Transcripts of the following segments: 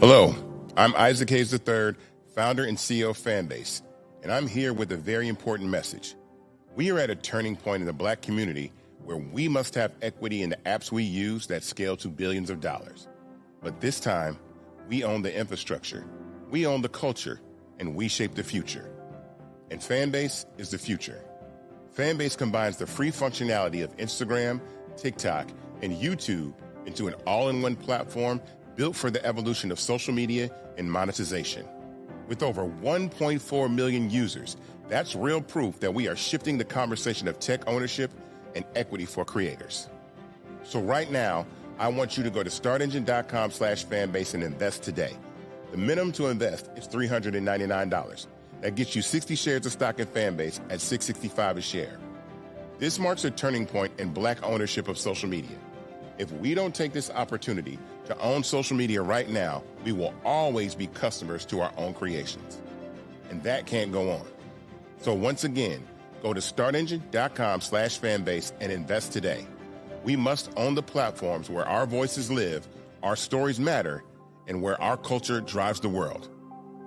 Hello, I'm Isaac Hayes III, founder and CEO of Fanbase, and I'm here with a very important message. We are at a turning point in the Black community where we must have equity in the apps we use that scale to billions of dollars. But this time, we own the infrastructure, we own the culture, and we shape the future. And Fanbase is the future. Fanbase combines the free functionality of Instagram, TikTok, and YouTube into an all-in-one platform built for the evolution of social media and monetization. With over 1.4 million users, that's real proof that we are shifting the conversation of tech ownership and equity for creators. So right now, I want you to go to startengine.com/fanbase and invest today. The minimum to invest is $399. That gets you 60 shares of stock in Fanbase at $665 a share. This marks a turning point in Black ownership of social media. If we don't take this opportunity to own social media right now, we will always be customers to our own creations. And that can't go on. So once again, go to startengine.com/fanbase and invest today. We must own the platforms where our voices live, our stories matter, and where our culture drives the world.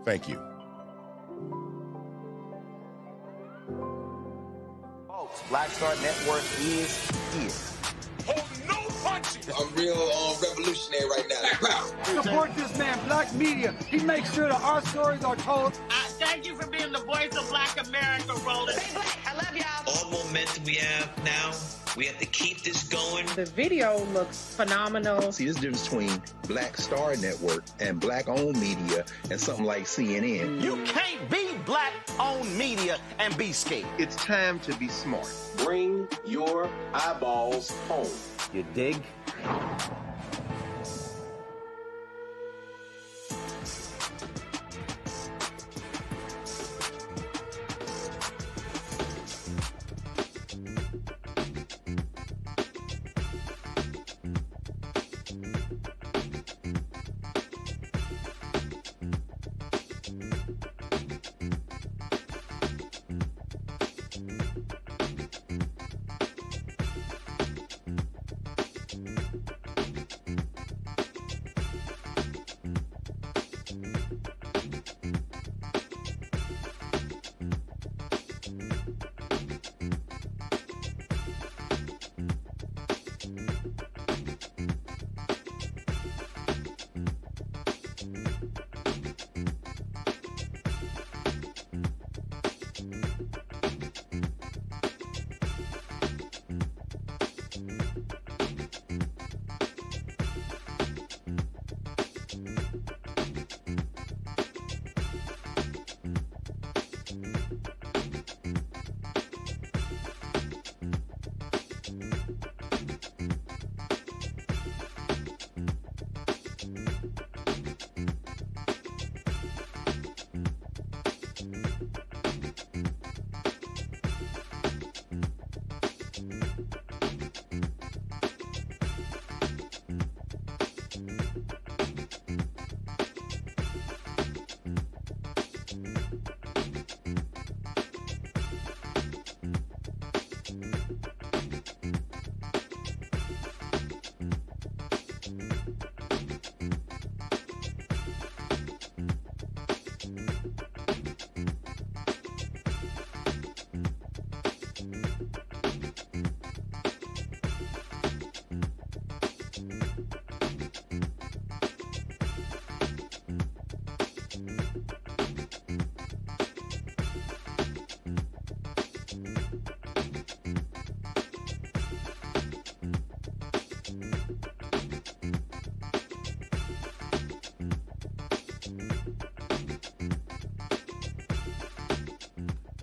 Thank you. Folks, Black Star Network is here. Hold no punches. I'm real revolutionary right now. Support this man, Black media. He makes sure that our stories are told. Thank you for being the voice of Black America, Roland. Stay black. I love y'all. All momentum we have now, we have to keep this going. The video looks phenomenal. See, this difference between Black Star Network and Black-owned media and something like CNN. You can't be Black-owned media and be scared. It's time to be smart. Bring your eyeballs home. You dig?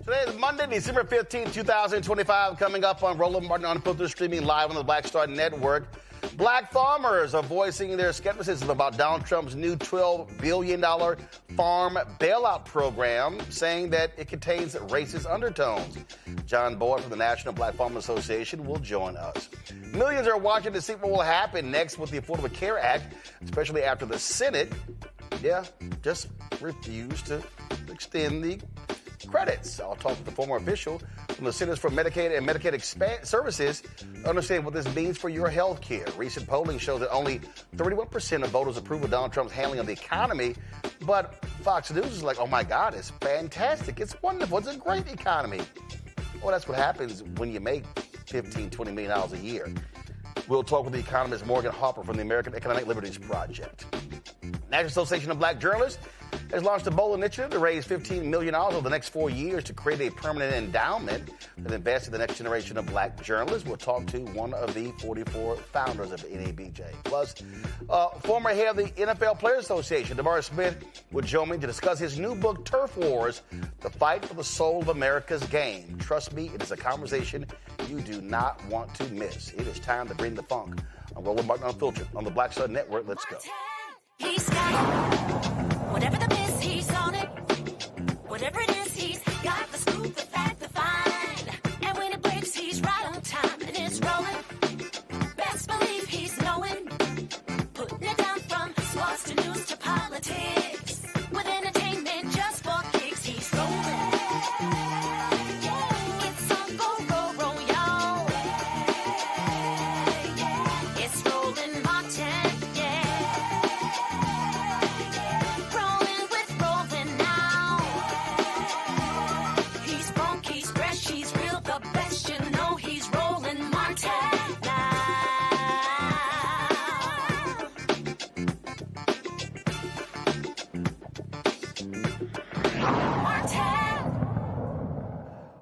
Today is Monday, December 15, 2025. Coming up on Roland Martin Unfiltered, streaming live on the Black Star Network. Black farmers are voicing their skepticism about Donald Trump's new $12 billion farm bailout program, saying that it contains racist undertones. John Boyd from the National Black Farmers Association will join us. Millions are watching to see what will happen next with the Affordable Care Act, especially after the Senate, just refused to extend the credits. I'll talk with the former official who from the Centers for Medicaid and Medicaid Services to understand what this means for your health care. Recent polling shows that only 31% of voters approve of Donald Trump's handling of the economy, but Fox News is like, oh my God, it's fantastic. It's wonderful. It's a great economy. Well, that's what happens when you make $15, $20 million a year. We'll talk with the economist Morgan Harper from the American Economic Liberties Project. National Association of Black Journalists has launched a bold initiative to raise $15 million over the next 4 years to create a permanent endowment that invests in the next generation of black journalists. We'll talk to one of the 44 founders of NABJ. Plus, former head of the NFL Players Association, DeMaurice Smith, will join me to discuss his new book, Turf Wars, The Fight for the Soul of America's Game. Trust me, it is a conversation you do not want to miss. It is time to bring the funk. I'm Roland Martin Unfiltered on the Black Star Network. Let's go. He's got whatever the miss, he's on it. Whatever it is, he's got the scoop, the fact, the find. And when it breaks, he's right on time and it's rolling. Best believe he's knowing. Putting it down from sports to news to politics. With entertainment just for kicks, he's rolling. It's on go, y'all. It's Roland Martin, Rolling with Roland now. He's funky, he's fresh, he's real, the best, you know he's Roland Martin now.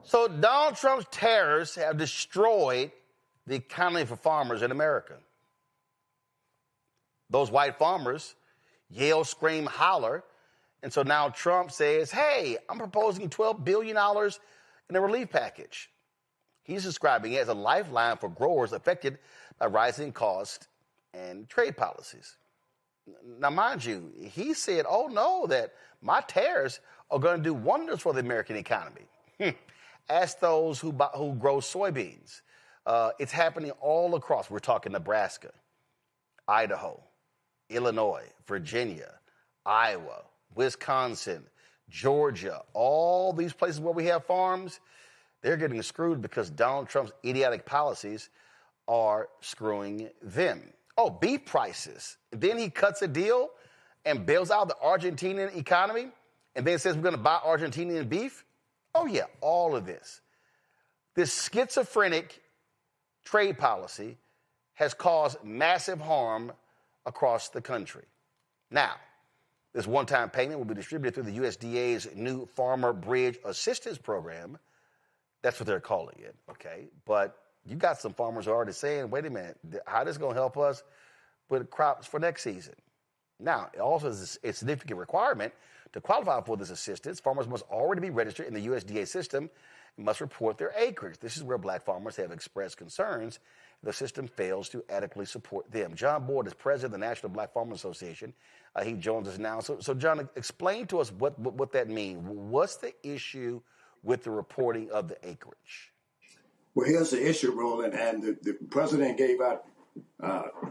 So Donald Trump's tariffs have destroyed the economy for farmers in America. Those white farmers yell, scream, holler. And so now Trump says, hey, I'm proposing $12 billion in a relief package. He's describing it as a lifeline for growers affected by rising costs and trade policies. Now, mind you, he said, oh, no, that my tariffs are going to do wonders for the American economy. Ask those who grow soybeans. It's happening all across. We're talking Nebraska, Idaho, Illinois, Virginia, Iowa, Wisconsin, Georgia, all these places where we have farms, they're getting screwed because Donald Trump's idiotic policies are screwing them. Oh, beef prices. Then he cuts a deal and bails out the Argentinian economy and then says we're going to buy Argentinian beef. Oh, yeah, all of this. This schizophrenic trade policy has caused massive harm across the country. Now, this one-time payment will be distributed through the USDA's new Farmer Bridge Assistance Program. That's what they're calling it, okay? But you got some farmers already saying, wait a minute, how this going to help us with crops for next season? Now, it also is a significant requirement to qualify for this assistance. Farmers must already be registered in the USDA system and must report their acreage. This is where black farmers have expressed concerns the system fails to adequately support them. John Boyd is president of the National Black Farmers Association. He joins us now. So John, explain to us what that means. What's the issue with the reporting of the acreage? Well, here's the issue, Roland, and the president gave out,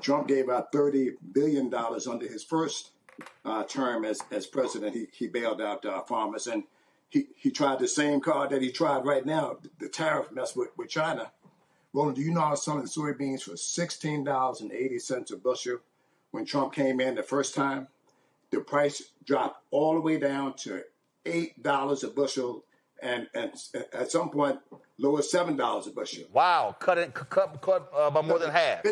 Trump gave out $30 billion under his first term as president. He bailed out farmers, and he tried the same card that he tried right now, the tariff mess with China. Roland, do you know I was selling soybeans for $16.80 a bushel when Trump came in the first time? The price dropped all the way down to $8 a bushel, and at some point, lower $7 a bushel. Wow, cut by more than half.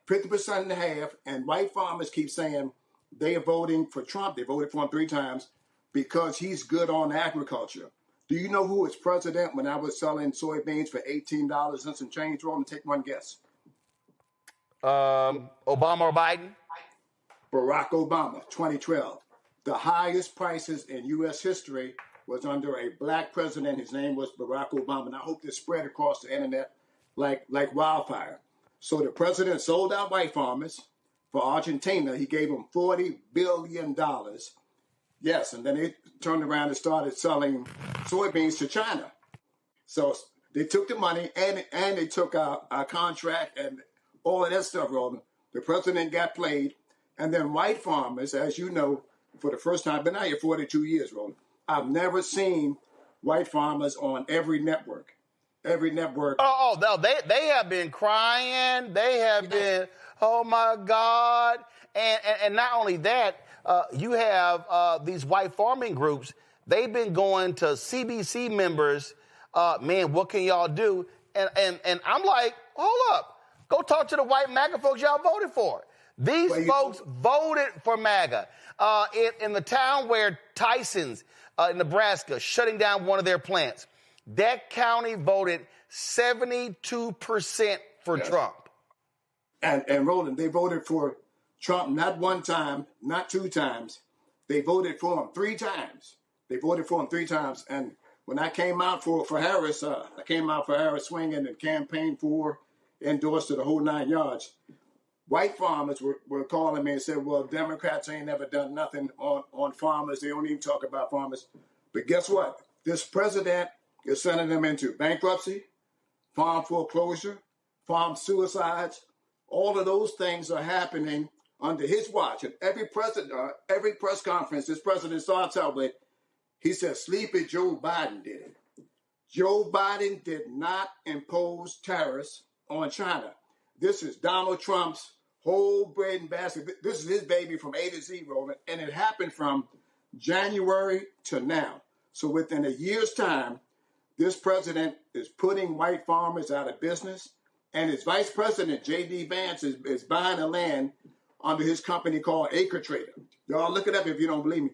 50% in half, and white farmers keep saying they are voting for Trump. They voted for him 3 times because he's good on agriculture. Do you know who was president when I was selling soybeans for $18 and some change? Roland, take one guess. Obama or Biden? Barack Obama, 2012. The highest prices in U.S. history was under a black president. His name was Barack Obama. And I hope this spread across the internet like wildfire. So the president sold out white farmers. For Argentina, he gave them $40 billion. Yes, and then they turned around and started selling soybeans to China. So they took the money and they took our contract and all of that stuff, Roland. The president got played. And then white farmers, as you know, for the first time, been out here 42 years, Roland. I've never seen white farmers on every network. every network. Oh, no, they have been crying. They have been, oh, my God. And not only that, you have these white farming groups. They've been going to CBC members, man, what can y'all do? And I'm like, hold up. Go talk to the white MAGA folks y'all voted for. These folks voted for MAGA. In the town where Tyson's in Nebraska shutting down one of their plants, that county voted 72% for Trump. And Roland, they voted for Trump not one time, not two times. They voted for him 3 times. They voted for him 3 times. And when I came out for Harris, I came out for Harris swinging and campaigned for, endorsed to the whole 9 yards. White farmers were calling me and said, well, Democrats ain't never done nothing on farmers. They don't even talk about farmers. But guess what? This president is sending them into bankruptcy, farm foreclosure, farm suicides. All of those things are happening under his watch. And every press conference, this president starts out with, he says, Sleepy Joe Biden did it. Joe Biden did not impose tariffs on China. This is Donald Trump's whole bread and basket. This is his baby from A to Z, Roland, and it happened from January to now. So within a year's time, this president is putting white farmers out of business, and his vice president, J.D. Vance, is buying the land under his company called Acre Trader. Y'all look it up if you don't believe me.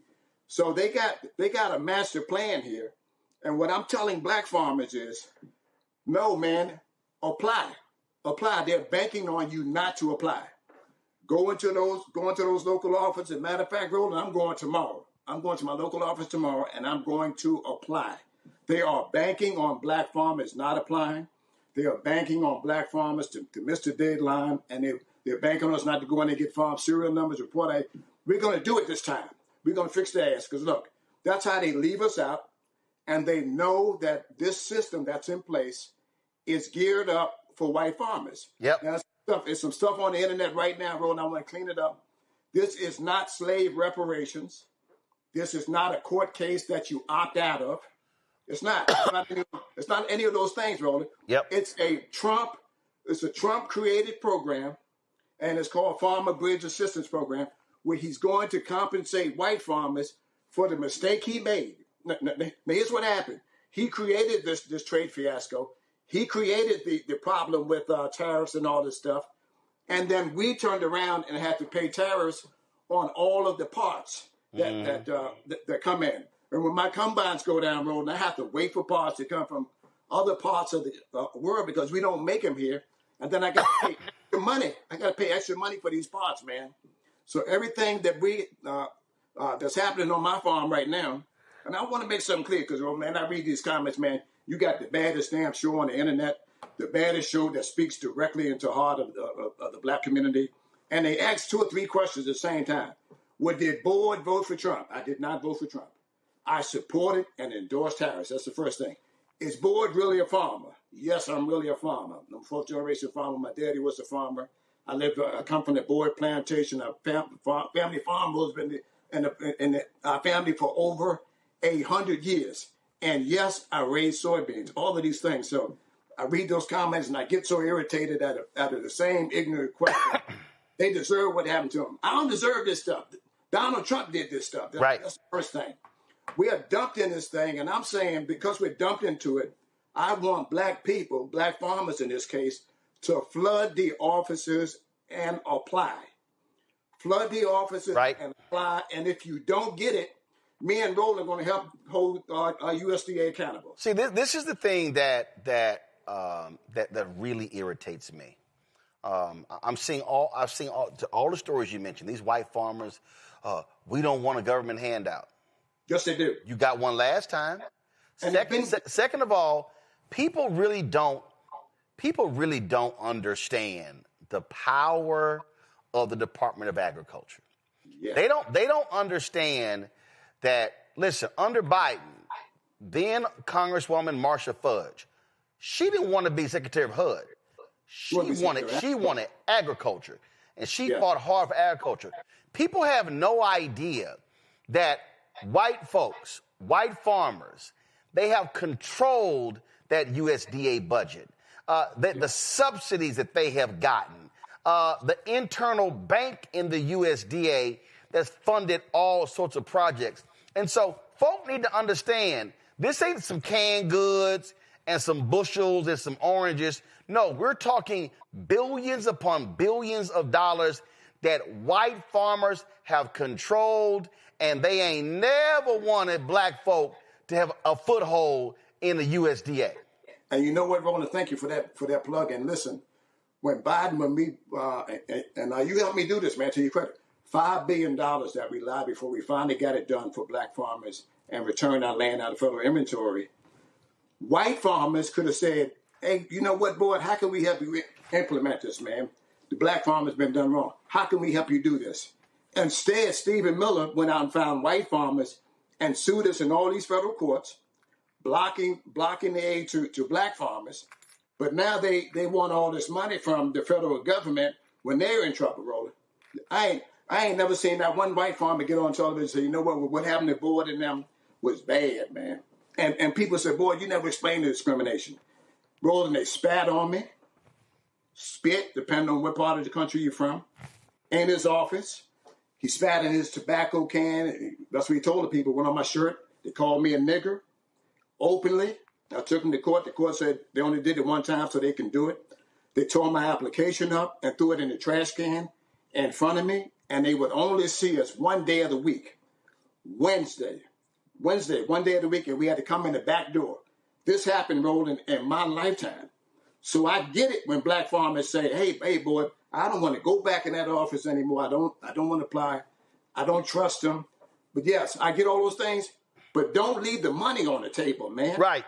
So they got a master plan here, and what I'm telling black farmers is, no, man, apply. They're banking on you not to apply. Go into those local offices. As a matter of fact, Roland, I'm going tomorrow. I'm going to my local office tomorrow, and I'm going to apply. They are banking on black farmers not applying. They are banking on black farmers to miss the deadline, and they're banking on us not to go in and get farm serial numbers, report. We're going to do it this time. We're going to fix their ass, because, look, that's how they leave us out, and they know that this system that's in place is geared up for white farmers. Yep. Now, there's some stuff on the internet right now, Roland. I want to clean it up. This is not slave reparations. This is not a court case that you opt out of. It's not. It's not any of those things, Roland. Yep. It's a Trump-created program, and it's called Farmer Bridge Assistance Program, where he's going to compensate white farmers for the mistake he made. Now, here's what happened. He created this trade fiasco. He created the problem with tariffs and all this stuff. And then we turned around and had to pay tariffs on all of the parts that come in. And when my combines go down road, I have to wait for parts to come from other parts of the world because we don't make them here. And then I got to pay extra money. I got to pay extra money for these parts, man. So everything that that's happening on my farm right now, and I want to make something clear because, man, I read these comments, man. You got the baddest damn show on the internet, the baddest show that speaks directly into the heart of the black community. And they asked 2 or 3 questions at the same time. Did Board vote for Trump? I did not vote for Trump. I supported and endorsed Harris. That's the first thing. Is Board really a farmer? Yes, I'm really a farmer. I'm a 4th-generation farmer. My daddy was a farmer. I come from the Board plantation. Our family farm has been in our family for over 100 years. And yes, I raise soybeans, all of these things. So I read those comments and I get so irritated out of the same ignorant question. They deserve what happened to them. I don't deserve this stuff. Donald Trump did this stuff. That's the first thing. We are dumped in this thing. And I'm saying because we're dumped into it, I want black people, black farmers in this case, to flood the offices and apply. Flood the offices and apply. And if you don't get it, me and Roland are going to help hold our USDA accountable. See, this is the thing that really irritates me. I've seen all the stories you mentioned. These white farmers, we don't want a government handout. Yes, they do. You got one last time. Second of all, people really don't understand the power of the Department of Agriculture. Yeah. They don't understand that, listen, under Biden, then Congresswoman Marsha Fudge, she didn't want to be Secretary of HUD. She wanted agriculture, and she fought hard for agriculture. People have no idea that white folks, white farmers, they have controlled that USDA budget, the subsidies that they have gotten, the internal bank in the USDA that's funded all sorts of projects. And so folk need to understand this ain't some canned goods and some bushels and some oranges. No, we're talking billions upon billions of dollars that white farmers have controlled, and they ain't never wanted black folk to have a foothold in the USDA. And you know what, Roland? Thank you for that plug. And listen, when Biden, and you helped me do this, man, to your credit, $5 billion that we lied before we finally got it done for black farmers and returned our land out of federal inventory. White farmers could have said, hey, you know what, boy, how can we help you implement this, man? The black farmer's been done wrong. How can we help you do this? Instead, Stephen Miller went out and found white farmers and sued us in all these federal courts, blocking the aid to black farmers. But now they want all this money from the federal government when they're in trouble, Roland. I ain't never seen that one white farmer get on television and say, you know what happened to Boyd and them was bad, man. And people say, boy, you never explained the discrimination. Roland, they spat on me, spit, depending on what part of the country you're from, in his office. He spat in his tobacco can. That's what he told the people, went on my shirt. They called me a nigger openly. I took him to court. The court said they only did it one time so they can do it. They tore my application up and threw it in the trash can in front of me, and they would only see us one day of the week, Wednesday, one day of the week, and we had to come in the back door. This happened, Roland, in my lifetime. So I get it when black farmers say, hey, boy, I don't want to go back in that office anymore. I don't want to apply. I don't trust them. But yes, I get all those things, but don't leave the money on the table, man. Right.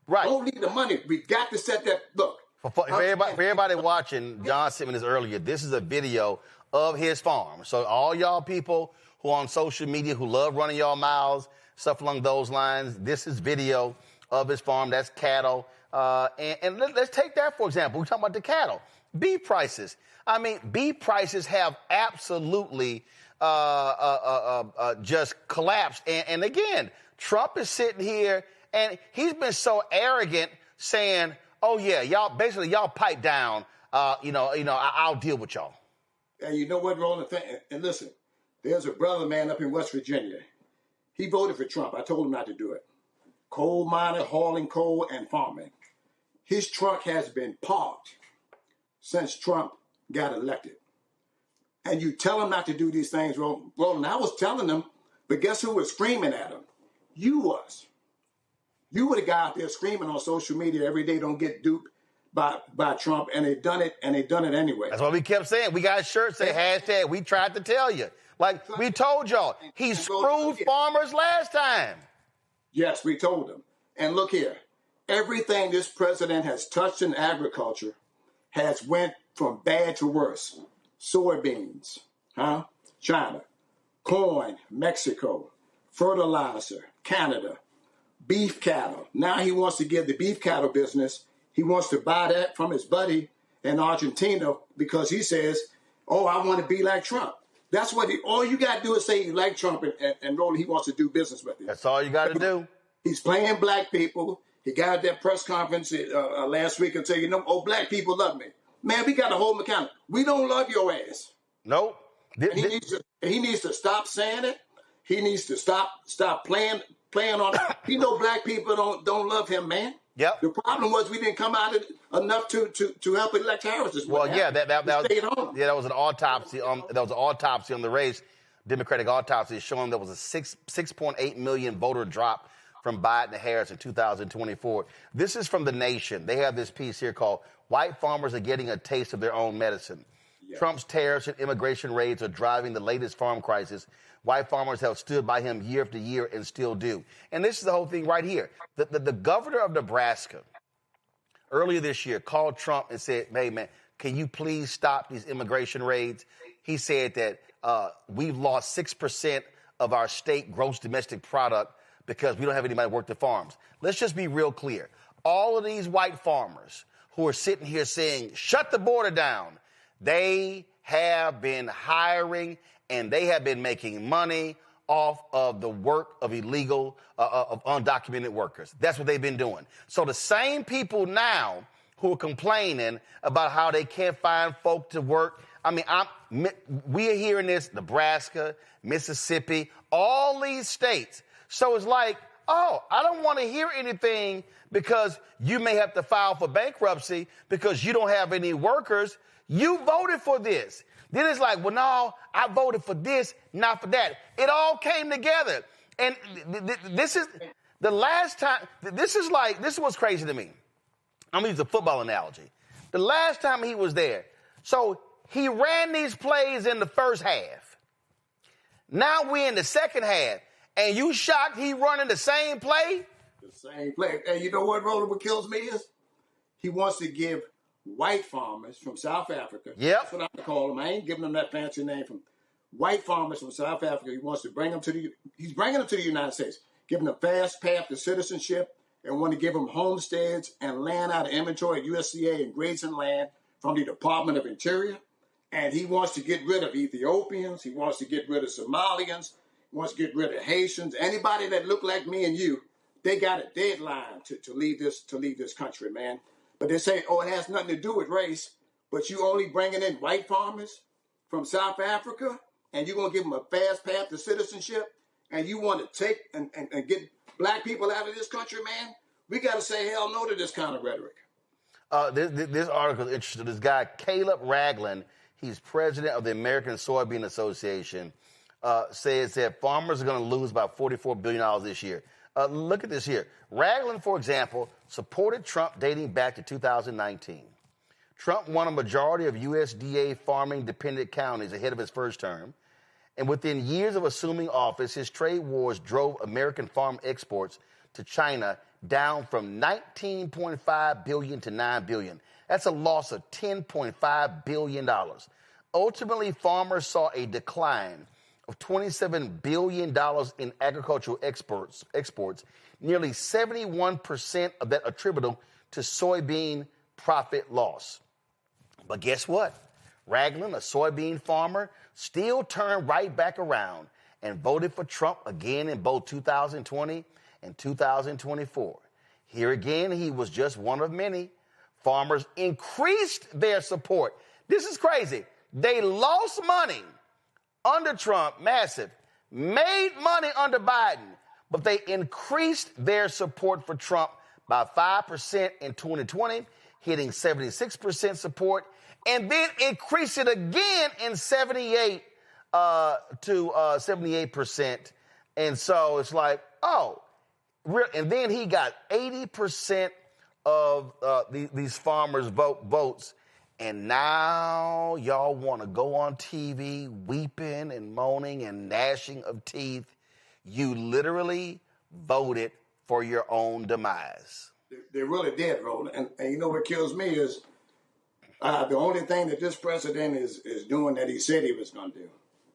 Don't leave the money. We got to set that, look. For everybody watching, John sent me this earlier. This is a video of his farm. So all y'all people who are on social media who love running y'all mouths, stuff along those lines, this is video of his farm. That's cattle. And let's take that, for example. We're talking about the cattle. Beef prices. I mean, beef prices have absolutely just collapsed. And again, Trump is sitting here, and he's been so arrogant saying, oh, yeah, y'all pipe down. I'll deal with y'all. And you know what, Roland? And listen, there's a brother, man, up in West Virginia. He voted for Trump. I told him not to do it. Coal miner, hauling coal, and farming. His truck has been parked since Trump got elected. And you tell him not to do these things, Roland. I was telling them, but guess who was screaming at him? You was. You were the guy out there screaming on social media every day, don't get duped by Trump, and they done it anyway. That's what we kept saying. We got shirts say hashtag, we tried to tell you. Like we told y'all, he screwed farmers last time. Yes, we told them. And look here, everything this president has touched in agriculture has went from bad to worse. Soybeans, China, corn, Mexico, fertilizer, Canada, beef cattle. Now he wants to give the beef cattle business. He wants to buy that from his buddy in Argentina because he says, oh, I want to be like Trump. That's what all you got to do is say you like Trump and Roland, he wants to do business with you. That's all you got to do. He's playing black people. He got at that press conference last week and said, black people love me. Man, we got to hold him accountable. We don't love your ass. Nope. He needs to stop saying it. He needs to stop playing on it. He know black people don't love him, man. Yep. The problem was we didn't come out enough to help elect Harris. Well, yeah, that was an autopsy. That was an autopsy on the race, Democratic autopsy, showing there was a 6.8 million voter drop from Biden to Harris in 2024. This is from The Nation. They have this piece here called "White Farmers Are Getting a Taste of Their Own Medicine." Yeah. Trump's tariffs and immigration raids are driving the latest farm crisis. White farmers have stood by him year after year and still do. And this is the whole thing right here. The governor of Nebraska earlier this year called Trump and said, hey, man, can you please stop these immigration raids? He said that we've lost 6% of our state gross domestic product because we don't have anybody to work the farms. Let's just be real clear. All of these white farmers who are sitting here saying, shut the border down, they have been hiring and they have been making money off of the work of illegal, of undocumented workers. That's what they've been doing. So the same people now who are complaining about how they can't find folk to work. I mean, we are hearing this, Nebraska, Mississippi, all these states. So it's like, oh, I don't want to hear anything because you may have to file for bankruptcy because you don't have any workers. You voted for this. Then it's like, well, no, I voted for this, not for that. It all came together. And this is the last time, this is what's crazy to me. I'm going to use a football analogy. The last time he was there, so he ran these plays in the first half. Now we're in the second half, and you shocked he running the same play? The same play. And you know what, Roland, what kills me is he wants to give white farmers from South Africa. Yep. That's what I call them. I ain't giving them that fancy name from white farmers from South Africa. He wants to bring them he's bringing them to the United States, giving them a fast path to citizenship, and want to give them homesteads and land out of inventory at USDA and grazing land from the Department of Interior. And he wants to get rid of Ethiopians. He wants to get rid of Somalians. He wants to get rid of Haitians. Anybody that look like me and you, they got a deadline to leave this country, man. But they say, oh, it has nothing to do with race, but you only bringing in white farmers from South Africa, and you're going to give them a fast path to citizenship, and you want to take and get black people out of this country, man? We got to say hell no to this kind of rhetoric. This article is interesting. This guy, Caleb Ragland, he's president of the American Soybean Association, says that farmers are going to lose about $44 billion this year. Look at this here. Ragland, for example, supported Trump dating back to 2019. Trump won a majority of USDA farming-dependent counties ahead of his first term. And within years of assuming office, his trade wars drove American farm exports to China down from $19.5 billion to $9 billion. That's a loss of $10.5 billion. Ultimately, farmers saw a decline of $27 billion in agricultural exports, nearly 71% of that attributable to soybean profit loss. But guess what? Ragland, a soybean farmer, still turned right back around and voted for Trump again in both 2020 and 2024. Here again, he was just one of many. Farmers increased their support. This is crazy. They lost money under Trump, massive, made money under Biden, but they increased their support for Trump by 5% in 2020, hitting 76% support, and then increased it again in 78 to 78%. And so it's like, oh, and then he got 80% of these farmers' votes. And now y'all want to go on TV weeping and moaning and gnashing of teeth. You literally voted for your own demise. They really did, Roland. And you know what kills me is the only thing that this president is doing that he said he was going to do.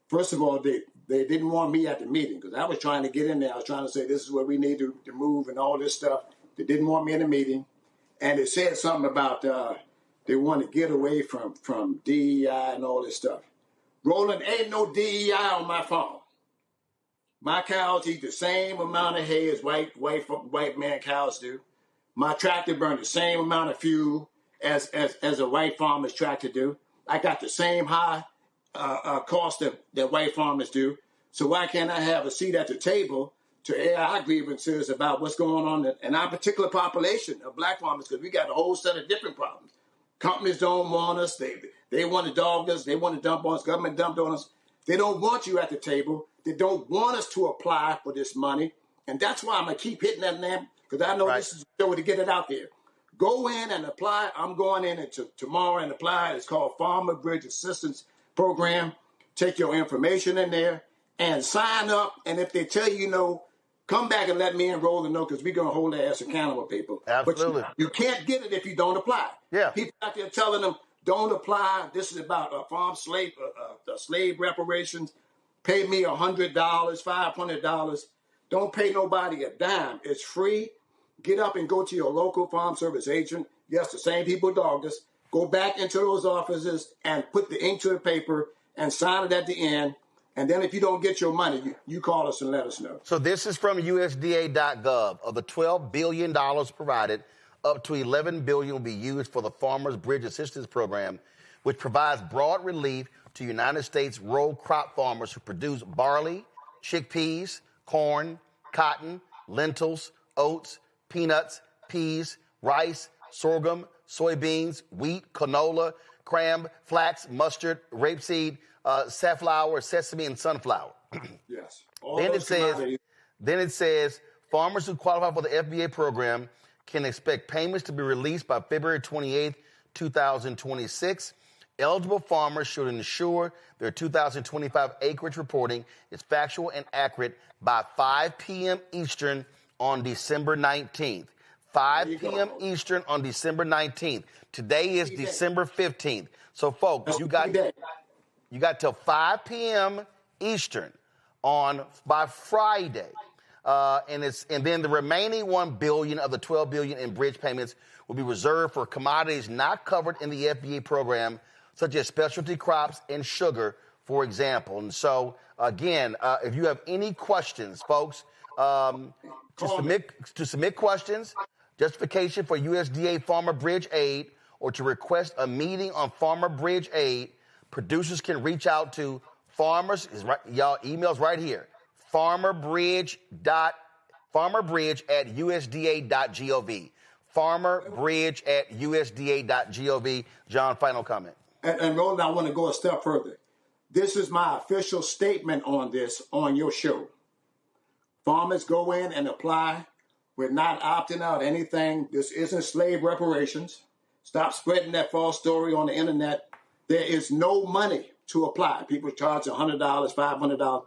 First of all, they didn't want me at the meeting because I was trying to get in there. I was trying to say this is where we need to move and all this stuff. They didn't want me in the meeting. And they said something about they want to get away from DEI and all this stuff. Roland, ain't no DEI on my farm. My cows eat the same amount of hay as white man cows do. My tractor burns the same amount of fuel as a white farmer's tractor do. I got the same high cost that white farmers do. So why can't I have a seat at the table to air our grievances about what's going on in our particular population of black farmers? Because we got a whole set of different problems. Companies don't want us. They want to dog us. They want to dump on us. Government dumped on us. They don't want you at the table. They don't want us to apply for this money. And that's why I'm going to keep hitting that name, because I know This is a show to get it out there. Go in and apply. I'm going in tomorrow and apply. It's called Farmer Bridge Assistance Program. Take your information in there and sign up. And if they tell you no, come back and let me and Roland know, because we're going to hold their ass accountable, people. Absolutely. But you can't get it if you don't apply. Yeah. People out there telling them, don't apply. This is about slave reparations. Pay me $100, $500. Don't pay nobody a dime. It's free. Get up and go to your local farm service agent. Yes, the same people dogged us. Go back into those offices and put the ink to the paper and sign it at the end. And then if you don't get your money, you call us and let us know. So this is from USDA.gov. Of the $12 billion provided, up to $11 billion will be used for the Farmers Bridge Assistance Program, which provides broad relief to United States row crop farmers who produce barley, chickpeas, corn, cotton, lentils, oats, peanuts, peas, rice, sorghum, soybeans, wheat, canola, cram, flax, mustard, rapeseed, safflower, sesame, and sunflower. Yes. Then it says farmers who qualify for the FBA program can expect payments to be released by February 28th, 2026. Eligible farmers should ensure their 2025 acreage reporting is factual and accurate by 5 p.m. Eastern on December 19th. 5 p.m. Eastern on December 19th. Today is December 15th. So, folks, you got till 5 p.m. Eastern by Friday. And then the remaining $1 billion of the $12 billion in bridge payments will be reserved for commodities not covered in the FBA program, such as specialty crops and sugar, for example. And so, again, if you have any questions, folks, to submit questions, justification for USDA Farmer Bridge Aid, or to request a meeting on Farmer Bridge Aid, producers can reach out to farmers. Y'all, emails right here. Farmerbridge at USDA.gov. Farmerbridge at USDA.gov. John, final comment. And Roland, I want to go a step further. This is my official statement on this on your show. Farmers go in and apply. We're not opting out anything. This isn't slave reparations. Stop spreading that false story on the internet. There is no money to apply. People charge $100, $500.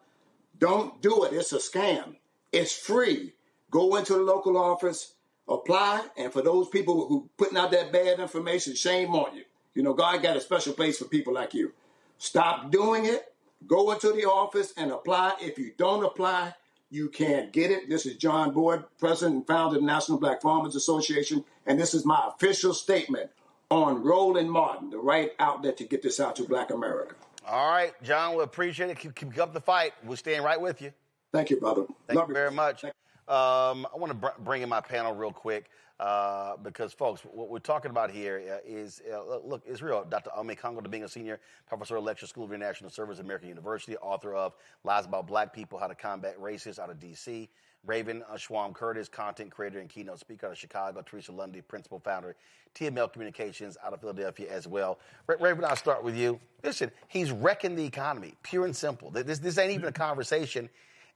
Don't do it. It's a scam. It's free. Go into the local office, apply, and for those people who putting out that bad information, shame on you. You know, God got a special place for people like you. Stop doing it. Go into the office and apply. If you don't apply, you can't get it. This is John Boyd, President and founder of the National Black Farmers Association, and this is my official statement on Roland Martin, the right outlet to get this out to Black America. All right, John, we appreciate it. Keep up the fight. We're staying right with you. Thank you, brother. Thank you very much. I want to bring in my panel real quick because, folks, what we're talking about here is, look, it's real. Dr. Ome Congo, being a senior professor at Lecture School of International Service at American University, author of Lies About Black People, How to Combat Racism out of D.C., Raven Schwam Curtis, content creator and keynote speaker out of Chicago, Teresa Lundy, principal founder, TML Communications out of Philadelphia as well. Raven, I'll start with you. Listen, he's wrecking the economy, pure and simple. This ain't even a conversation.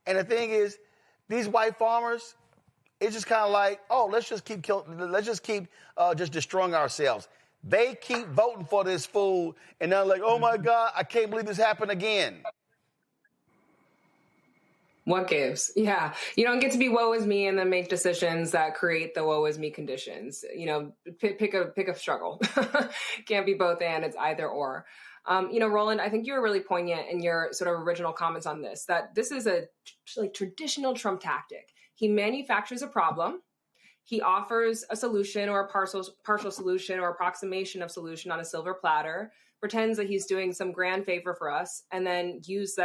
And the thing is, these white farmers, it's just kind of like, oh, let's just keep just destroying ourselves. They keep voting for this fool, and they're like, oh my God, I can't believe this happened again. What gives? Yeah. You don't get to be woe is me and then make decisions that create the woe is me conditions. You know, pick a struggle. Can't be both and, it's either or. Roland, I think you were really poignant in your sort of original comments on this, that this is a traditional Trump tactic. He manufactures a problem. He offers a solution or a partial solution or approximation of solution on a silver platter, pretends that he's doing some grand favor for us, and then uses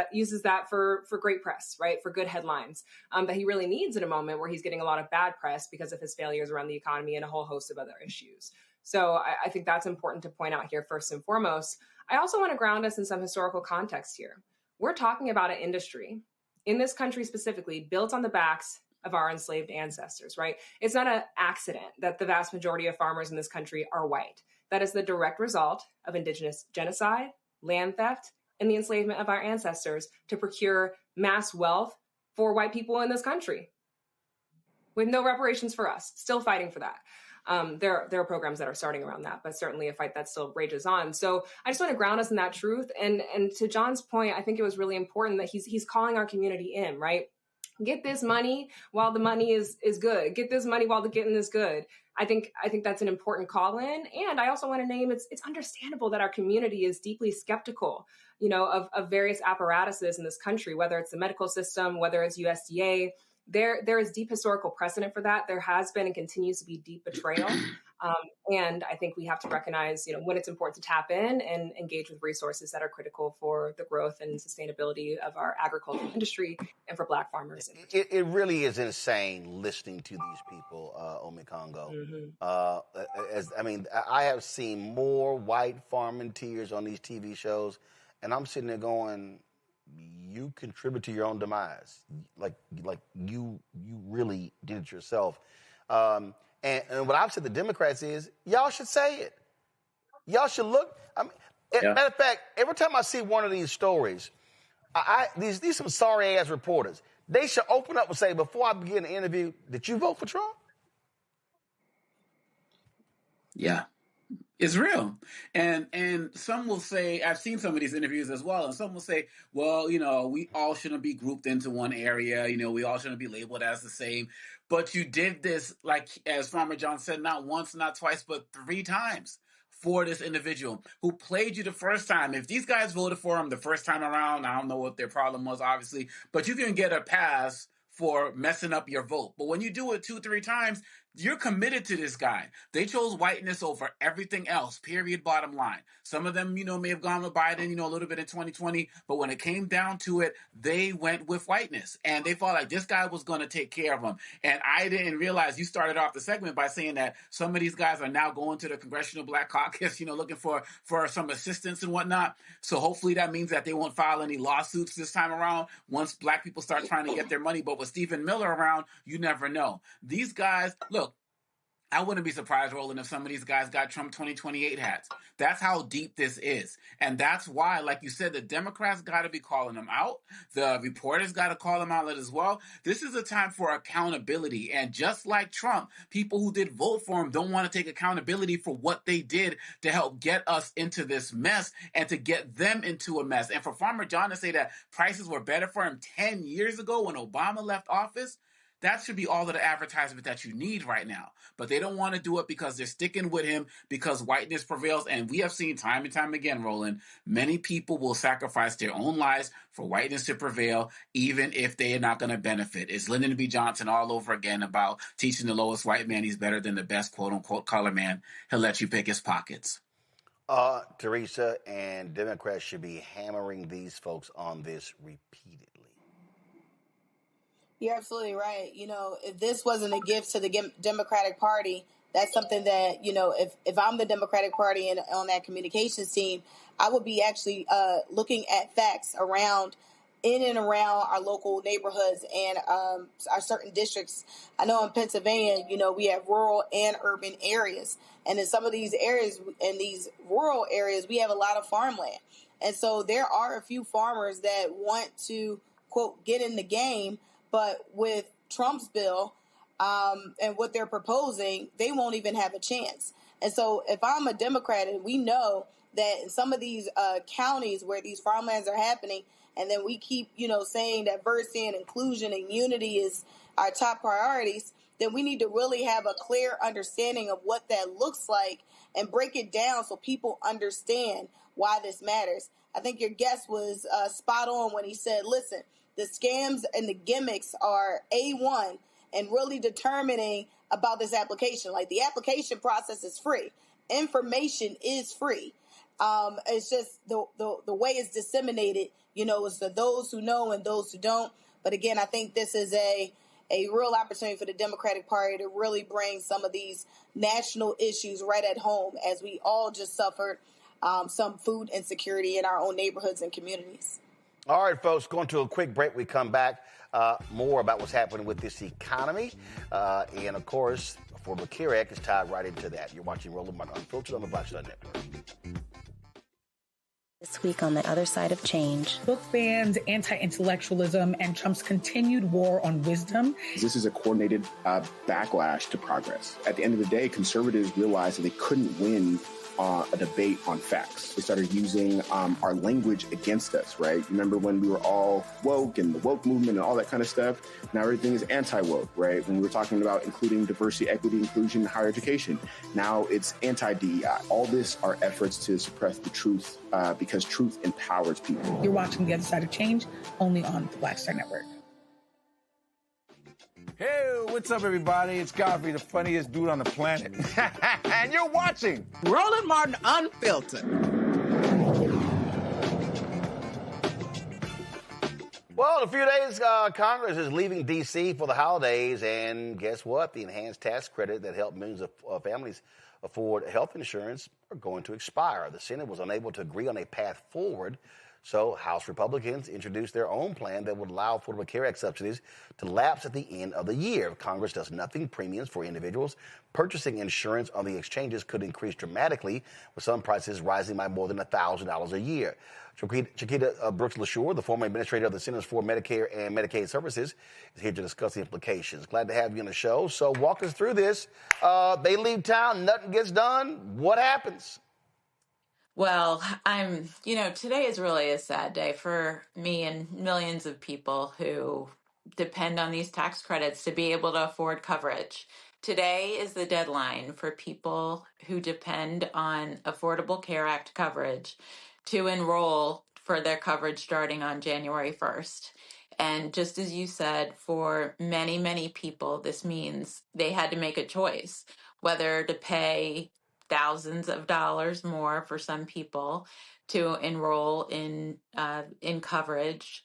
that for great press, right? For good headlines that he really needs in a moment where he's getting a lot of bad press because of his failures around the economy and a whole host of other issues. So I think that's important to point out here first and foremost. I also want to ground us in some historical context here. We're talking about an industry in this country specifically built on the backs of our enslaved ancestors, right? It's not an accident that the vast majority of farmers in this country are white. That is the direct result of indigenous genocide, land theft, and the enslavement of our ancestors to procure mass wealth for white people in this country with no reparations for us, still fighting for that. There are programs that are starting around that, but certainly a fight that still rages on. So I just want to ground us in that truth. And to John's point, I think it was really important that he's calling our community in, right? Get this money while the money is good. Get this money while the getting is good. I think that's an important call in. And I also want to name it's understandable that our community is deeply skeptical, of various apparatuses in this country, whether it's the medical system, whether it's USDA, there is deep historical precedent for that. There has been and continues to be deep betrayal. And I think we have to recognize, when it's important to tap in and engage with resources that are critical for the growth and sustainability of our agricultural industry and for Black farmers. It really is insane listening to these people, Omi Congo. I have seen more white farming tears on these TV shows, and I'm sitting there going, you contribute to your own demise. Like you really did it yourself. And what I've said to the Democrats is, y'all should say it. Y'all should look. Matter of fact, every time I see one of these stories, these some sorry-ass reporters, they should open up and say, before I begin the interview, did you vote for Trump? Yeah. It's real. And some will say, I've seen some of these interviews as well, and some will say, well, we all shouldn't be grouped into one area. We all shouldn't be labeled as the same. But you did this, like, as Farmer John said, not once, not twice, but 3 times for this individual who played you the first time. If these guys voted for him the first time around, I don't know what their problem was, obviously, but you can get a pass for messing up your vote. But when you do it 2-3 times, you're committed to this guy. They chose whiteness over everything else, period, bottom line. Some of them, may have gone with Biden, a little bit in 2020. But when it came down to it, they went with whiteness. And they felt like this guy was going to take care of them. And I didn't realize you started off the segment by saying that some of these guys are now going to the Congressional Black Caucus, looking for some assistance and whatnot. So hopefully that means that they won't file any lawsuits this time around once Black people start trying to get their money. But with Stephen Miller around, you never know. These guys, look, I wouldn't be surprised, Roland, if some of these guys got Trump 2028 hats. That's how deep this is. And that's why, like you said, the Democrats got to be calling them out. The reporters got to call them out as well. This is a time for accountability. And just like Trump, people who did vote for him don't want to take accountability for what they did to help get us into this mess and to get them into a mess. And for Farmer John to say that prices were better for him 10 years ago when Obama left office, that should be all of the advertisement that you need right now. But they don't want to do it because they're sticking with him because whiteness prevails. And we have seen time and time again, Roland, many people will sacrifice their own lives for whiteness to prevail, even if they are not going to benefit. It's Lyndon B. Johnson all over again about teaching the lowest white man he's better than the best quote-unquote color man. He'll let you pick his pockets. Teresa, and Democrats should be hammering these folks on this repeatedly. You're absolutely right. If this wasn't a gift to the Democratic Party, that's something that, if I'm the Democratic Party and on that communications team, I would be actually looking at facts in and around our local neighborhoods and our certain districts. I know in Pennsylvania, we have rural and urban areas. And in some of these areas, in these rural areas, we have a lot of farmland. And so there are a few farmers that want to, quote, get in the game. But with Trump's bill and what they're proposing, they won't even have a chance. And so if I'm a Democrat and we know that in some of these counties where these farmlands are happening, and then we keep, saying diversity and inclusion and unity is our top priorities, then we need to really have a clear understanding of what that looks like and break it down so people understand why this matters. I think your guest was spot on when he said, listen, the scams and the gimmicks are A1 and really determining about this application. Like, the application process is free. Information is free. It's just the way it's disseminated, is for those who know and those who don't. But again, I think this is a real opportunity for the Democratic Party to really bring some of these national issues right at home, as we all just suffered some food insecurity in our own neighborhoods and communities. All right, folks, going to a quick break. We come back, more about what's happening with this economy. And, of course, Affordable Care Act is tied right into that. You're watching Roland Martin Unfiltered on the Black Star Network. This week on The Other Side of Change. Book bans, anti-intellectualism, and Trump's continued war on wisdom. This is a coordinated backlash to progress. At the end of the day, conservatives realized that they couldn't win a debate on facts. They started using our language against us, right? Remember when we were all woke and the woke movement and all that kind of stuff? Now everything is anti-woke, right? When we were talking about including diversity, equity, inclusion, and higher education, now it's anti-DEI. All this are efforts to suppress the truth because truth empowers people. You're watching The Other Side of Change only on the Black Star Network. Hey, what's up, everybody? It's Godfrey, the funniest dude on the planet. And you're watching Roland Martin Unfiltered. Well, in a few days, Congress is leaving D.C. for the holidays, and guess what? The enhanced tax credit that helped millions of families afford health insurance are going to expire. The Senate was unable to agree on a path forward, so House Republicans introduced their own plan that would allow Affordable Care Act subsidies to lapse at the end of the year. If Congress does nothing, premiums for individuals purchasing insurance on the exchanges could increase dramatically, with some prices rising by more than $1,000 a year. Chiquita Brooks LaSure, the former administrator of the Centers for Medicare and Medicaid Services, is here to discuss the implications. Glad to have you on the show. So walk us through this. They leave town, nothing gets done. What happens? Well, today is really a sad day for me and millions of people who depend on these tax credits to be able to afford coverage. Today is the deadline for people who depend on Affordable Care Act coverage to enroll for their coverage starting on January 1st. And just as you said, for many, many people, this means they had to make a choice whether to pay thousands of dollars more for some people to enroll in coverage.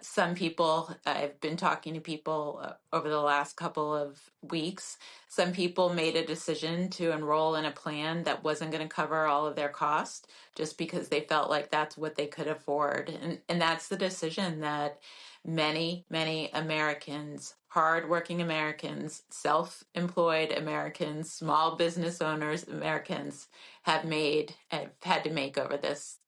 Some people, I've been talking to people over the last couple of weeks, some people made a decision to enroll in a plan that wasn't going to cover all of their costs just because they felt like that's what they could afford. And that's the decision that many, many Americans, hardworking Americans, self-employed Americans, small business owners, Americans have had to make over this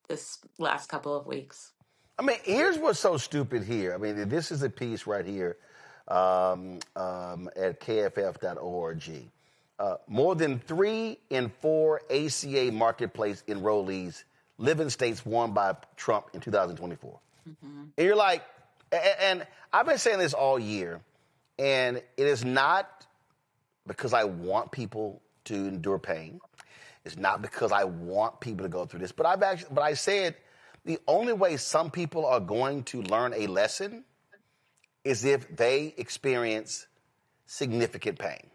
last couple of weeks. I mean, here's what's so stupid here. I mean, this is a piece right here at kff.org. More than 3 in 4 ACA marketplace enrollees live in states won by Trump in 2024. Mm-hmm. And you're like, and I've been saying this all year, and it is not because I want people to endure pain. It's not because I want people to go through this, but I said the only way some people are going to learn a lesson is if they experience significant pain.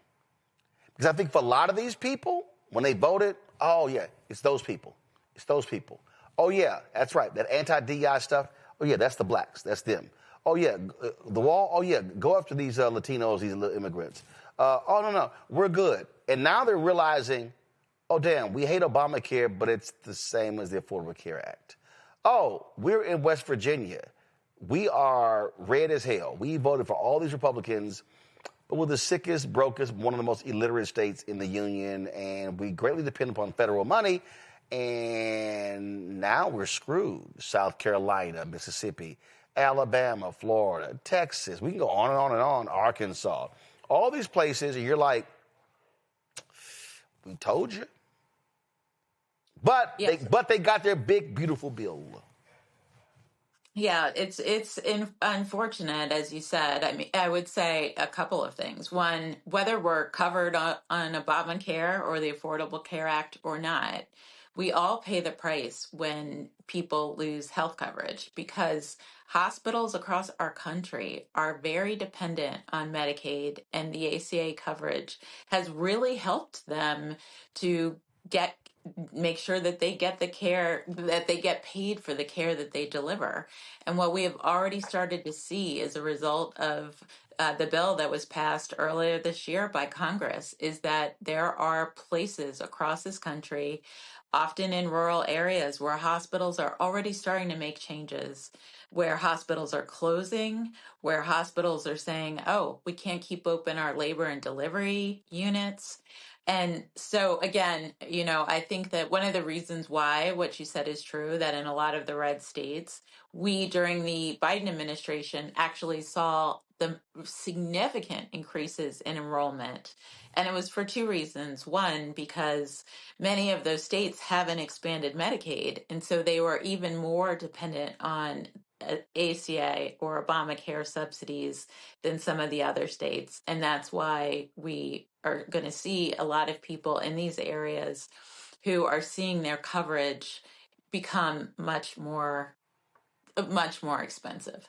Because I think for a lot of these people, when they voted, oh yeah, it's those people. It's those people. Oh yeah, that's right. That anti-DI stuff. Oh yeah, that's the blacks. That's them. Oh yeah, the wall. Oh yeah, go after these Latinos, these little immigrants. Oh no, we're good. And now they're realizing, oh damn, we hate Obamacare, but it's the same as the Affordable Care Act. Oh, we're in West Virginia. We are red as hell. We voted for all these Republicans, but we're the sickest, brokest, one of the most illiterate states in the union, and we greatly depend upon federal money, and now we're screwed. South Carolina, Mississippi, Alabama, Florida, Texas. We can go on and on and on, Arkansas. All these places, and you're like, we told you. But yes. they got their big, beautiful bill. Yeah, it's unfortunate, as you said. I mean, I would say a couple of things. One, whether we're covered on Obamacare or the Affordable Care Act or not, we all pay the price when people lose health coverage because hospitals across our country are very dependent on Medicaid, and the ACA coverage has really helped them to make sure that they get the care, that they get paid for the care that they deliver. And what we have already started to see as a result of the bill that was passed earlier this year by Congress is that there are places across this country, often in rural areas, where hospitals are already starting to make changes, where hospitals are closing, where hospitals are saying, oh, we can't keep open our labor and delivery units. And so, again, I think that one of the reasons why what you said is true, that in a lot of the red states, we, during the Biden administration, actually saw the significant increases in enrollment. And it was for two reasons. One, because many of those states haven't expanded Medicaid, and so they were even more dependent on ACA or Obamacare subsidies than some of the other states. And that's why we are going to see a lot of people in these areas who are seeing their coverage become much more expensive.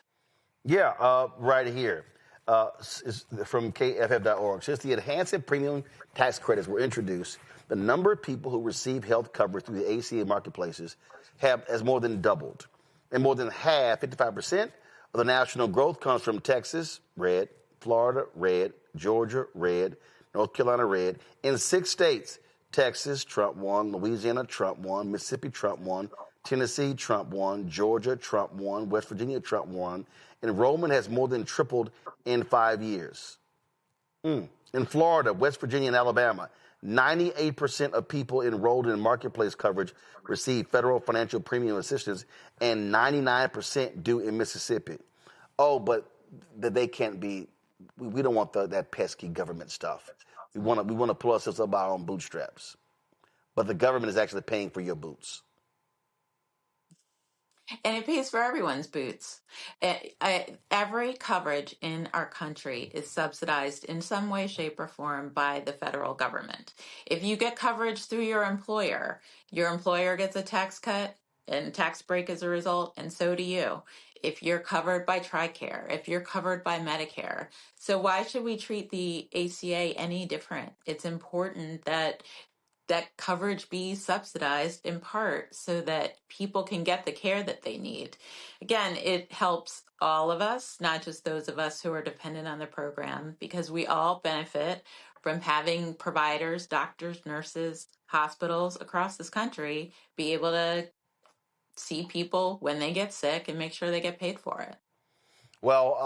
Yeah, right here. is from KFF.org. Since the enhanced premium tax credits were introduced, the number of people who receive health coverage through the ACA marketplaces has more than doubled. And more than half, 55%, of the national growth comes from Texas, red, Florida, red, Georgia, red, North Carolina, red. In 6 states, Texas, Trump won, Louisiana, Trump won, Mississippi, Trump won, Tennessee, Trump won, Georgia, Trump won, West Virginia, Trump won. Enrollment has more than tripled in 5 years. In Florida, West Virginia, and Alabama, 98% of people enrolled in marketplace coverage receive federal financial premium assistance, and 99% do in Mississippi. Oh, but they can't be. We don't want that pesky government stuff. We want to pull ourselves up by our own bootstraps. But the government is actually paying for your boots. And it pays for everyone's boots. Every coverage in our country is subsidized in some way, shape, or form by the federal government. If you get coverage through your employer gets a tax cut and tax break as a result, and so do you. If you're covered by TRICARE, if you're covered by Medicare. So why should we treat the ACA any different? It's important that coverage be subsidized in part so that people can get the care that they need. Again, it helps all of us, not just those of us who are dependent on the program, because we all benefit from having providers, doctors, nurses, hospitals across this country be able to see people when they get sick and make sure they get paid for it. Well,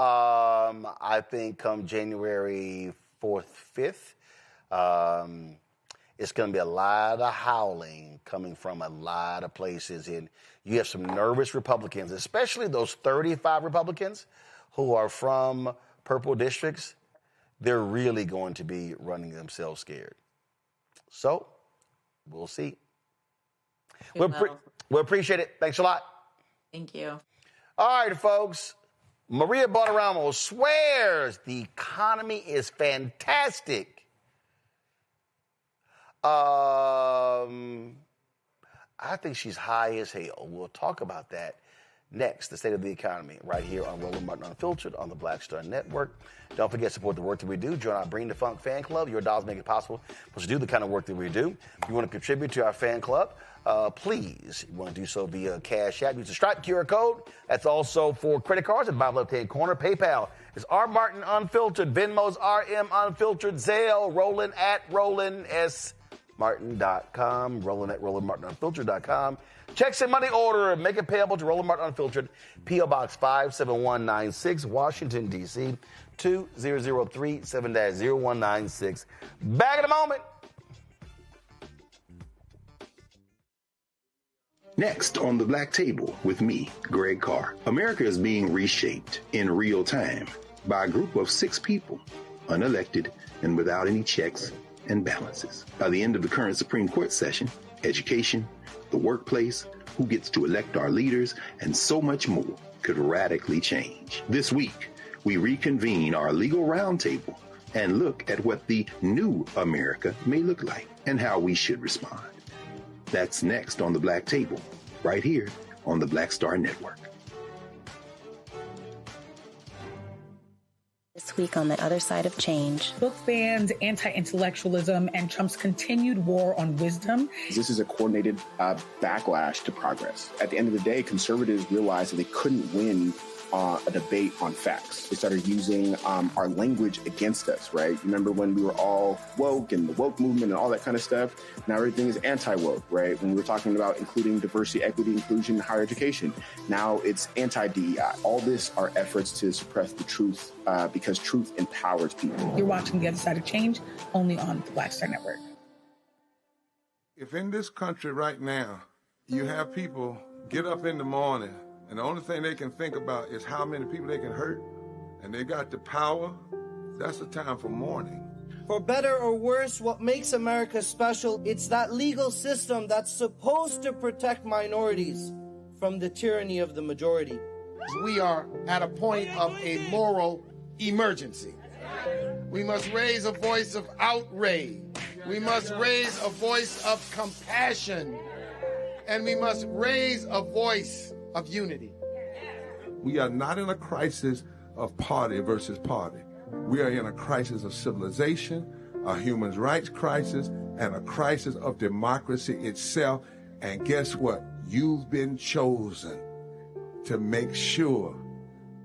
I think come January 4th, 5th, it's going to be a lot of howling coming from a lot of places. And you have some nervous Republicans, especially those 35 Republicans who are from purple districts. They're really going to be running themselves scared. So we'll see. We appreciate it. Thanks a lot. Thank you. All right, folks. Maria Bartiromo swears the economy is fantastic. I think she's high as hell. We'll talk about that next. The state of the economy, right here on Roland Martin Unfiltered on the Black Star Network. Don't forget to support the work that we do. Join our Bring the Funk fan club. Your dollars make it possible for us to do the kind of work that we do. If you want to contribute to our fan club, please, you want to do so via Cash App. Use the Stripe QR code. That's also for credit cards at the bottom left-hand corner. PayPal is R Martin Unfiltered. Venmo's RM Unfiltered. Zelle, Roland at RolandSMartin.com. Roland at RolandMartinUnfiltered.com. Checks and money order. Make it payable to Roland Martin Unfiltered. P.O. Box 57196, Washington, D.C. 20037-0196. Back in a moment. Next on the Black Table with me, Greg Carr. America is being reshaped in real time by a group of 6 people, unelected and without any checks and balances. By the end of the current Supreme Court session, education, the workplace, who gets to elect our leaders, and so much more could radically change. This week, we reconvene our legal roundtable and look at what the new America may look like and how we should respond. That's next on the Black Table, right here on the Black Star Network. This week on the other side of change. Book bans, anti-intellectualism, and Trump's continued war on wisdom. This is a coordinated backlash to progress. At the end of the day, conservatives realized that they couldn't win a debate on facts. They started using our language against us, right? Remember when we were all woke and the woke movement and all that kind of stuff? Now everything is anti-woke, right? When we were talking about including diversity, equity, inclusion, higher education, now it's anti-DEI. All this are efforts to suppress the truth because truth empowers people. You're watching The Other Side of Change only on the Black Star Network. If in this country right now, you have people get up in the morning and the only thing they can think about is how many people they can hurt, and they got the power, that's the time for mourning. For better or worse, what makes America special, it's that legal system that's supposed to protect minorities from the tyranny of the majority. We are at a point of a moral emergency. We must raise a voice of outrage. We must raise a voice of compassion. And we must raise a voice of unity. We are not in a crisis of party versus party. We are in a crisis of civilization, a human rights crisis, and a crisis of democracy itself. And guess what? You've been chosen to make sure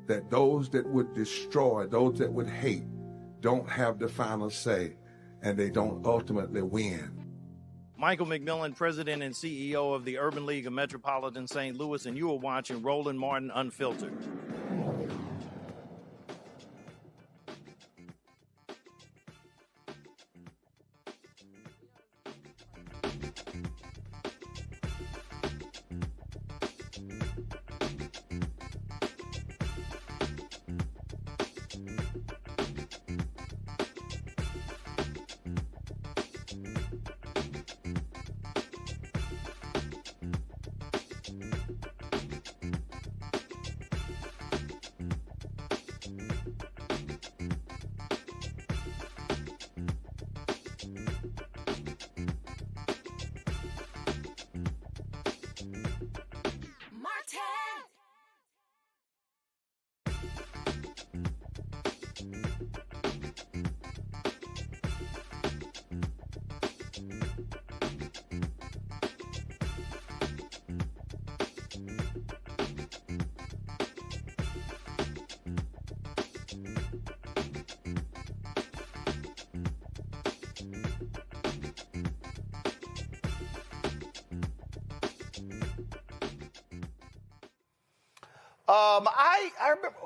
that those that would destroy, those that would hate, don't have the final say, and they don't ultimately win. Michael McMillan, President and CEO of the Urban League of Metropolitan St. Louis, and you are watching Roland Martin Unfiltered.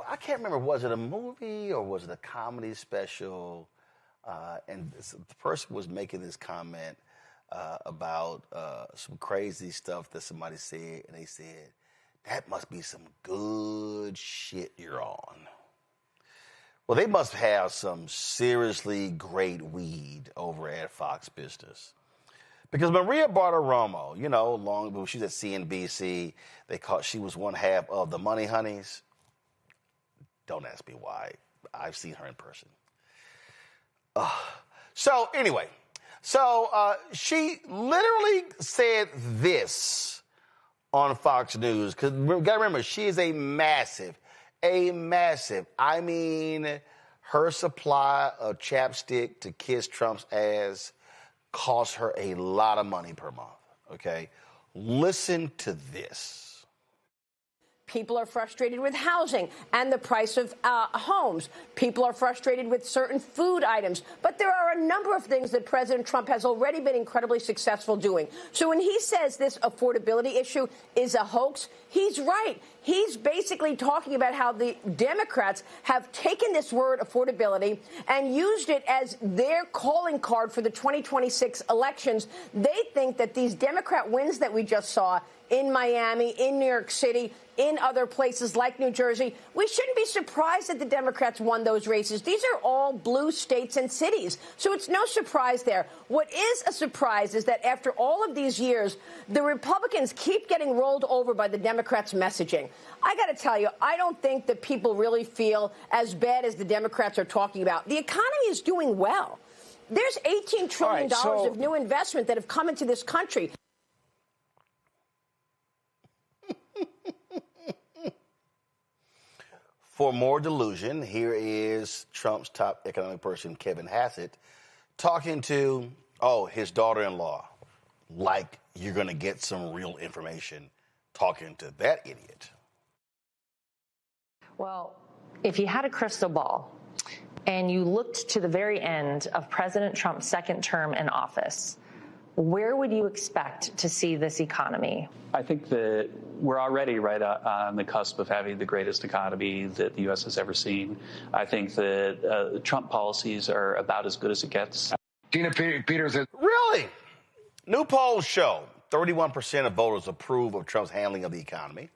I can't remember, was it a movie or was it a comedy special? And the person was making this comment about some crazy stuff that somebody said, and they said, that must be some good shit you're on. Well, they must have some seriously great weed over at Fox Business. Because Maria Bartiromo, you know, long ago, she's at CNBC. She was one half of the Money Honeys. Don't ask me why. I've seen her in person. So anyway, she literally said this on Fox News. Because you got to remember, she is a massive, I mean, her supply of chapstick to kiss Trump's ass costs her a lot of money per month, okay? Listen to this. People are frustrated with housing and the price of homes. People are frustrated with certain food items. But there are a number of things that President Trump has already been incredibly successful doing. So when he says this affordability issue is a hoax, he's right. He's basically talking about how the Democrats have taken this word affordability and used it as their calling card for the 2026 elections. They think that these Democrat wins that we just saw in Miami, in New York City, in other places like New Jersey, we shouldn't be surprised that the Democrats won those races. These are all blue states and cities, so it's no surprise there. What is a surprise is that after all of these years, the Republicans keep getting rolled over by the Democrats' messaging. I got to tell you, I don't think that people really feel as bad as the Democrats are talking about. The economy is doing well. There's $18 trillion of new investment that have come into this country. For more delusion, here is Trump's top economic person, Kevin Hassett, talking to, his daughter-in-law, like you're going to get some real information, talking to that idiot. Well, if you had a crystal ball and you looked to the very end of President Trump's second term in office, where would you expect to see this economy? I think that we're already right on the cusp of having the greatest economy that the U.S. has ever seen. I think that Trump policies are about as good as it gets. Tina Peters. Really? New polls show 31% of voters approve of Trump's handling of the economy.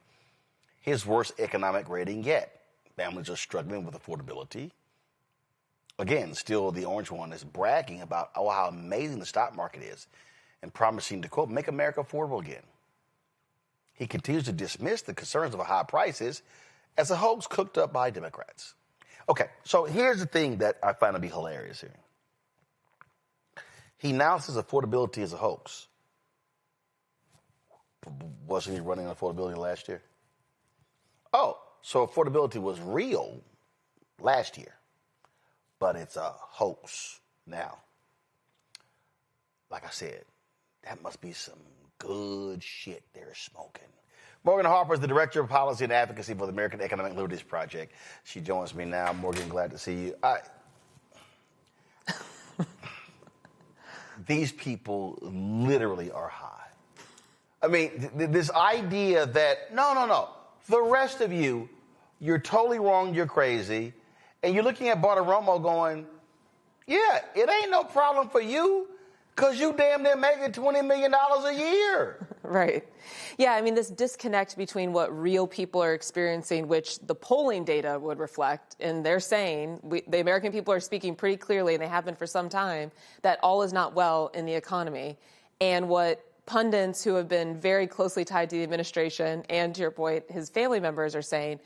His worst economic rating yet. Families are struggling with affordability. Again, still the orange one is bragging about how amazing the stock market is and promising to, quote, make America affordable again. He continues to dismiss the concerns of high prices as a hoax cooked up by Democrats. Okay, so here's the thing that I find to be hilarious here. He now says affordability is a hoax. Wasn't he running on affordability last year? Oh, so affordability was real last year. but it's a hoax. Now, like I said, that must be some good shit they're smoking. Morgan Harper is the Director of Policy and Advocacy for the American Economic Liberties Project. She joins me now. Morgan, glad to see you. These people literally are high. I mean, this idea that, no, the rest of you, you're totally wrong, you're crazy, and you're looking at Bartiromo going, yeah, it ain't no problem for you, because you damn near making $20 million a year. Right. Yeah, I mean, this disconnect between what real people are experiencing, which the polling data would reflect, and they're saying, the American people are speaking pretty clearly, and they have been for some time, that all is not well in the economy. And what pundits who have been very closely tied to the administration and, to your point, his family members are saying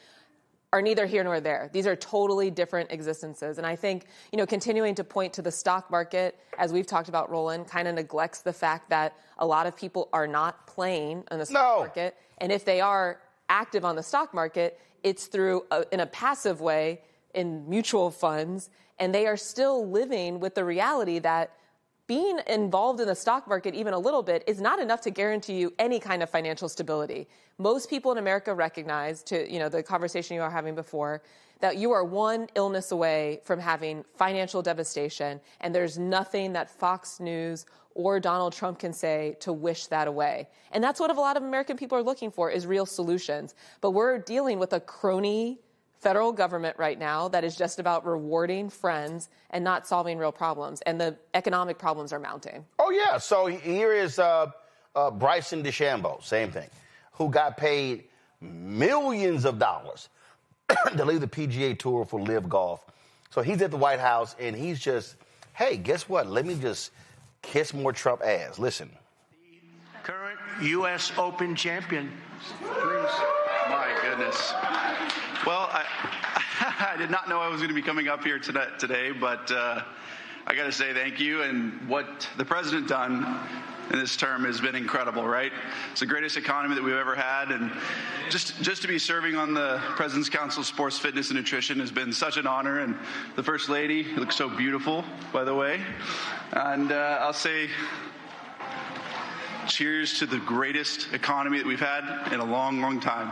are neither here nor there. These are totally different existences. And I think, continuing to point to the stock market, as we've talked about, Roland, kind of neglects the fact that a lot of people are not playing on the stock market. And if they are active on the stock market, it's through in a passive way in mutual funds. And they are still living with the reality that being involved in the stock market even a little bit is not enough to guarantee you any kind of financial stability. Most people in America recognize, to the conversation you were having before, that you are one illness away from having financial devastation, and there's nothing that Fox News or Donald Trump can say to wish that away. And that's what a lot of American people are looking for, is real solutions. But we're dealing with a crony federal government right now that is just about rewarding friends and not solving real problems. And the economic problems are mounting. Oh, yeah. So here is Bryson DeChambeau, same thing, who got paid millions of dollars to leave the PGA Tour for Live Golf. So he's at the White House, and he's just, hey, guess what? Let me just kiss more Trump ass. Listen. Current U.S. Open champion, please. My goodness. Well, I did not know I was going to be coming up here today, but I got to say thank you. And what the president done in this term has been incredible, right? It's the greatest economy that we've ever had. And just to be serving on the President's Council of Sports, Fitness, and Nutrition has been such an honor. And the First Lady looks so beautiful, by the way. And I'll say cheers to the greatest economy that we've had in a long, long time.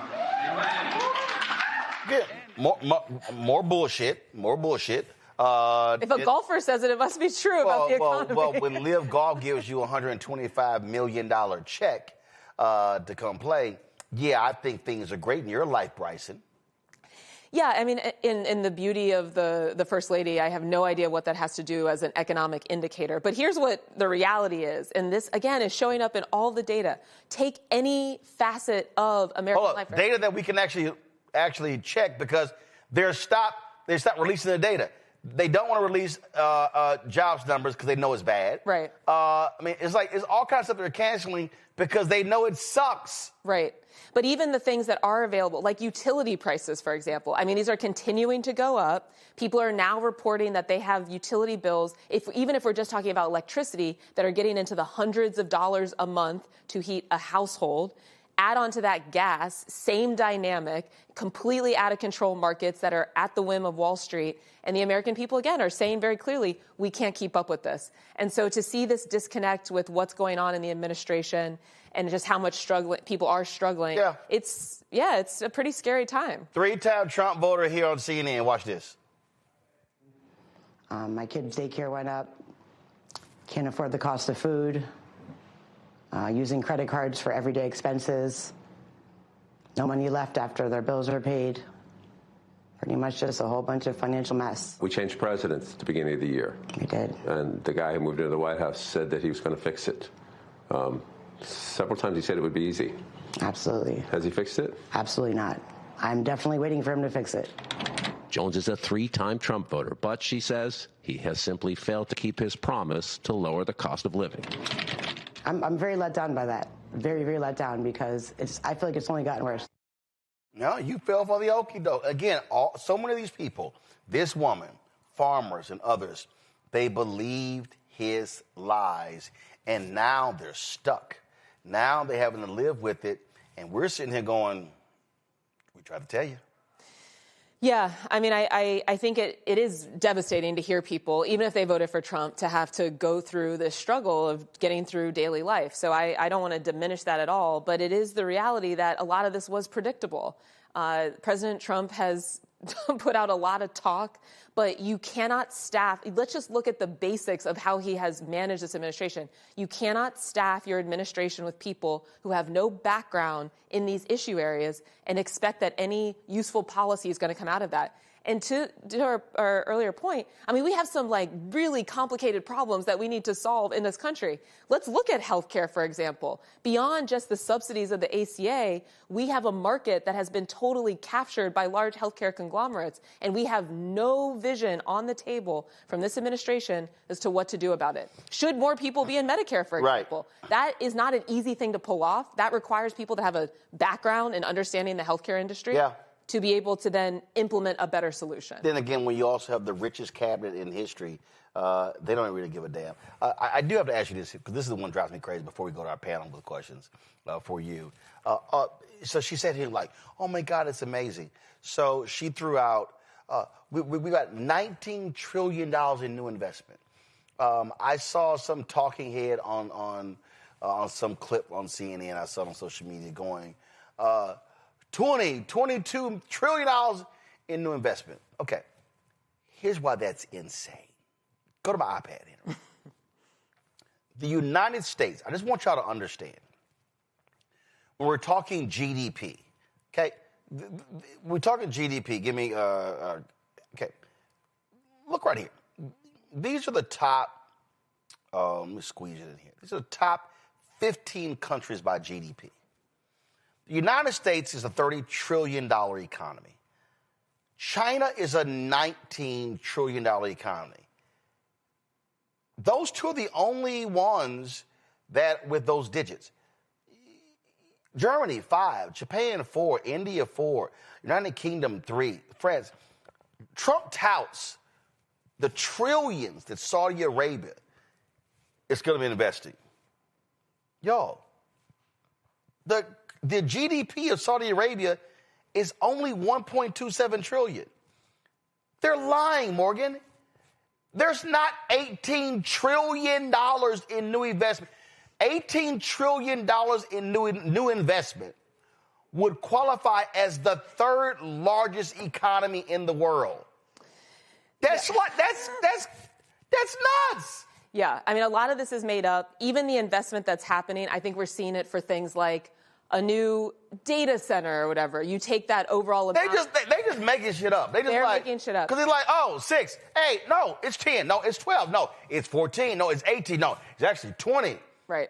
Yeah, more bullshit. If a golfer says it, it must be true about the economy. Well, when Live Golf gives you a $125 million check to come play, yeah, I think things are great in your life, Bryson. Yeah, I mean, in the beauty of the First Lady, I have no idea what that has to do as an economic indicator. But here's what the reality is. And this, again, is showing up in all the data. Take any facet of American life. Data that we can actually check, because they stopped releasing the data. They don't want to release jobs numbers because they know it's bad. Right. I mean, it's all kinds of stuff they're canceling because they know it sucks. Right. But even the things that are available, like utility prices, for example, I mean, these are continuing to go up. People are now reporting that they have utility bills, even if we're just talking about electricity, that are getting into the hundreds of dollars a month to heat a household. Add on to that gas, same dynamic, completely out of control markets that are at the whim of Wall Street. And the American people, again, are saying very clearly, we can't keep up with this. And so to see this disconnect with what's going on in the administration and just how much people are struggling, it's a pretty scary time. 3-time Trump voter here on CNN. Watch this. My kids' daycare went up. Can't afford the cost of food. Using credit cards for everyday expenses. No money left after their bills are paid. Pretty much just a whole bunch of financial mess. We changed presidents at the beginning of the year. We did. And the guy who moved into the White House said that he was going to fix it. Several times he said it would be easy. Absolutely. Has he fixed it? Absolutely not. I'm definitely waiting for him to fix it. Jones is a 3-time Trump voter, but she says he has simply failed to keep his promise to lower the cost of living. I'm very let down by that. Very, very let down, because I feel like it's only gotten worse. No, you fell for the okie doke. Again, so many of these people, this woman, farmers and others, they believed his lies, and now they're stuck. Now they're having to live with it, and we're sitting here going, we tried to tell you. Yeah, I mean, I think it is devastating to hear people, even if they voted for Trump, to have to go through this struggle of getting through daily life. So I don't want to diminish that at all, but it is the reality that a lot of this was predictable. President Trump has put out a lot of talk, but you cannot staff. Let's just look at the basics of how he has managed this administration. You cannot staff your administration with people who have no background in these issue areas and expect that any useful policy is going to come out of that. And to our earlier point, I mean, we have some really complicated problems that we need to solve in this country. Let's look at healthcare, for example. Beyond just the subsidies of the ACA, we have a market that has been totally captured by large healthcare conglomerates, and we have no vision on the table from this administration as to what to do about it. Should more people be in Medicare, for example? Right. That is not an easy thing to pull off. That requires people to have a background in understanding the healthcare industry. Yeah. To be able to then implement a better solution. Then again, when you also have the richest cabinet in history, they don't really give a damn. I do have to ask you this, because this is the one that drives me crazy before we go to our panel with questions for you. So she said here, oh, my God, it's amazing. So she threw out, we got $19 trillion in new investment. I saw some talking head on some clip on CNN. I saw it on social media going, $22 trillion in new investment. Okay, here's why that's insane. Go to my iPad here. The United States, I just want y'all to understand, when we're talking GDP, okay, we're talking GDP, give me, okay, look right here. These are the top, let me squeeze it in here. These are the top 15 countries by GDP. The United States is a $30 trillion economy. China is a $19 trillion economy. Those two are the only ones that with those digits. Germany, 5. Japan, 4. India, 4. United Kingdom, 3. France. Trump touts the trillions that Saudi Arabia is going to be investing. Y'all, the GDP of Saudi Arabia is only $1.27 trillion. They're lying, Morgan. There's not $18 trillion in new investment. $18 trillion in new investment would qualify as the third largest economy in the world. That's nuts. Yeah, I mean, a lot of this is made up. Even the investment that's happening, I think we're seeing it for things like a new data center or whatever. You take that overall amount. They just making shit up. They're making shit up. Because it's 6, 8, no, it's 10, no, it's 12, no, it's 14, no, it's 18, no, it's actually 20. Right.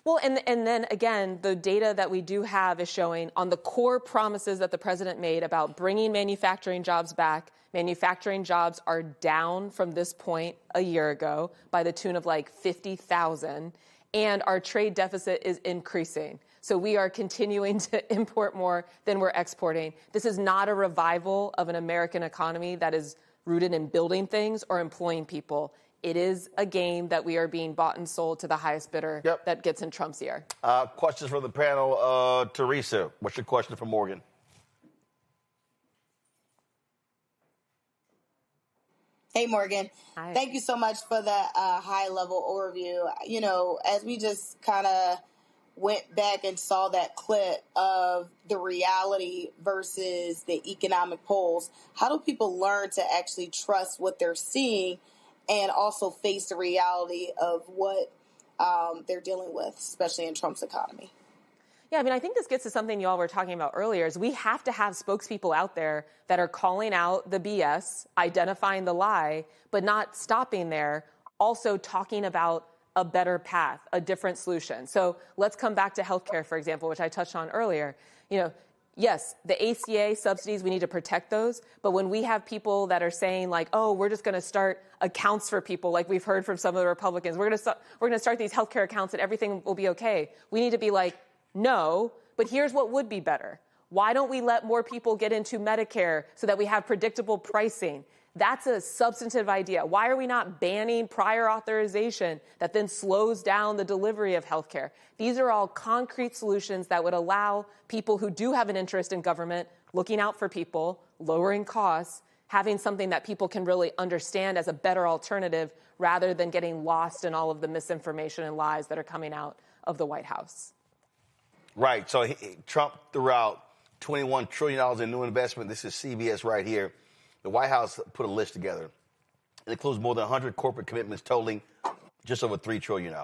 Well, and then again, the data that we do have is showing on the core promises that the president made about bringing manufacturing jobs back. Manufacturing jobs are down from this point a year ago by the tune of 50,000. And our trade deficit is increasing. So we are continuing to import more than we're exporting. This is not a revival of an American economy that is rooted in building things or employing people. It is a game that we are being bought and sold to the highest bidder that gets in Trump's ear. Questions for the panel. Teresa, what's your question for Morgan? Hey, Morgan. Hi. Thank you so much for that high-level overview. You know, as we just kind of went back and saw that clip of the reality versus the economic polls, how do people learn to actually trust what they're seeing and also face the reality of what they're dealing with, especially in Trump's economy? Yeah, I mean, I think this gets to something you all were talking about earlier, is we have to have spokespeople out there that are calling out the BS, identifying the lie, but not stopping there, also talking about a better path, a different solution. So let's come back to healthcare, for example, which I touched on earlier. You know, yes, the ACA subsidies, we need to protect those. But when we have people that are saying oh, we're just going to start accounts for people, like we've heard from some of the Republicans, we're going to start these healthcare accounts and everything will be okay. We need to be no, but here's what would be better. Why don't we let more people get into Medicare so that we have predictable pricing? That's a substantive idea. Why are we not banning prior authorization that then slows down the delivery of health care? These are all concrete solutions that would allow people who do have an interest in government looking out for people, lowering costs, having something that people can really understand as a better alternative rather than getting lost in all of the misinformation and lies that are coming out of the White House. Right. So Trump threw out $21 trillion in new investment. This is CBS right here. The White House put a list together. It includes more than 100 corporate commitments totaling just over $3 trillion.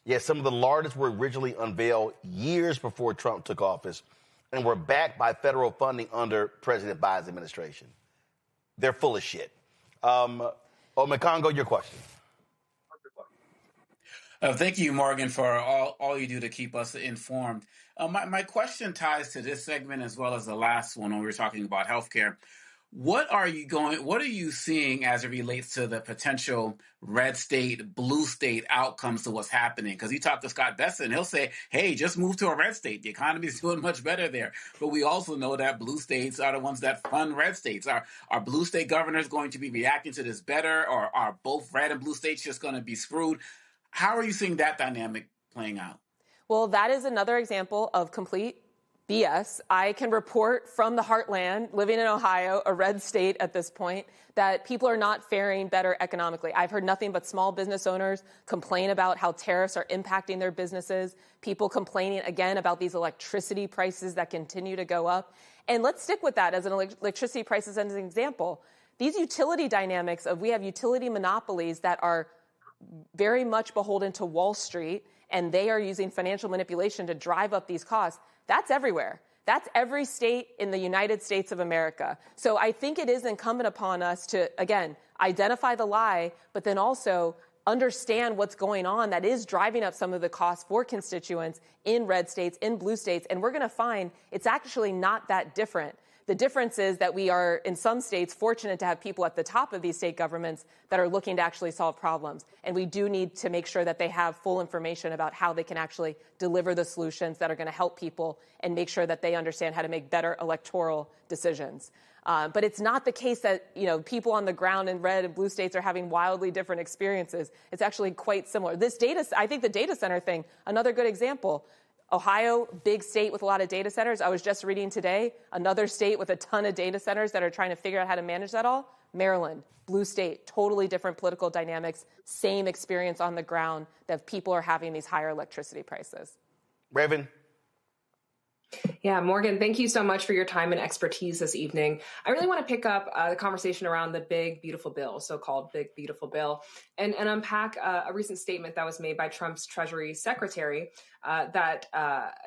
Yes, some of the largest were originally unveiled years before Trump took office and were backed by federal funding under President Biden's administration. They're full of shit. Omekongo, your question. Thank you, Morgan, for all you do to keep us informed. My question ties to this segment as well as the last one when we were talking about healthcare. What are you seeing as it relates to the potential red state, blue state outcomes to what's happening? Because you talk to Scott Besson, he'll say, hey, just move to a red state. The economy is doing much better there. But we also know that blue states are the ones that fund red states. Are blue state governors going to be reacting to this better, or are both red and blue states just going to be screwed? How are you seeing that dynamic playing out? Well, that is another example of complete BS. I can report from the heartland, living in Ohio, a red state at this point, that people are not faring better economically. I've heard nothing but small business owners complain about how tariffs are impacting their businesses, people complaining again about these electricity prices that continue to go up. And let's stick with that as an electricity prices as an example. These utility dynamics of we have utility monopolies that are very much beholden to Wall Street, and they are using financial manipulation to drive up these costs. That's everywhere. That's every state in the United States of America. So I think it is incumbent upon us to, again, identify the lie, but then also understand what's going on that is driving up some of the costs for constituents in red states, in blue states, and we're going to find it's actually not that different. The difference is that we are, in some states, fortunate to have people at the top of these state governments that are looking to actually solve problems. And we do need to make sure that they have full information about how they can actually deliver the solutions that are going to help people and make sure that they understand how to make better electoral decisions. But it's not the case that, people on the ground in red and blue states are having wildly different experiences. It's actually quite similar. I think the data center thing, another good example. Ohio, big state with a lot of data centers. I was just reading today, another state with a ton of data centers that are trying to figure out how to manage that all. Maryland, blue state, totally different political dynamics, same experience on the ground that people are having these higher electricity prices. Raven. Yeah, Morgan, thank you so much for your time and expertise this evening. I really want to pick up the conversation around the big, beautiful bill, so-called big, beautiful bill, and unpack a recent statement that was made by Trump's Treasury Secretary that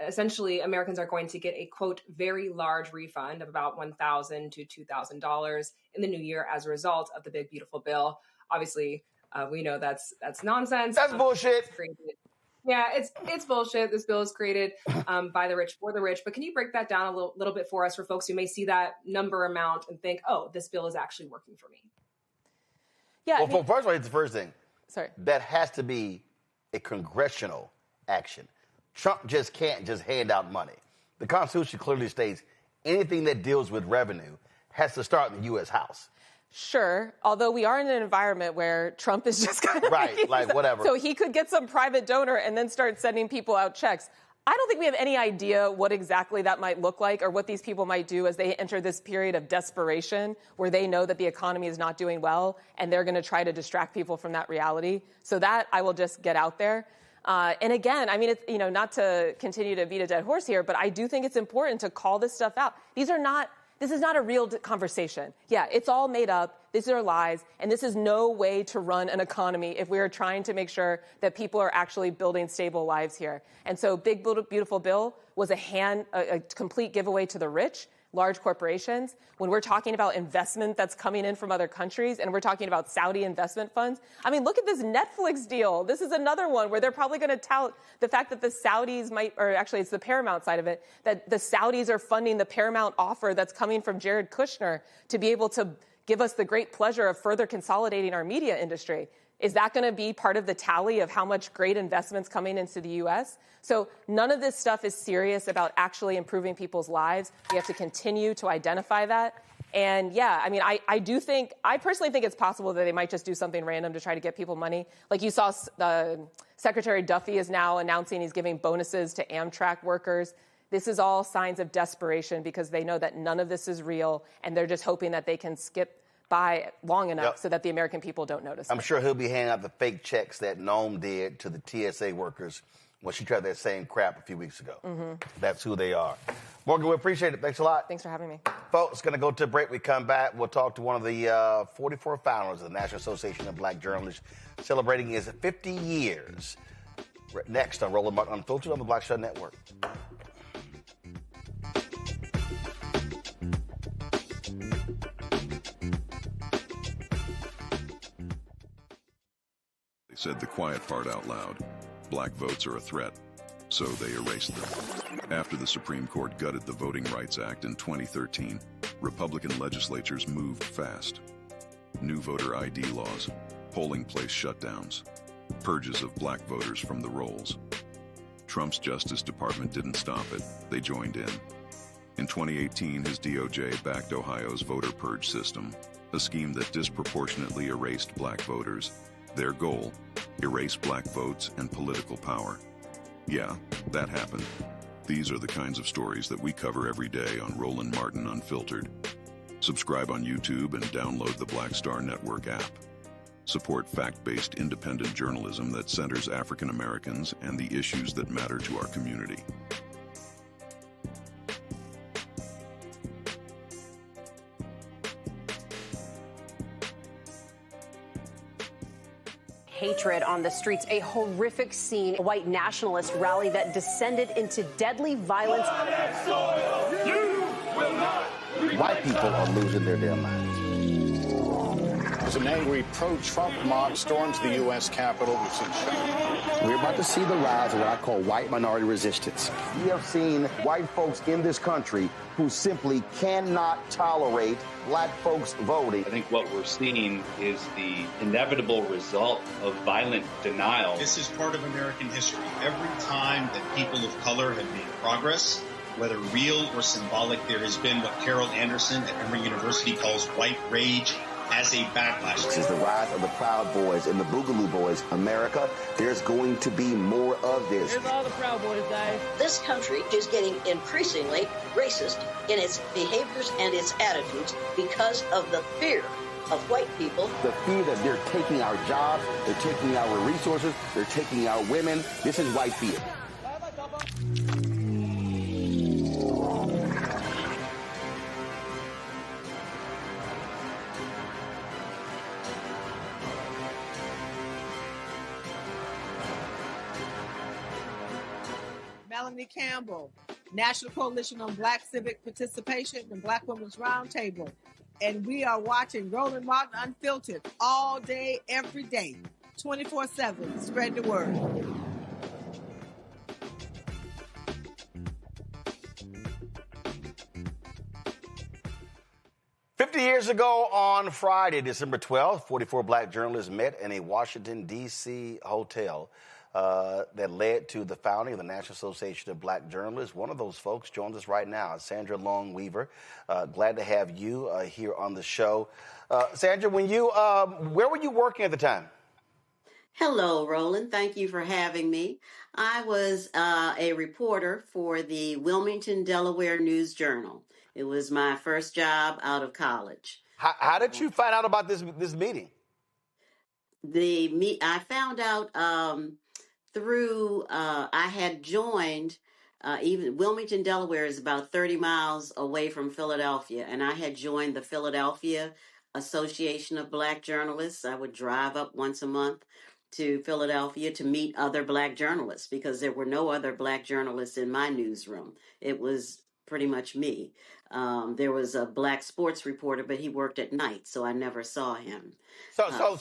essentially Americans are going to get a, quote, very large refund of about $1,000 to $2,000 in the new year as a result of the big, beautiful bill. Obviously, we know that's nonsense. That's bullshit. Yeah, it's bullshit. This bill is created by the rich for the rich. But can you break that down a little bit for us, for folks who may see that number amount and think, oh, this bill is actually working for me? Yeah. Well, first of all, it's the first thing. Sorry. That has to be a congressional action. Trump just can't just hand out money. The Constitution clearly states anything that deals with revenue has to start in the U.S. House. Sure, although we are in an environment where Trump is just kind of right, like whatever. So he could get some private donor and then start sending people out checks. I don't think we have any idea what exactly that might look like or what these people might do as they enter this period of desperation where they know that the economy is not doing well and they're going to try to distract people from that reality. So that I will just get out there. And again, I mean, it's, not to continue to beat a dead horse here, but I do think it's important to call this stuff out. This is not a real conversation. Yeah, it's all made up. These are lies. And this is no way to run an economy if we are trying to make sure that people are actually building stable lives here. And so Big Beautiful Bill was a complete giveaway to the rich, large corporations. When we're talking about investment that's coming in from other countries and we're talking about Saudi investment funds, I mean, look at this Netflix deal. This is another one where they're probably going to tout the fact that the Saudis or actually it's the Paramount side of it, that the Saudis are funding the Paramount offer that's coming from Jared Kushner to be able to give us the great pleasure of further consolidating our media industry. Is that going to be part of the tally of how much great investments coming into the U.S.? So none of this stuff is serious about actually improving people's lives. We have to continue to identify that. And yeah, I mean, I personally think it's possible that they might just do something random to try to get people money. Like you saw, Secretary Duffy is now announcing he's giving bonuses to Amtrak workers. This is all signs of desperation because they know that none of this is real, and they're just hoping that they can skip by long enough so that the American people don't notice. I'm sure he'll be handing out the fake checks that Noam did to the TSA workers when she tried that same crap a few weeks ago. That's who they are. Morgan, we appreciate it. Thanks a lot. Thanks for having me. Folks, going to go to a break. We come back. We'll talk to one of the 44 founders of the National Association of Black Journalists celebrating his 50 years. Next on Roland Martin Unfiltered on the Black Star Network. They said the quiet part out loud. Black votes are a threat, so they erased them. After the Supreme Court gutted the Voting Rights Act in 2013, Republican legislatures moved fast. New voter ID laws, polling place shutdowns, purges of black voters from the rolls. Trump's Justice Department didn't stop it. They joined in. In 2018, his DOJ backed Ohio's voter purge system, a scheme that disproportionately erased black voters. Their goal, erase black votes and political power. Yeah, that happened. These are the kinds of stories that we cover every day on Roland Martin Unfiltered. Subscribe on YouTube and download the Black Star Network app. Support fact-based independent journalism that centers African Americans and the issues that matter to our community. Hatred on the streets, a horrific scene, a white nationalist rally that descended into deadly violence. White people are losing their damn minds. As an angry pro-Trump mob storms the U.S. Capitol, we're about to see the rise of what I call white minority resistance. We have seen white folks in this country who simply cannot tolerate black folks voting. I think what we're seeing is the inevitable result of violent denial. This is part of American history. Every time that people of color have made progress, whether real or symbolic, there has been what Carol Anderson at Emory University calls white rage as a backlash. This is the rise of the Proud Boys and the Boogaloo Boys. America, there's going to be more of this. Here's all the Proud Boys, guys. This country is getting increasingly racist in its behaviors and its attitudes because of the fear of white people. The fear that they're taking our jobs, they're taking our resources, they're taking our women. This is white fear. Melanie Campbell, National Coalition on Black Civic Participation and Black Women's Roundtable. And we are watching Roland Martin Unfiltered all day, every day, 24/7. Spread the word. Years ago on Friday, December 12th, 44 black journalists met in a Washington, D.C. hotel that led to the founding of the National Association of Black Journalists. One of those folks joins us right now, Sandra Long Weaver. Glad to have you here on the show. Sandra, where were you working at the time? Hello, Roland. Thank you for having me. I was a reporter for the Wilmington, Delaware News Journal. It was my first job out of college. How did you find out about this meeting? I found out through I had joined. Even Wilmington, Delaware is about 30 miles away from Philadelphia, and I had joined the Philadelphia Association of Black Journalists. I would drive up once a month to Philadelphia to meet other black journalists because there were no other black journalists in my newsroom. It was pretty much me. There was a black sports reporter, but he worked at night, so I never saw him. So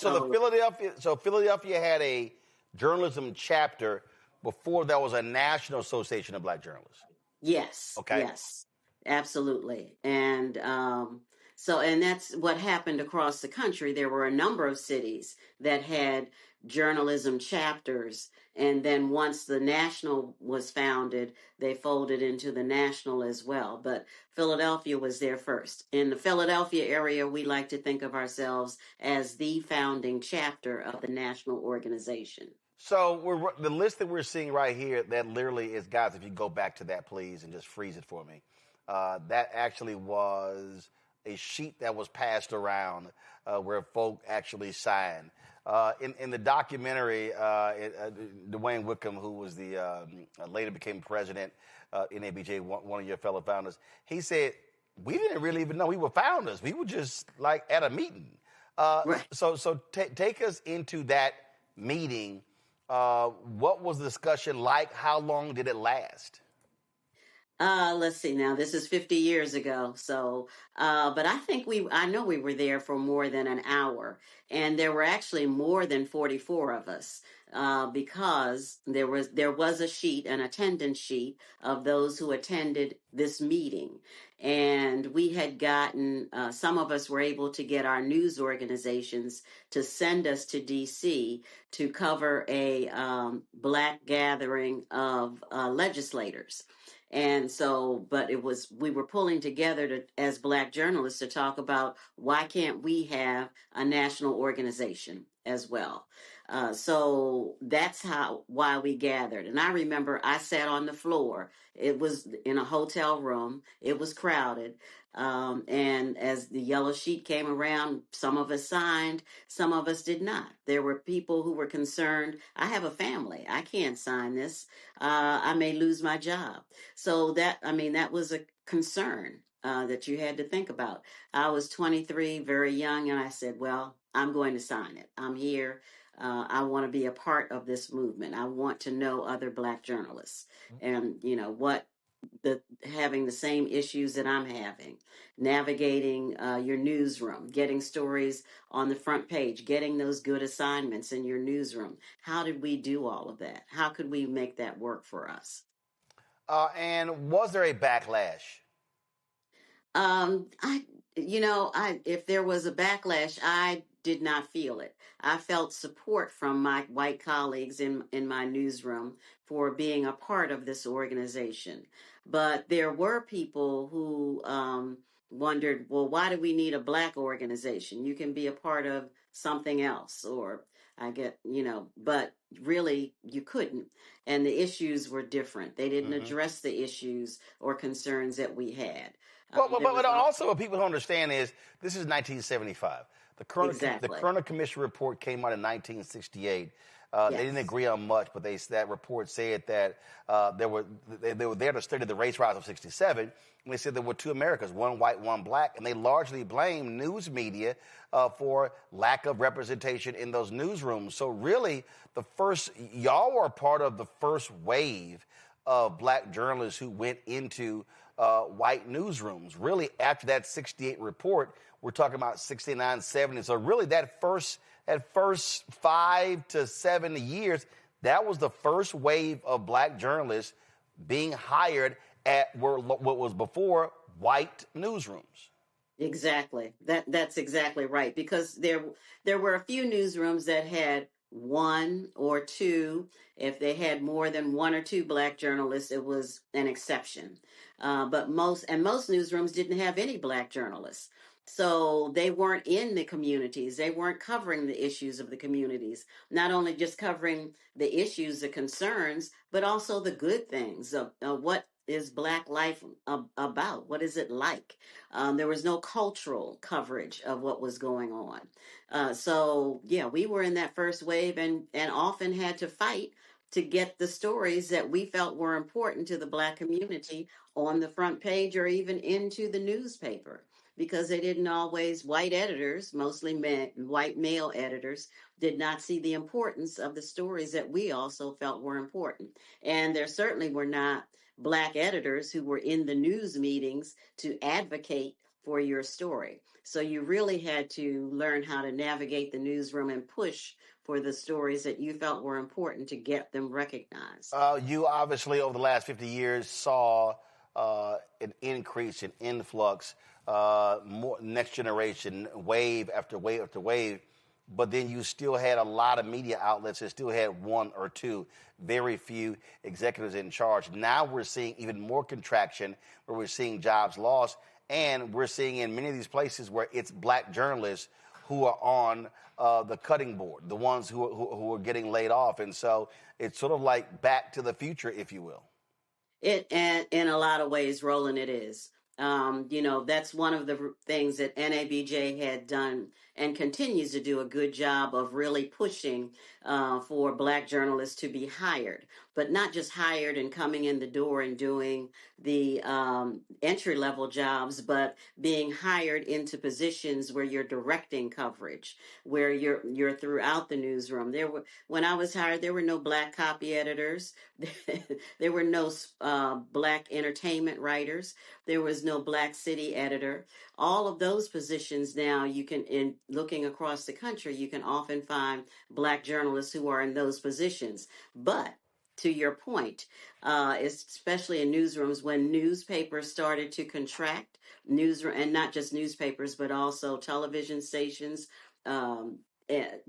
Philadelphia had a journalism chapter before there was a National Association of Black Journalists. Yes. Okay. Yes, absolutely. And and that's what happened across the country. There were a number of cities that had journalism chapters. And then once the National was founded, they folded into the National as well. But Philadelphia was there first. In the Philadelphia area, we like to think of ourselves as the founding chapter of the national organization. So the list that we're seeing right here, that literally is, guys, if you go back to that, please, and just freeze it for me. That actually was a sheet that was passed around where folk actually signed. In the documentary, Dwayne Wickham, who was the later became president in ABJ, one of your fellow founders, he said, we didn't really even know we were founders. We were just like at a meeting. Right. So take us into that meeting. What was the discussion like? How long did it last? Let's see now, this is 50 years ago. So, but I know we were there for more than an hour, and there were actually more than 44 of us, because there was a sheet, an attendance sheet of those who attended this meeting. And we had gotten, some of us were able to get our news organizations to send us to DC to cover a Black gathering of legislators. And so, but we were pulling together as Black journalists to talk about why can't we have a national organization as well. So that's why we gathered. And I remember I sat on the floor. It was in a hotel room. It was crowded. And as the yellow sheet came around, some of us signed, some of us did not. There were people who were concerned. I have a family. I can't sign this. I may lose my job. So that was a concern that you had to think about. I was 23, very young, and I said, well, I'm going to sign it. I'm here. I want to be a part of this movement. I want to know other Black journalists and, having the same issues that I'm having, navigating your newsroom, getting stories on the front page, getting those good assignments in your newsroom. How did we do all of that? How could we make that work for us? And was there a backlash? If there was a backlash, I did not feel it. I felt support from my white colleagues in my newsroom for being a part of this organization. But there were people who wondered, well, why do we need a Black organization? You can be a part of something else, or but really you couldn't. And the issues were different. They didn't address the issues or concerns that we had. But also what people don't understand is this is 1975. The Kerner Commission report came out in 1968. Yes. They didn't agree on much, but that report said that they were there to study the race riots of 67. And they said there were two Americas, one white, one Black, and they largely blamed news media for lack of representation in those newsrooms. So really, y'all were part of the first wave of Black journalists who went into white newsrooms. Really, after that 68 report, we're talking about 69, 70. So really, that first 5 to 7 years, that was the first wave of Black journalists being hired at what was before white newsrooms. Exactly. That's exactly right. Because there were a few newsrooms that had one or two. If they had more than one or two Black journalists, it was an exception. But most newsrooms didn't have any Black journalists. So they weren't in the communities. They weren't covering the issues of the communities, not only just covering the issues, the concerns, but also the good things of what is Black life about? What is it like? There was no cultural coverage of what was going on. So we were in that first wave and often had to fight to get the stories that we felt were important to the Black community on the front page or even into the newspaper. Because they didn't always, white editors, mostly white male editors, did not see the importance of the stories that we also felt were important. And there certainly were not Black editors who were in the news meetings to advocate for your story. So you really had to learn how to navigate the newsroom and push for the stories that you felt were important to get them recognized. You obviously, over the last 50 years, saw an increase in influx, more next generation, wave after wave after wave. but then you still had a lot of media outlets that still had one or two, very few executives in charge. Now we're seeing even more contraction where we're seeing jobs lost, and we're seeing in many of these places where it's black journalists who are on the cutting board, the ones who are getting laid off. And so it's sort of like back to the future, if you will. And in a lot of ways, Roland, it is. That's one of the things that NABJ had done and continues to do a good job of really pushing for black journalists to be hired, but not just hired and coming in the door and doing the entry level jobs, but being hired into positions where you're directing coverage, where you're throughout the newsroom. When I was hired, there were no black copy editors. There were no black entertainment writers. There was no black city editor. All of those positions now, you can, in looking across the country, you can often find black journalists who are in those positions. But to your point, especially in newsrooms, when newspapers started to contract, and not just newspapers, but also television stations, it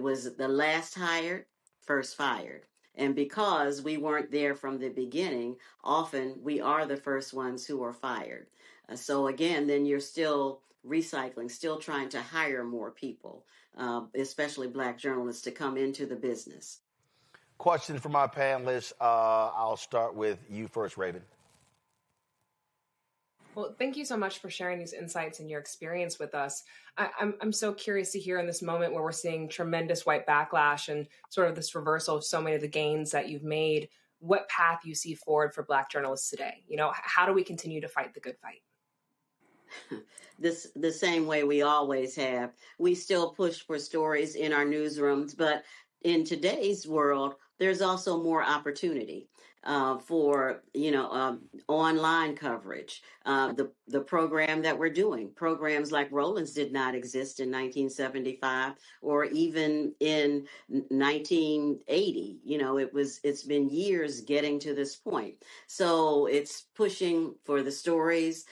was the last hired, first fired. And because we weren't there from the beginning, often we are the first ones who are fired. So again, then you're still recycling, still trying to hire more people, especially black journalists, to come into the business. Question for my panelists. I'll start with you first, Raven. Well, thank you so much for sharing these insights and your experience with us. I'm so curious to hear in this moment where we're seeing tremendous white backlash and sort of this reversal of so many of the gains that you've made, what path you see forward for black journalists today. How do we continue to fight the good fight? The same way we always have. We still push for stories in our newsrooms, but in today's world, there's also more opportunity for online coverage. The program that we're doing, programs like Roland's did not exist in 1975 or even in 1980. It's been years getting to this point. So it's pushing for the stories,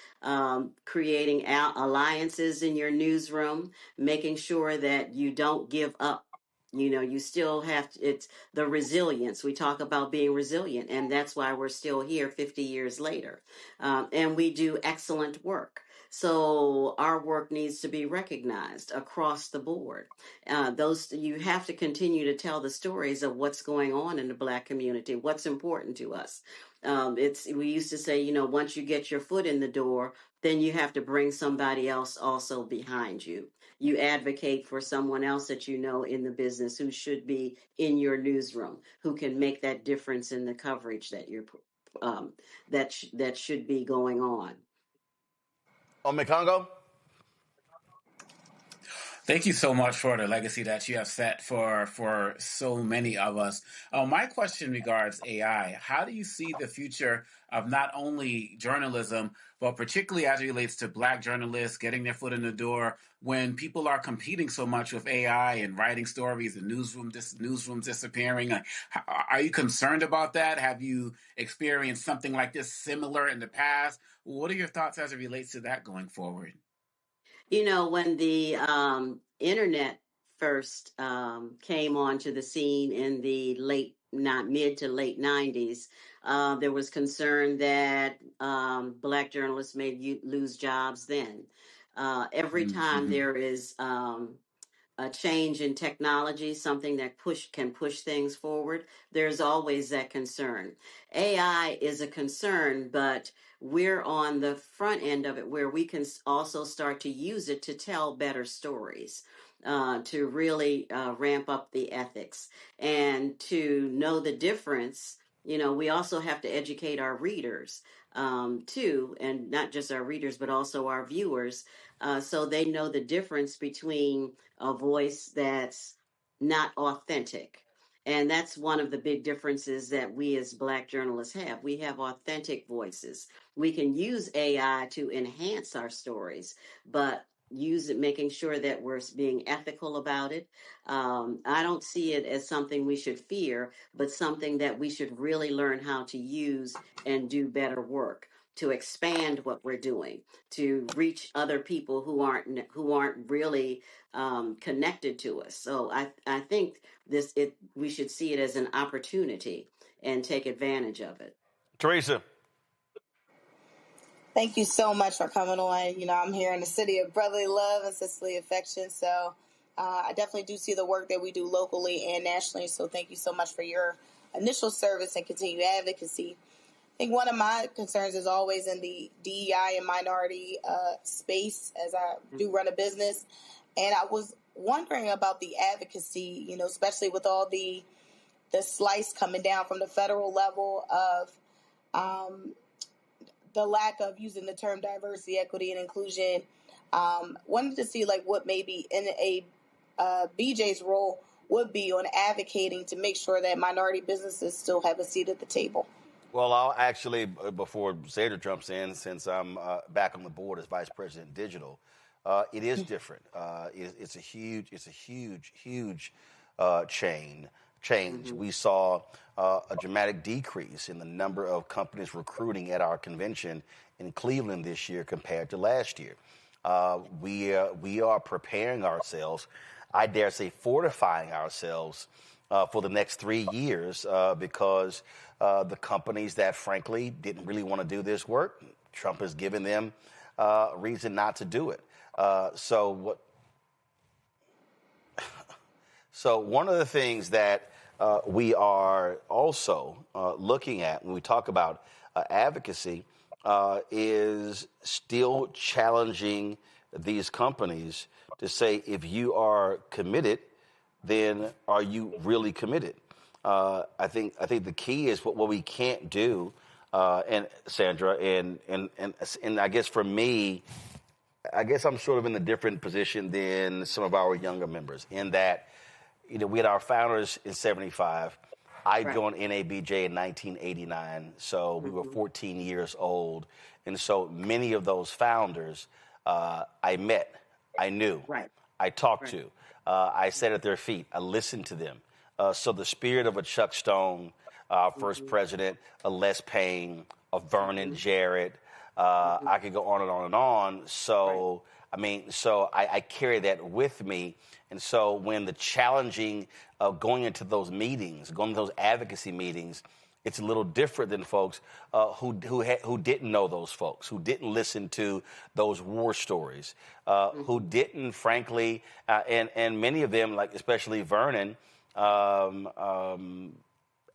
creating alliances in your newsroom, making sure that you don't give up. You still have to, it's the resilience. We talk about being resilient, and that's why we're still here 50 years later. And we do excellent work. So our work needs to be recognized across the board. You have to continue to tell the stories of what's going on in the black community, what's important to us. We used to say, once you get your foot in the door, then you have to bring somebody else also behind you. You advocate for someone else that you know in the business who should be in your newsroom, who can make that difference in the coverage that that should be going on. Omekongo? Thank you so much for the legacy that you have set for so many of us. My question regards AI. How do you see the future of not only journalism, but particularly as it relates to black journalists getting their foot in the door when people are competing so much with AI and writing stories and newsrooms disappearing? Are you concerned about that? Have you experienced something like this similar in the past? What are your thoughts as it relates to that going forward? When the internet first came onto the scene in the mid to late 90s, there was concern that black journalists may lose jobs then. Every time there is a change in technology, something that can push things forward, there's always that concern. AI is a concern, but we're on the front end of it where we can also start to use it to tell better stories, to really ramp up the ethics and to know the difference. We also have to educate our readers too, and not just our readers, but also our viewers, so they know the difference between a voice that's not authentic. And that's one of the big differences that we as black journalists have. We have authentic voices. We can use AI to enhance our stories, but use it, making sure that we're being ethical about it. I don't see it as something we should fear, but something that we should really learn how to use and do better work. to expand what we're doing, to reach other people who aren't really connected to us. So I think we should see it as an opportunity and take advantage of it. Teresa. Thank you so much for coming on. You know, I'm here in the city of brotherly love and sisterly affection. So I definitely do see the work that we do locally and nationally. So thank you so much for your initial service and continued advocacy. I think one of my concerns is always in the DEI and minority space, as I do run a business. And I was wondering about the advocacy, you know, especially with all the slice coming down from the federal level of the lack of using the term diversity, equity, and inclusion. Wanted to see like what maybe in a BJ's role would be on advocating to make sure that minority businesses still have a seat at the table. Well, I'll actually, before Sandra jumps in, since I'm back on the board as Vice President Digital, it is different. It's a huge change. Mm-hmm. We saw a dramatic decrease in the number of companies recruiting at our convention in Cleveland this year compared to last year. We are preparing ourselves, I dare say fortifying ourselves for the next 3 years because the companies that frankly didn't really want to do this work, Trump has given them reason not to do it. So one of the things that we are also looking at when we talk about advocacy is still challenging these companies to say, if you are committed, then are you really committed? I think the key is what we can't do, and Sandra, and I guess for me, I guess I'm sort of in a different position than some of our younger members in that, you know, we had our founders in 75. I joined NABJ in 1989, so we were 14 years old. And so many of those founders I met, I knew, I talked to, I sat at their feet, I listened to them. So the spirit of a Chuck Stone, first president, a Les Payne, a Vernon Jarrett, I could go on and on and on. So, I mean, so I carry that with me. And so when the challenging of going into those meetings, going to those advocacy meetings, it's a little different than folks who didn't know those folks, who didn't listen to those war stories, who didn't, frankly, and many of them, like especially Vernon,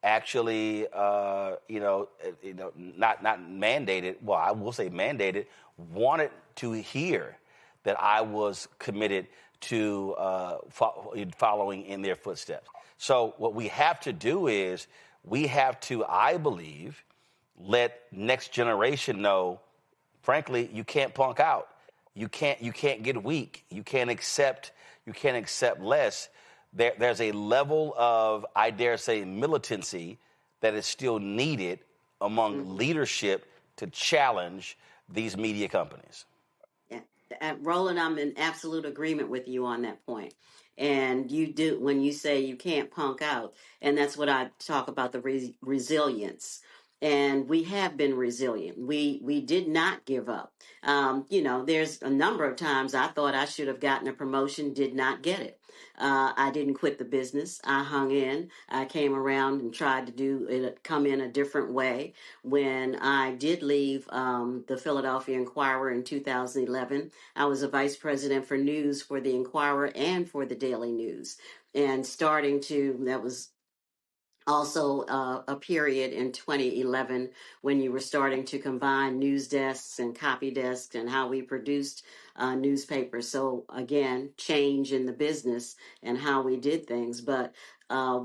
actually, not mandated. Well, I will say mandated. Wanted to hear that I was committed to following in their footsteps. So what we have to do is we have to, I believe, let next generation know, frankly, you can't punk out. You can't get weak. You can't accept less. There's a level of, I dare say, militancy that is still needed among leadership to challenge these media companies. Roland, I'm in absolute agreement with you on that point. And you do, when you say you can't punk out, and that's what I talk about, the resilience. And we have been resilient. We did not give up. There's a number of times I thought I should have gotten a promotion, did not get it. I didn't quit the business. I hung in. I came around and tried to do it, come in a different way. When I did leave the Philadelphia Inquirer in 2011, I was a vice president for news for the Inquirer and for the Daily News. And that was also a period in 2011 when you were starting to combine news desks and copy desks and how we produced newspapers. So again, change in the business and how we did things, but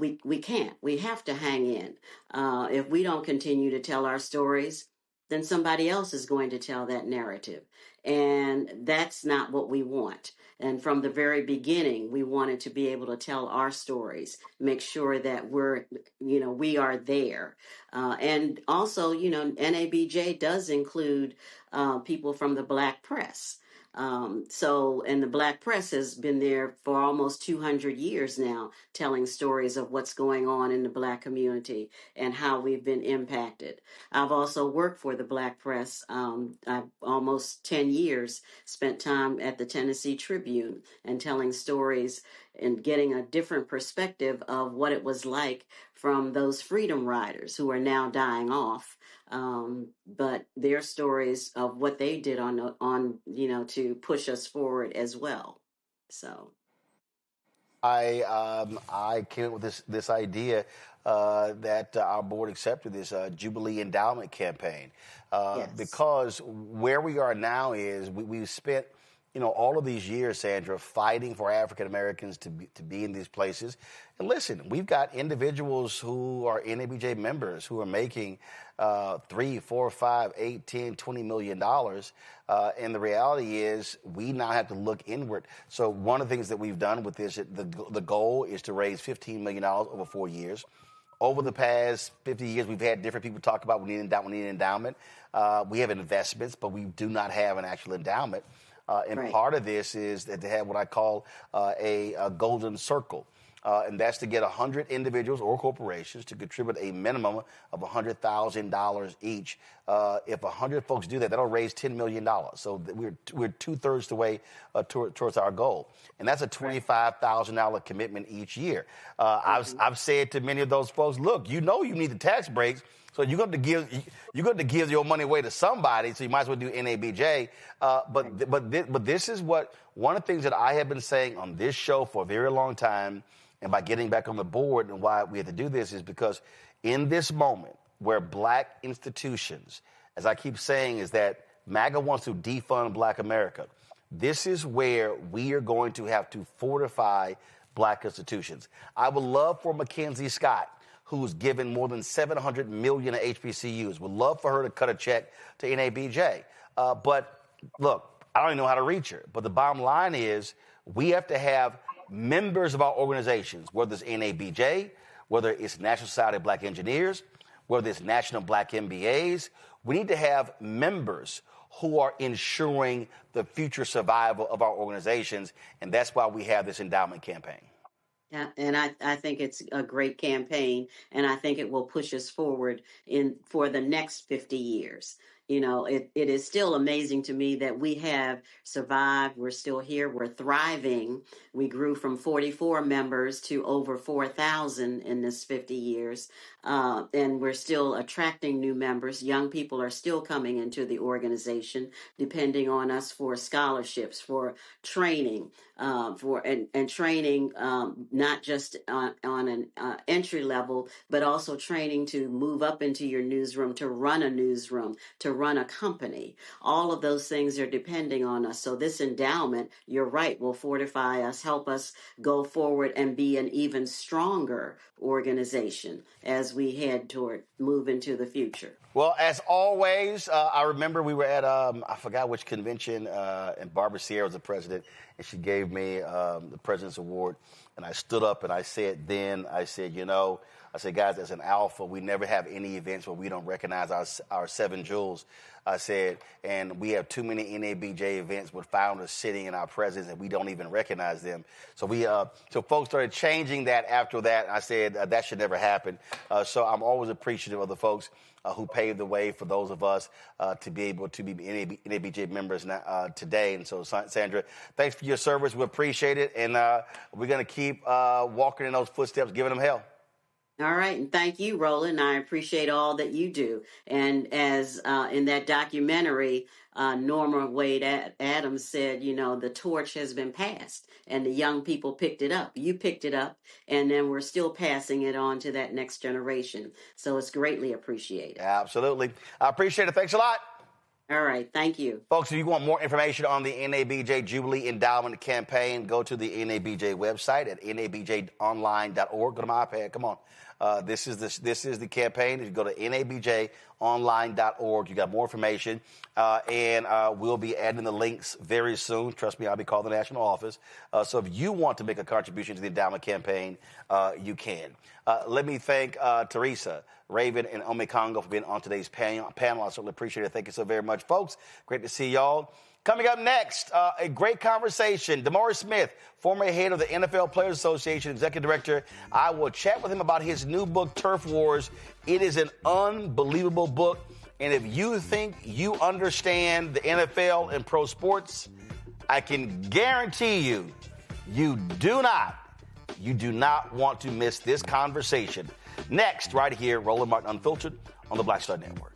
we can't. We have to hang in. If we don't continue to tell our stories, then somebody else is going to tell that narrative. And that's not what we want. And from the very beginning, we wanted to be able to tell our stories, make sure that we are there. And also, NABJ does include people from the Black press. And the Black press has been there for almost 200 years now, telling stories of what's going on in the Black community and how we've been impacted. I've also worked for the Black press. I've almost 10 years spent time at the Tennessee Tribune and telling stories and getting a different perspective of what it was like from those freedom riders who are now dying off. But their stories of what they did on to push us forward as well. So I came up with this idea that our board accepted this Jubilee Endowment campaign because where we are now is we've spent all of these years, Sandra, fighting for African Americans to be in these places. And listen, we've got individuals who are NABJ members who are making $3, $4, $5, $8, $10, $20 million. And the reality is we now have to look inward. So one of the things that we've done with this, the goal is to raise $15 million over 4 years. Over the past 50 years, we've had different people talk about we need an endowment. We have investments, but we do not have an actual endowment. Part of this is that they have what I call a golden circle. And that's to get 100 individuals or corporations to contribute a minimum of $100,000 each. If 100 folks do that, that'll raise $10 million. So we're two-thirds the way towards our goal. And that's a $25,000 commitment each year. I've said to many of those folks, look, you need the tax breaks. So you're going to give your money away to somebody, so you might as well do NABJ. But this is one of the things that I have been saying on this show for a very long time, and by getting back on the board and why we have to do this is because in this moment where Black institutions, as I keep saying, is that MAGA wants to defund Black America. This is where we are going to have to fortify Black institutions. I would love for Mackenzie Scott, who's given more than $700 million to HBCUs. Would love for her to cut a check to NABJ. But look, I don't even know how to reach her. But the bottom line is we have to have members of our organizations, whether it's NABJ, whether it's National Society of Black Engineers, whether it's National Black MBAs. We need to have members who are ensuring the future survival of our organizations. And that's why we have this endowment campaign. Yeah, and I think it's a great campaign, and I think it will push us forward for the next 50 years. It is still amazing to me that we have survived. We're still here. We're thriving. We grew from 44 members to over 4,000 in this 50 years. And we're still attracting new members. Young people are still coming into the organization, depending on us for scholarships, for training, training not just on an entry level, but also training to move up into your newsroom, to run a newsroom, to run a company. All of those things are depending on us. So this endowment, you're right, will fortify us, help us go forward and be an even stronger organization as we head toward move into the future. Well, as always, I remember we were at, I forgot which convention, and Barbara Sierra was the president, and she gave me the President's Award. And I stood up and I said, guys, as an alpha, we never have any events where we don't recognize our seven jewels. I said, and we have too many NABJ events with founders sitting in our presence and we don't even recognize them. So so folks started changing that after that. I said, that should never happen. So I'm always appreciative of the folks who paved the way for those of us to be able to be NABJ members now, today. And so, Sandra, thanks for your service. We appreciate it. And we're going to keep walking in those footsteps, giving them hell. All right. And thank you, Roland. I appreciate all that you do. And as in that documentary, Norma Wade Adams said, the torch has been passed and the young people picked it up. You picked it up and then we're still passing it on to that next generation. So it's greatly appreciated. Absolutely. I appreciate it. Thanks a lot. All right. Thank you. Folks, if you want more information on the NABJ Jubilee Endowment Campaign, go to the NABJ website at nabjonline.org. Go to my iPad. Come on. This is the campaign. If you go to nabjonline.org, you got more information. And we'll be adding the links very soon. Trust me, I'll be calling the national office. So if you want to make a contribution to the endowment campaign, you can. Let me thank Teresa, Raven, and Ome Congo for being on today's panel. I certainly appreciate it. Thank you so very much, folks. Great to see y'all. Coming up next, a great conversation. DeMaurice Smith, former head of the NFL Players Association, executive director. I will chat with him about his new book, Turf Wars. It is an unbelievable book. And if you think you understand the NFL and pro sports, I can guarantee you, you do not want to miss this conversation. Next, right here, Roland Martin Unfiltered on the Black Star Network.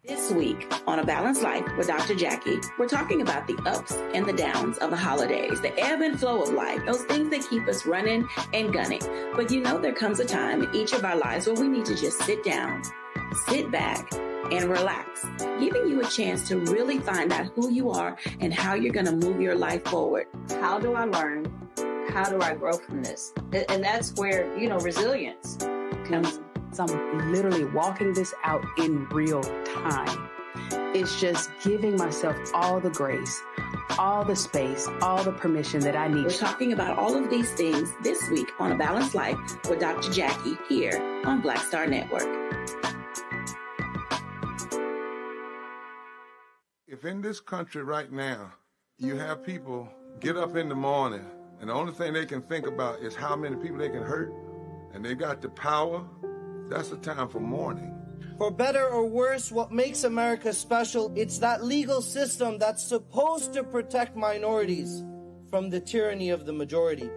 This week on A Balanced Life with Dr. Jackie, we're talking about the ups and the downs of the holidays, the ebb and flow of life, those things that keep us running and gunning. But you know, there comes a time in each of our lives where we need to just sit down, sit back, and relax, giving you a chance to really find out who you are and how you're going to move your life forward. How do I learn? How do I grow from this? And that's where, resilience comes. So I'm literally walking this out in real time. It's just giving myself all the grace, all the space, all the permission that I need. We're talking about all of these things this week on A Balanced Life with Dr. Jackie here on Black Star Network. If in this country right now, you have people get up in the morning and the only thing they can think about is how many people they can hurt, and they got the power, that's the time for mourning. For better or worse, what makes America special, it's that legal system that's supposed to protect minorities from the tyranny of the majority.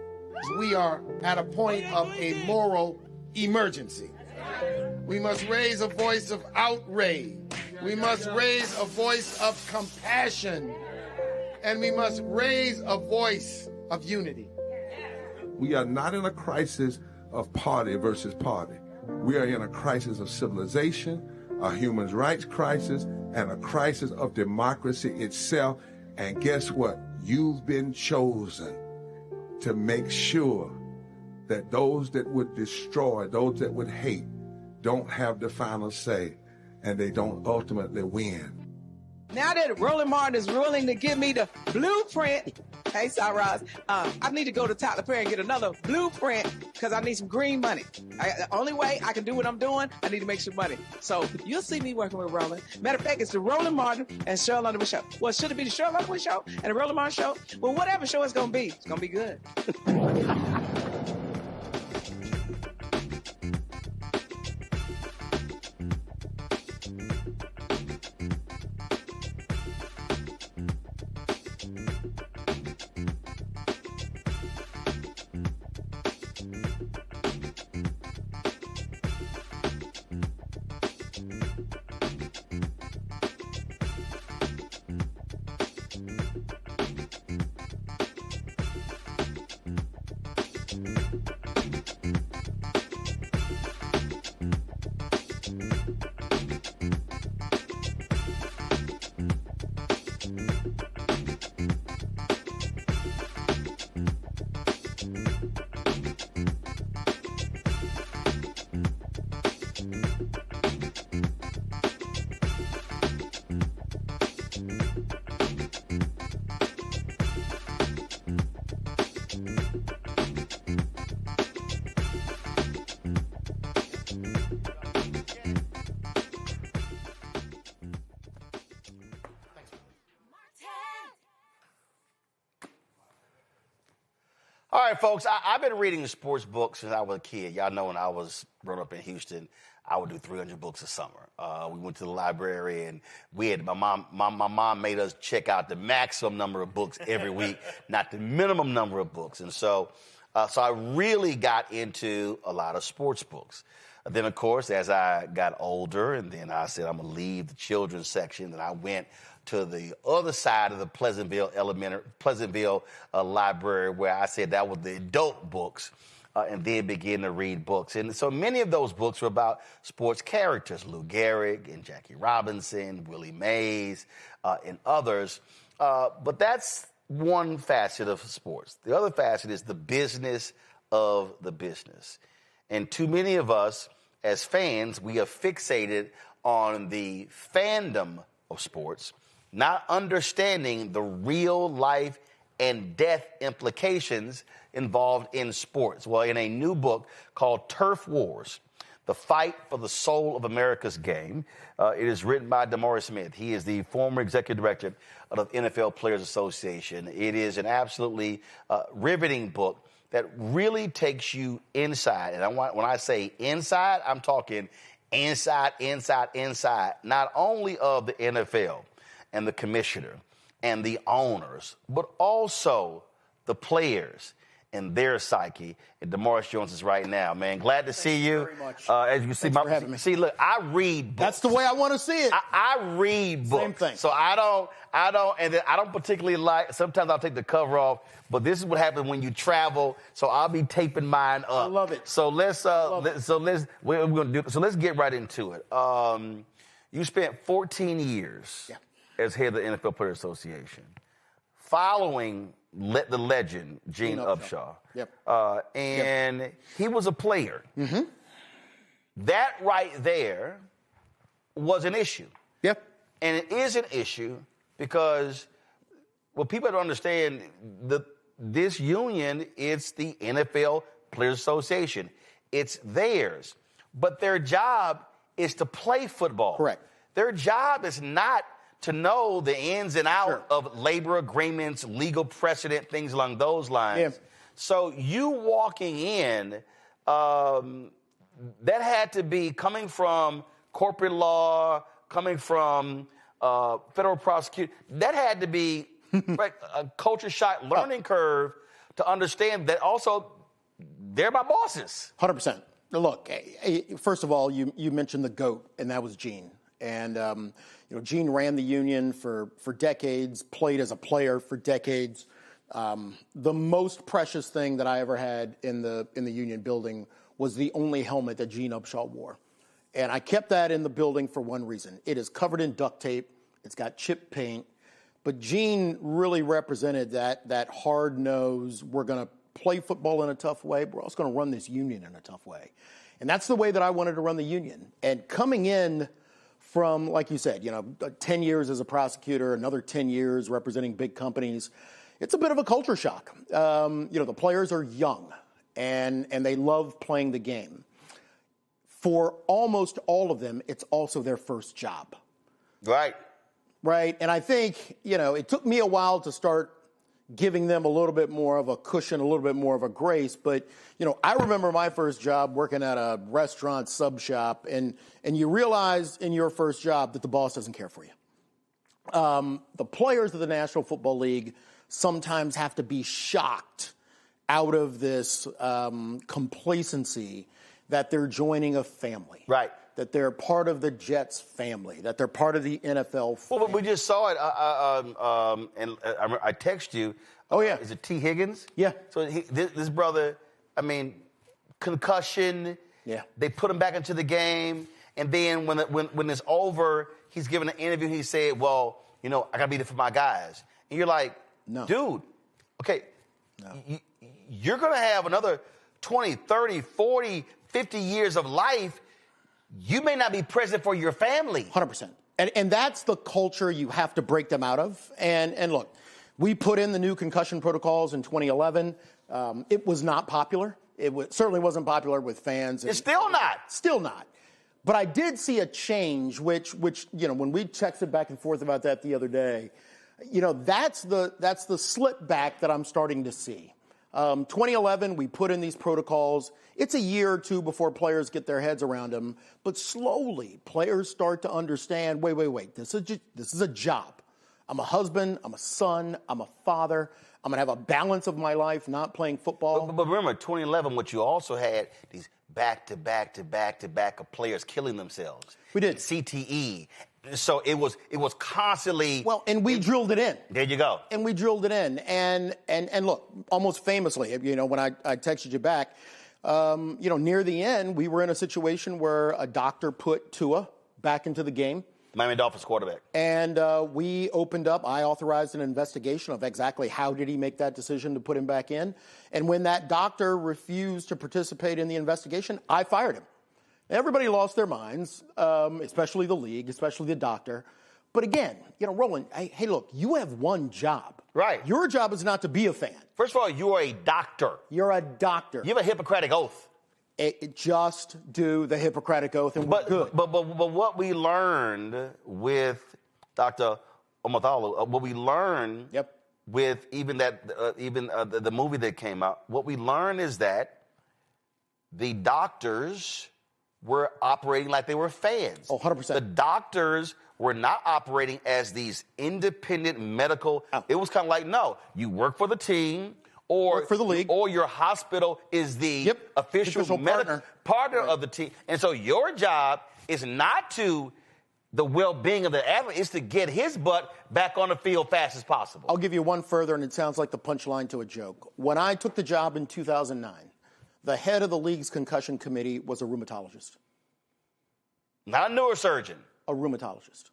We are at a point of a moral emergency. We must raise a voice of outrage. We must raise a voice of compassion. And we must raise a voice of unity. We are not in a crisis of party versus party. We are in a crisis of civilization, a human rights crisis, and a crisis of democracy itself. And guess what? You've been chosen to make sure that those that would destroy, those that would hate, don't have the final say, and they don't ultimately win. Now that Roland Martin is willing to give me the blueprint, hey, Cyrus, I need to go to Tyler Perry and get another blueprint because I need some green money. The only way I can do what I'm doing, I need to make some money. So you'll see me working with Roland. Matter of fact, it's the Roland Martin and Cheryl Underwood Show. Well, should it be the Cheryl Underwood Show and the Roland Martin Show? Well, whatever show it's going to be good. All right, folks, I've been reading sports books since I was a kid. Y'all know when I was brought up in Houston, I would do 300 books a summer. We went to the library, and my mom made us check out the maximum number of books every week, not the minimum number of books. And so I really got into a lot of sports books. Then, of course, as I got older, and then I said I'm going to leave the children's section, and I went to the other side of the Pleasantville library, where I said that was the adult books, and then began to read books. And so many of those books were about sports characters, Lou Gehrig and Jackie Robinson, Willie Mays, and others. But that's one facet of sports. The other facet is the business of the business. And too many of us, as fans, we are fixated on the fandom of sports, not understanding the real life and death implications involved in sports. Well, in a new book called Turf Wars, The Fight for the Soul of America's Game. It is written by DeMaurice Smith. He is the former executive director of the NFL Players Association. It is an absolutely riveting book that really takes you inside. And when I say inside, I'm talking inside, not only of the NFL and the commissioner and the owners, but also the players and their psyche. And DeMaurice Jones is right now, man. Glad to see you. Very much. As you can see, look, I read books. That's the way I want to see it. I read books. Same thing. So I don't particularly like, sometimes I'll take the cover off, but this is what happens when you travel. So I'll be taping mine up. I love it. So let's get right into it. You spent 14 years as head of the NFL Players Association, following the legend, Gene Upshaw. And he was a player. Mm-hmm. That right there was an issue. Yep. And it is an issue because, well, people have to understand this union, it's the NFL Players Association. It's theirs. But their job is to play football. Correct. Their job is not to know the ins and outs of labor agreements, legal precedent, things along those lines. Yeah. So you walking in, that had to be coming from corporate law, coming from federal prosecution. That had to be a culture shock learning curve to understand that also they're my bosses. 100%. Look, first of all, you mentioned the GOAT, and that was Gene. And Gene ran the union for decades, played as a player for decades. The most precious thing that I ever had in the union building was the only helmet that Gene Upshaw wore. And I kept that in the building for one reason. It is covered in duct tape. It's got chip paint. But Gene really represented that hard nose. We're going to play football in a tough way. We're also going to run this union in a tough way. And that's the way that I wanted to run the union. And coming in from, like you said, 10 years as a prosecutor, another 10 years representing big companies, it's a bit of a culture shock. The players are young, and they love playing the game. For almost all of them, it's also their first job. Right. Right. And I think, it took me a while to start giving them a little bit more of a cushion, a little bit more of a grace. But, I remember my first job working at a restaurant sub shop, and you realize in your first job that the boss doesn't care for you. The players of the National Football League sometimes have to be shocked out of this complacency that they're joining a family. Right. That they're part of the Jets family, that they're part of the NFL family. Well, we just saw it, and I text you. Oh, yeah. Is it T. Higgins? Yeah. So this brother, concussion. Yeah. They put him back into the game, and then when it's over, he's giving an interview, he said, well, I got to be there for my guys. And you're like, no. Dude, okay, no. You're going to have another 20, 30, 40, 50 years of life. You may not be present for your family. 100%. And that's the culture you have to break them out of. And look, we put in the new concussion protocols in 2011. It was not popular. It certainly wasn't popular with fans. It's still not. Still not. But I did see a change, which when we texted back and forth about that the other day, that's the slip back that I'm starting to see. 2011, we put in these protocols. It's a year or two before players get their heads around them. But slowly, players start to understand, wait, this is a job. I'm a husband. I'm a son. I'm a father. I'm going to have a balance of my life, not playing football. But remember, 2011, what you also had, these back-to-back of players killing themselves. We did. CTE. So it was constantly. Well, and we drilled it in. There you go. And we drilled it in. And look, almost famously, when I texted you back, near the end, we were in a situation where a doctor put Tua back into the game. Miami Dolphins quarterback. And we opened up, I authorized an investigation of exactly how did he make that decision to put him back in. And when that doctor refused to participate in the investigation, I fired him. Everybody lost their minds, especially the league, especially the doctor. But again, Roland, hey, look, you have one job. Right. Your job is not to be a fan. First of all, you are a doctor. You're a doctor. You have a Hippocratic oath. Just do the Hippocratic Oath and we're good. But what we learned with Dr. Omothalo, what we learned with even the movie that came out, what we learned is that the doctors were operating like they were fans. 100%. The doctors were not operating as these independent medical. It was kind of like, no, you work for the team. Or for the league, or your hospital is the official partner of the team, and so your job is not to the well-being of the athlete; is to get his butt back on the field fast as possible. I'll give you one further, and it sounds like the punchline to a joke. When I took the job in 2009, the head of the league's concussion committee was a rheumatologist, not a neurosurgeon, a rheumatologist.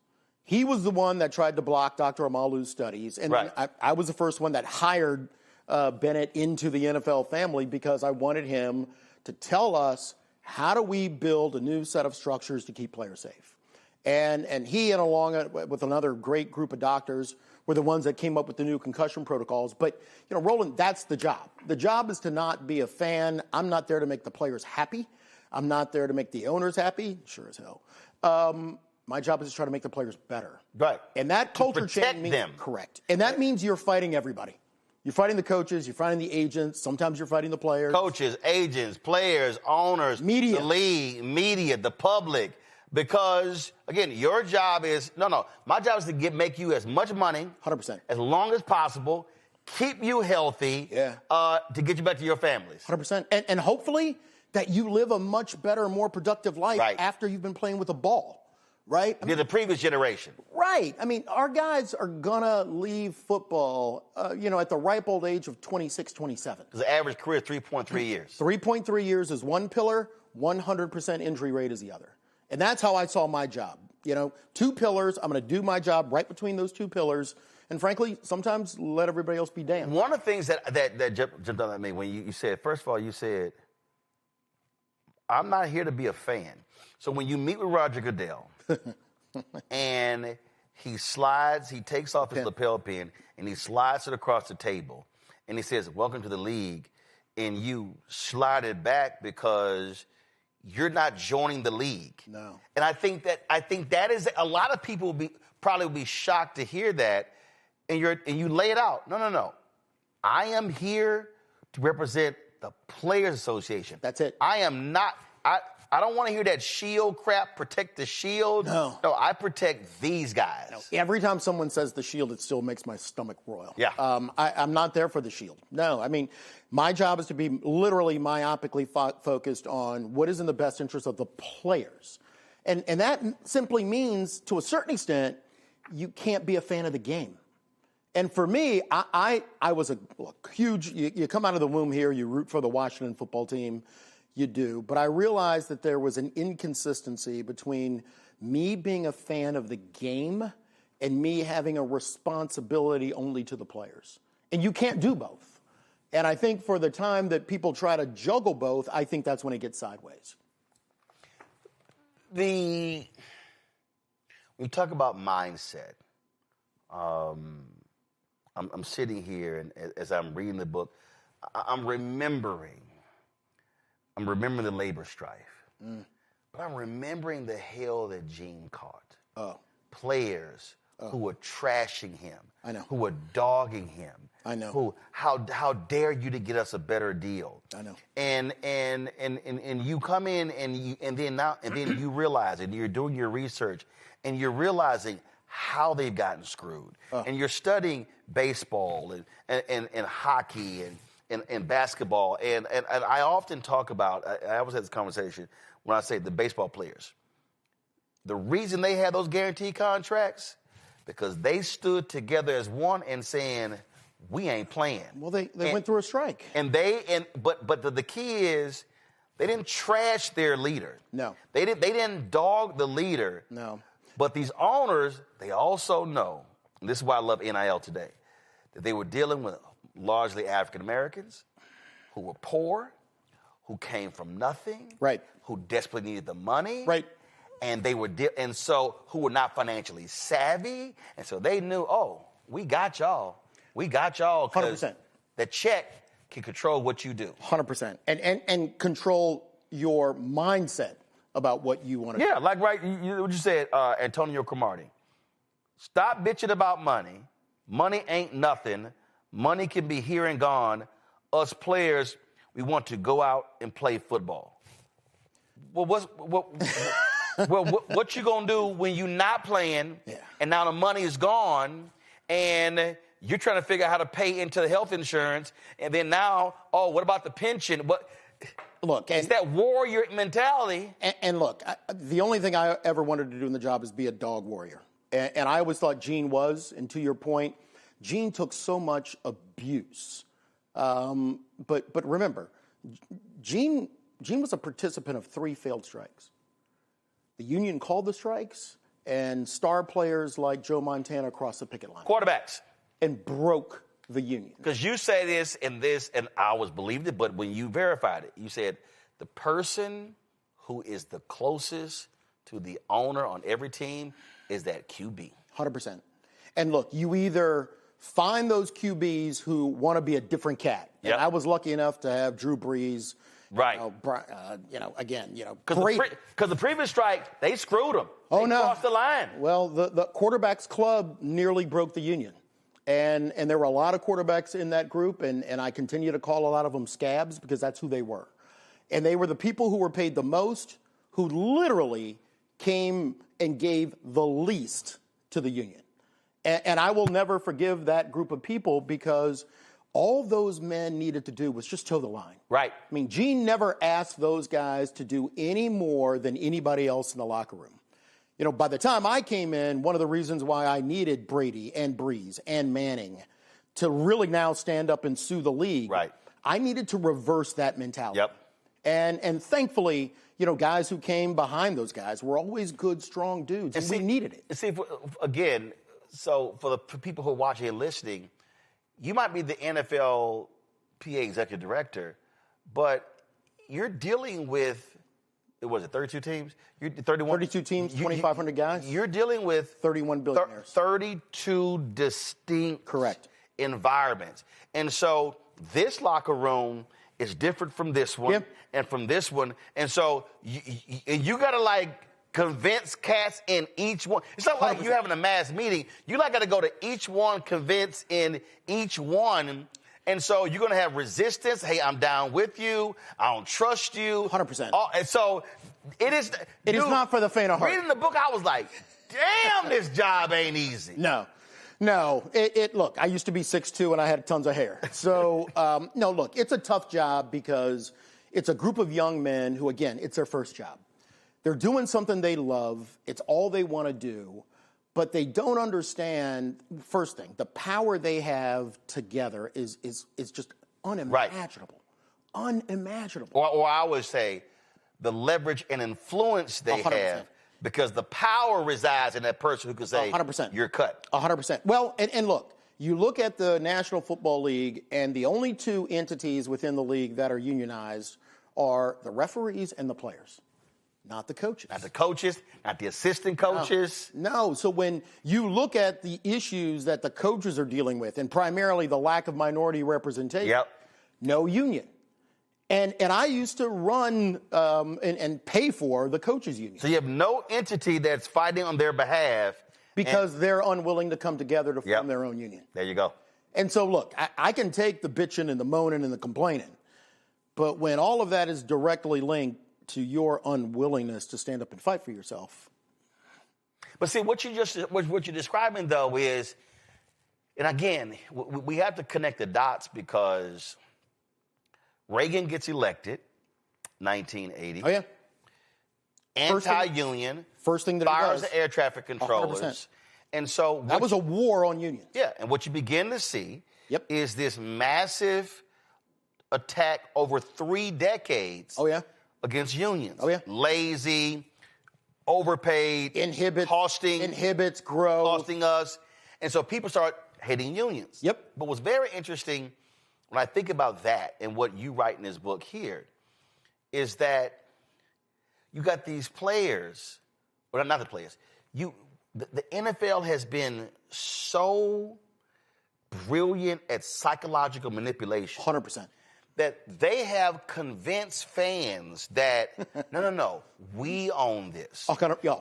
He was the one that tried to block Dr. Amalu's studies, and I was the first one that hired Bennett into the NFL family because I wanted him to tell us how do we build a new set of structures to keep players safe. And he and along with another great group of doctors were the ones that came up with the new concussion protocols. But, Roland, that's the job. The job is to not be a fan. I'm not there to make the players happy. I'm not there to make the owners happy. Sure as hell. My job is to try to make the players better. Right. And that culture change means correct. And that means you're fighting everybody. You're fighting the coaches, you're fighting the agents, sometimes you're fighting the players. Coaches, agents, players, owners, media, the league, media, the public. Because, again, your job is, my job is to make you as much money 100%. as long as possible, keep you healthy, to get you back to your families. 100%. And hopefully that you live a much better, more productive life after you've been playing with a ball. Right? The previous generation. Right. I mean, our guys are going to leave football, at the ripe old age of 26, 27. The average career is 3.3 years. 3.3 years is one pillar, 100% injury rate is the other. And that's how I saw my job. Two pillars, I'm going to do my job right between those two pillars. And frankly, sometimes let everybody else be damned. One of the things that jumped out at me when you said, first of all, you said, I'm not here to be a fan. So when you meet with Roger Goodell, and he takes off his lapel pin, and he slides it across the table, and he says, welcome to the league, and you slide it back because you're not joining the league. No. And I think that is, a lot of people probably will be shocked to hear that, and you lay it out. No. I am here to represent the Players Association. That's it. I am not... I don't want to hear that shield crap, protect the shield. No, I protect these guys. No. Every time someone says the shield, it still makes my stomach roil. Yeah. I'm not there for the shield. No, I mean, my job is to be literally myopically focused on what is in the best interest of the players. And that simply means, to a certain extent, you can't be a fan of the game. And for me, I was a huge, you come out of the womb here, you root for the Washington football team. You do. But I realized that there was an inconsistency between me being a fan of the game and me having a responsibility only to the players. And you can't do both. And I think for the time that people try to juggle both, I think that's when it gets sideways. When you talk about mindset, I'm sitting here, and as I'm reading the book, I'm remembering the labor strife. But I'm remembering the hell that Gene caught. Players who were trashing him. I know. Who were dogging him. I know. How dare you to get us a better deal? I know. And you come in and then you realize it, and you're doing your research and you're realizing how they've gotten screwed. And you're studying baseball and hockey and basketball, and I often talk about, I always have this conversation when I say the baseball players. The reason they had those guaranteed contracts, because they stood together as one and saying, we ain't playing. Well, they went through a strike. But the key is, they didn't trash their leader. No. They didn't dog the leader. No. But these owners, they also know, and this is why I love NIL today, that they were dealing with largely African Americans who were poor, who came from nothing, right? Who desperately needed the money, right? And they were who were not financially savvy, and so they knew, we got y'all, because 100%. the check can control what you do, 100%, and control your mindset about what you want to do. Yeah, like what you said, Antonio Cromartie. Stop bitching about money. Money ain't nothing. Money can be here and gone. Us players, we want to go out and play football. Well, what you gonna do when you're not playing and now the money is gone and you're trying to figure out how to pay into the health insurance and then now, what about the pension? Look, it's that warrior mentality. And look, the only thing I ever wanted to do in the job is be a dog warrior. And I always thought Gene was, and to your point, Gene took so much abuse. But remember, Gene was a participant of 3 failed strikes. The union called the strikes, and star players like Joe Montana crossed the picket line. Quarterbacks. And broke the union. Because you say this, and I always believed it, but when you verified it, you said the person who is the closest to the owner on every team is that QB. 100%. And look, you either find those QBs who want to be a different cat. Yep. And I was lucky enough to have Drew Brees. Right. Great. Because the previous strike, they screwed them. They crossed the line. Well, the quarterbacks club nearly broke the union. And there were a lot of quarterbacks in that group, and I continue to call a lot of them scabs because that's who they were. And they were the people who were paid the most, who literally came and gave the least to the union. And I will never forgive that group of people because all those men needed to do was just toe the line. Right. I mean, Gene never asked those guys to do any more than anybody else in the locker room. You know, by the time I came in, one of the reasons why I needed Brady and Breeze and Manning to really now stand up and sue the league, I needed to reverse that mentality. Yep. And thankfully, you know, guys who came behind those guys were always good, strong dudes, and we needed it. And see, again, so for people who are watching and listening, you might be the NFL PA executive director, but you're dealing with, was it 32 teams? 32 teams, 2,500 guys. You're dealing with 31 billionaires. 32 distinct environments. And so this locker room is different from this one and from this one. And so you got to convince cats in each one. It's not like 100%. You having a mass meeting. You got to go to each one, convince in each one. And so you're going to have resistance. Hey, I'm down with you. I don't trust you. 100%. And so it is. It is not for the faint of heart. Reading the book, I was like, damn, this job ain't easy. No. Look, I used to be 6'2", and I had tons of hair. So, no, look, it's a tough job because it's a group of young men who, again, it's their first job. They're doing something they love. It's all they want to do. But they don't understand, first thing, the power they have together is just unimaginable. Unimaginable. Or I would say the leverage and influence they 100%. have. Because the power resides in that person who can say, 100%. You're cut. 100%. Well, and look, you look at the National Football League, and the only 2 entities within the league that are unionized are the referees and the players, not the coaches. Not the coaches, not the assistant coaches. No. So when you look at the issues that the coaches are dealing with, and primarily the lack of minority representation, no union. And I used to run and pay for the coaches union. So you have no entity that's fighting on their behalf. Because they're unwilling to come together to form their own union. There you go. And so, look, I can take the bitching and the moaning and the complaining. But when all of that is directly linked to your unwillingness to stand up and fight for yourself. But see, what you're describing, though, is, and again, we have to connect the dots because Reagan gets elected, 1980. Oh, yeah. Anti-union. First thing that fires the air traffic controllers. 100%. And so that was a war on unions. Yeah, and what you begin to see is this massive attack over 3 decades against unions. Oh, yeah. Lazy, overpaid, inhibits growth. Costing us. And so people start hating unions. Yep. But what's very interesting when I think about that and what you write in this book here is that you got these players, well, not the players. The NFL has been so brilliant at psychological manipulation. 100%. that they have convinced fans that, no, we own this.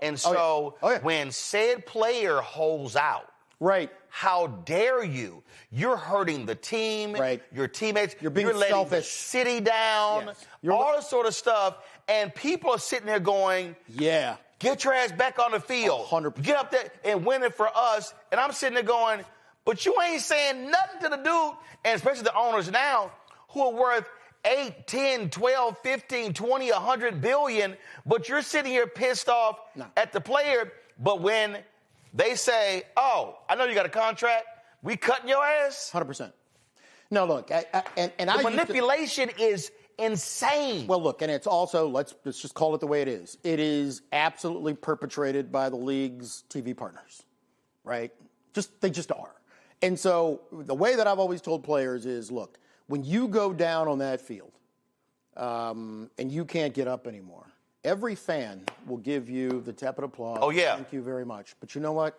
And so when said player holds out, right? How dare you? You're hurting the team, right? Your teammates. You're letting the city down, all this sort of stuff. And people are sitting there going, yeah, get your ass back on the field. 100%. Get up there and win it for us. And I'm sitting there going, but you ain't saying nothing to the dude, and especially the owners now, who are worth 8, 10, 12, 15, 20, 100 billion, but you're sitting here pissed off at the player. But when they say, oh, I know you got a contract, we cutting your ass? 100%. No, look, the manipulation is insane. Well, look, and it's also, let's just call it the way it is. It is absolutely perpetrated by the league's TV partners, right? They just are. And so the way that I've always told players is, look, when you go down on that field and you can't get up anymore, every fan will give you the tepid applause. Oh, yeah. Thank you very much. But you know what?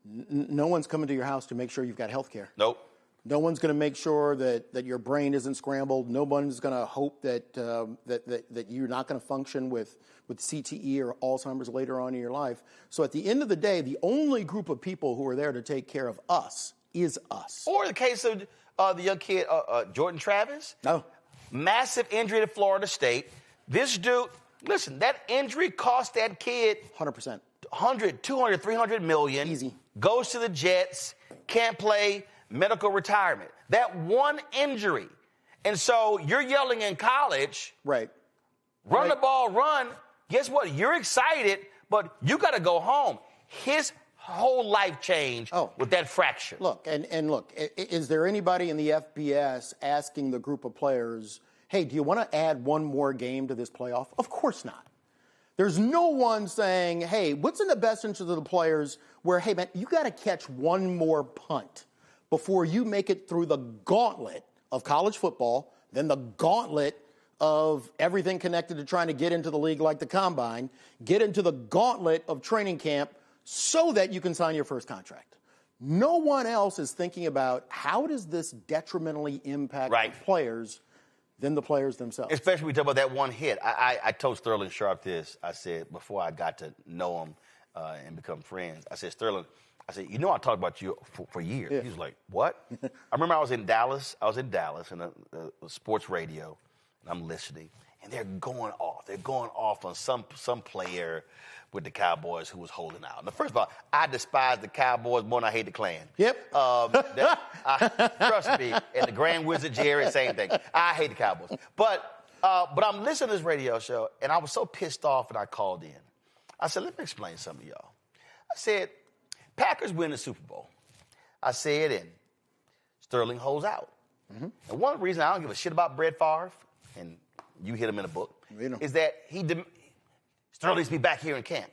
No one's coming to your house to make sure you've got health care. Nope. No one's going to make sure that your brain isn't scrambled. No one's going to hope that you're not going to function with CTE or Alzheimer's later on in your life. So at the end of the day, the only group of people who are there to take care of us is us. Or the case of the young kid, Jordan Travis. No. Massive injury to Florida State. This dude, listen, that injury cost that kid 100%. 100, 200, 300 million. Easy. Goes to the Jets, can't play, medical retirement. That one injury. And so you're yelling in college. Right. Run the ball, run. Guess what? You're excited, but you got to go home. His whole life changed with that fracture. Look, and look, is there anybody in the FBS asking the group of players, hey, do you want to add one more game to this playoff? Of course not. There's no one saying, hey, what's in the best interest of the players where, hey, man, you got to catch one more punt before you make it through the gauntlet of college football, then the gauntlet of everything connected to trying to get into the league like the combine, get into the gauntlet of training camp so that you can sign your first contract. No one else is thinking about how does this detrimentally impact the players than the players themselves. Especially when we talk about that one hit. I told Sterling Sharp this. I said, before I got to know him and become friends, I said, Sterling, I said, you know I talked about you for years. Yeah. He was like, what? I remember I was in Dallas in the sports radio, and I'm listening, and they're going off. They're going off on some player with the Cowboys who was holding out. Now, first of all, I despise the Cowboys more than I hate the Klan. Yep. Trust me, and the Grand Wizard Jerry, same thing. I hate the Cowboys. But I'm listening to this radio show, and I was so pissed off, and I called in. I said, let me explain something to y'all. I said, Packers win the Super Bowl. I said, and Sterling holds out. Mm-hmm. And one reason I don't give a shit about Brett Favre, and you hit him in a book, is that Sterling needs to be back here in camp.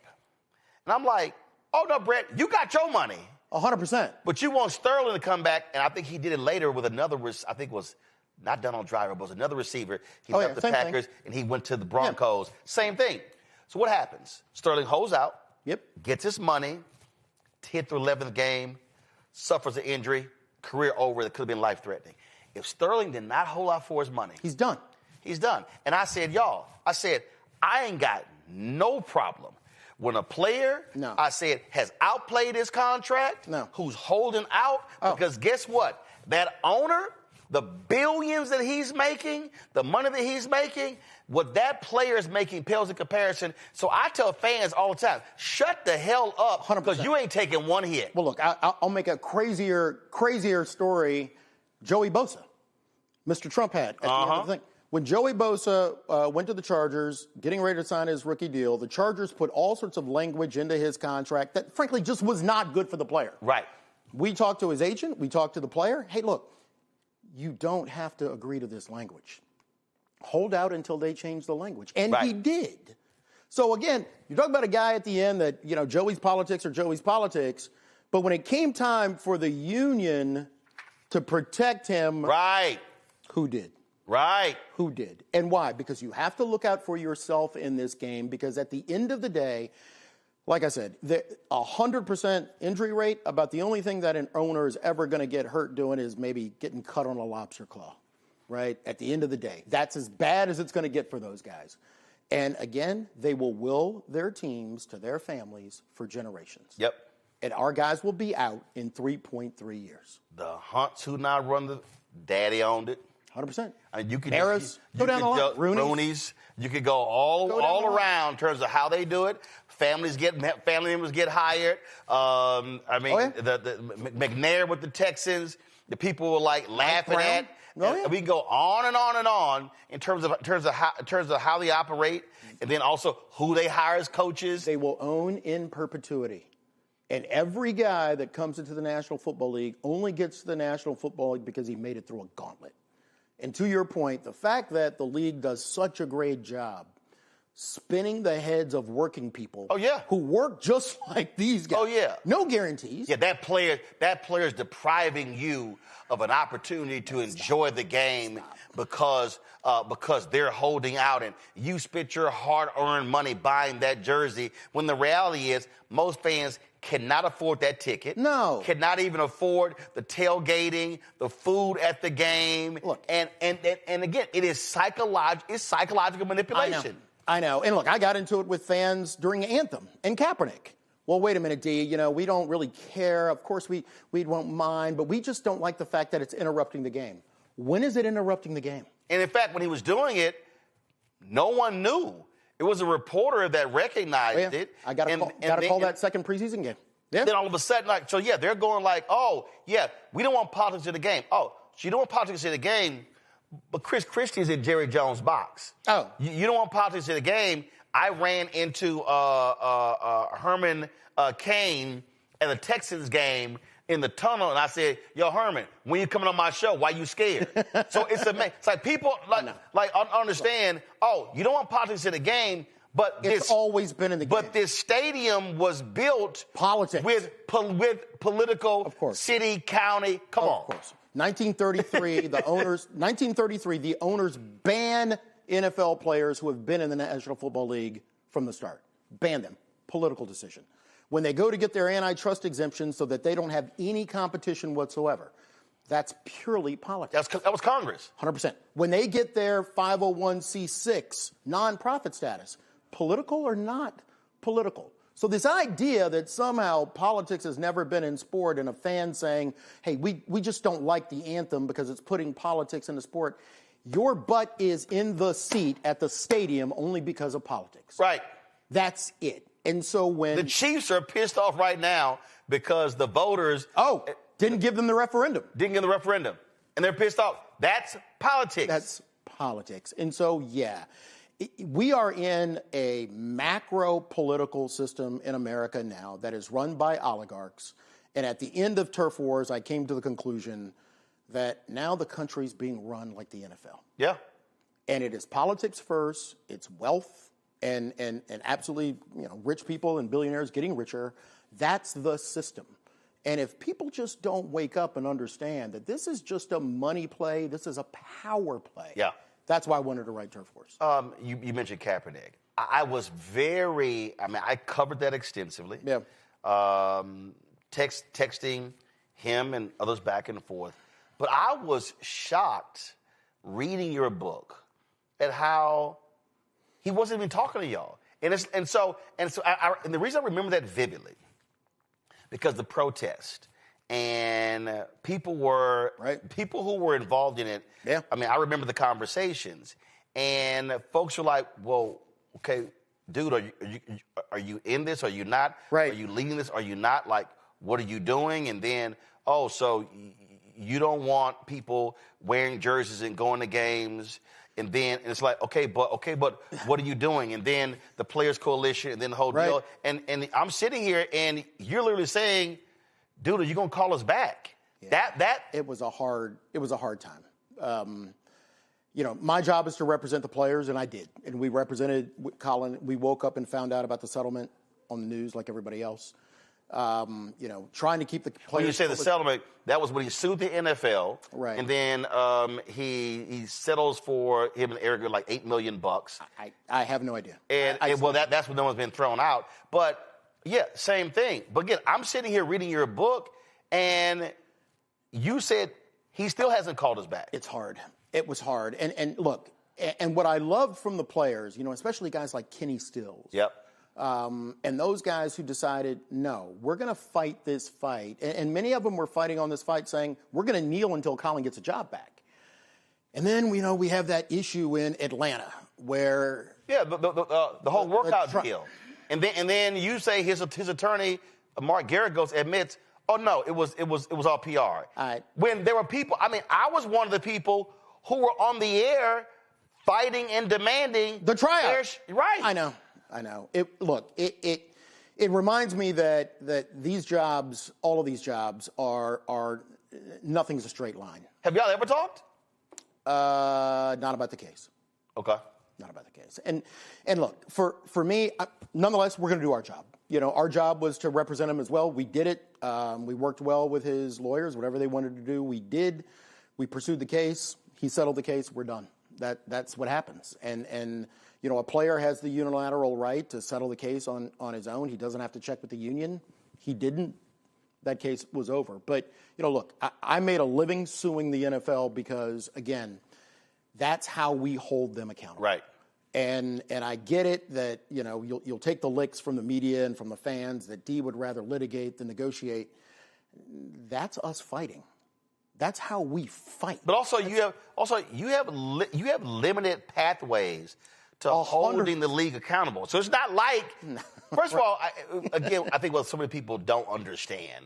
And I'm like, oh, no, Brett, you got your money. 100%. But you want Sterling to come back, and I think he did it later with another, I think it was not Donald Driver, but it was another receiver. He left the Packers, and he went to the Broncos. Yeah. Same thing. So what happens? Sterling holds out, gets his money, hit the 11th game, suffers an injury, career over that could have been life-threatening. If Sterling did not hold out for his money. He's done. He's done. And I said, I ain't got no problem when a player, I said, has outplayed his contract, who's holding out, because guess what? That owner, the billions that he's making, the money that he's making, what that player is making pales in comparison. So I tell fans all the time, shut the hell up, because you ain't taking one hit. Well, look, I'll make a crazier story. Joey Bosa, Mr. Trump had at the end of the thing. When Joey Bosa went to the Chargers, getting ready to sign his rookie deal, the Chargers put all sorts of language into his contract that, frankly, just was not good for the player. Right. We talked to his agent. We talked to the player. Hey, look, you don't have to agree to this language. Hold out until they change the language. And he did. So, again, you're talking about a guy at the end that, Joey's politics are Joey's politics. But when it came time for the union to protect him. Who did? Who did? And why? Because you have to look out for yourself in this game, because at the end of the day, like I said, 100% injury rate, about the only thing that an owner is ever going to get hurt doing is maybe getting cut on a lobster claw. right? At the end of the day, that's as bad as it's going to get for those guys. And again, they will will their teams to their families for generations. Yep. And our guys will be out in 3.3 years. The Hunts who now run the daddy owned it. 100%. I mean, you could Harris, you go down the line. Rooney's. You could go all around in terms of how they do it. Family members get hired. The McNair with the Texans. The people were like laughing at. We can go on and on and on in terms of how they operate, and then also who they hire as coaches. They will own in perpetuity. And every guy that comes into the National Football League only gets to the National Football League because he made it through a gauntlet. And to your point, the fact that the league does such a great job spinning the heads of working people who work just like these guys. Oh, yeah. No guarantees. Yeah, that player is depriving you of an opportunity to enjoy the game because they're holding out and you spent your hard-earned money buying that jersey when the reality is most fans cannot afford that ticket. No. Cannot even afford the tailgating, the food at the game. Look. And again, it's psychological manipulation. I know. And look, I got into it with fans during Anthem and Kaepernick. Well, wait a minute, D. We don't really care. Of course, we won't mind, but we just don't like the fact that it's interrupting the game. When is it interrupting the game? And in fact, when he was doing it, no one knew. It was a reporter that recognized it. I got to call that second preseason game. Yeah. Then all of a sudden, they're going like, we don't want politics in the game. Oh, so you don't want politics in the game, but Chris Christie's in Jerry Jones' box. Oh. You don't want politics in the game. I ran into Herman Cain at the Texans game in the tunnel, and I said, "Yo, Herman, when you coming on my show? Why you scared?" So it's like people understand. Oh, you don't want politics in the game, but it's always been in the game. But this stadium was built with political city, county. Come on. Of course. 1933, the owners ban NFL players who have been in the National Football League from the start. Ban them. Political decision. When they go to get their antitrust exemption so that they don't have any competition whatsoever, that's purely politics. That was Congress. 100%. When they get their 501c6 nonprofit status, political or not political? So this idea that somehow politics has never been in sport and a fan saying, hey, we just don't like the anthem because it's putting politics in the sport, your butt is in the seat at the stadium only because of politics. Right. That's it. And so when the Chiefs are pissed off right now because the voters didn't give them the referendum. And they're pissed off. That's politics. That's politics. And so, we are in a macro political system in America now that is run by oligarchs. And at the end of turf wars, I came to the conclusion that now the country's being run like the NFL. Yeah. And it is politics first. It's wealth and absolutely, rich people and billionaires getting richer. That's the system. And if people just don't wake up and understand that this is just a money play, this is a power play. Yeah. That's why I wanted to write Turf Wars. You mentioned Kaepernick. I was I covered that extensively. Yeah. Texting him and others back and forth. But I was shocked reading your book at how he wasn't even talking to y'all. And the reason I remember that vividly, because the protest and people who were involved in it. Yeah. I remember the conversations, and folks were like, "Well, okay, dude, are you in this? Are you not? Right. Are you leading this? Are you not? Like, what are you doing?" And then, so you don't want people wearing jerseys and going to games. And then it's like, okay, but what are you doing? And then the Players Coalition, and then the whole deal. And I'm sitting here, and you're literally saying, dude, are you gonna call us back? Yeah. It was a hard time. My job is to represent the players, and I did. And we represented Colin. We woke up and found out about the settlement on the news like everybody else. Trying to keep the players. When you say the settlement, that was when he sued the NFL, right? And then he settles for him and Eric like $8 million. I have no idea. And that's when no one's been thrown out. But same thing. But again, I'm sitting here reading your book, and you said he still hasn't called us back. It's hard. It was hard. And look, and what I loved from the players, especially guys like Kenny Stills. Yep. And those guys who decided, no, we're going to fight this fight. And many of them were fighting on this fight saying, we're going to kneel until Colin gets a job back. And then, we have that issue in Atlanta where... Yeah, the whole workout deal. And then you say his attorney, Mark Garagos, admits, oh, no, it was all PR. All right. When there were people, I was one of the people who were on the air fighting and demanding... The tryout. Right. I know. It reminds me that these jobs, all of these jobs, are nothing's a straight line. Have y'all ever talked? Not about the case. Okay. Not about the case. And look, for me, nonetheless, we're going to do our job. Our job was to represent him as well. We did it. We worked well with his lawyers. Whatever they wanted to do, we did. We pursued the case. He settled the case. We're done. That's what happens. And a player has the unilateral right to settle the case on his own. He doesn't have to check with the union. He didn't. That case was over. But, look, I made a living suing the NFL because, again, that's how we hold them accountable. Right. And I get it that, you'll take the licks from the media and from the fans that D would rather litigate than negotiate. That's us fighting. That's how we fight. But also you have limited pathways to holding the league accountable. So it's not like, first of all, I think what so many people don't understand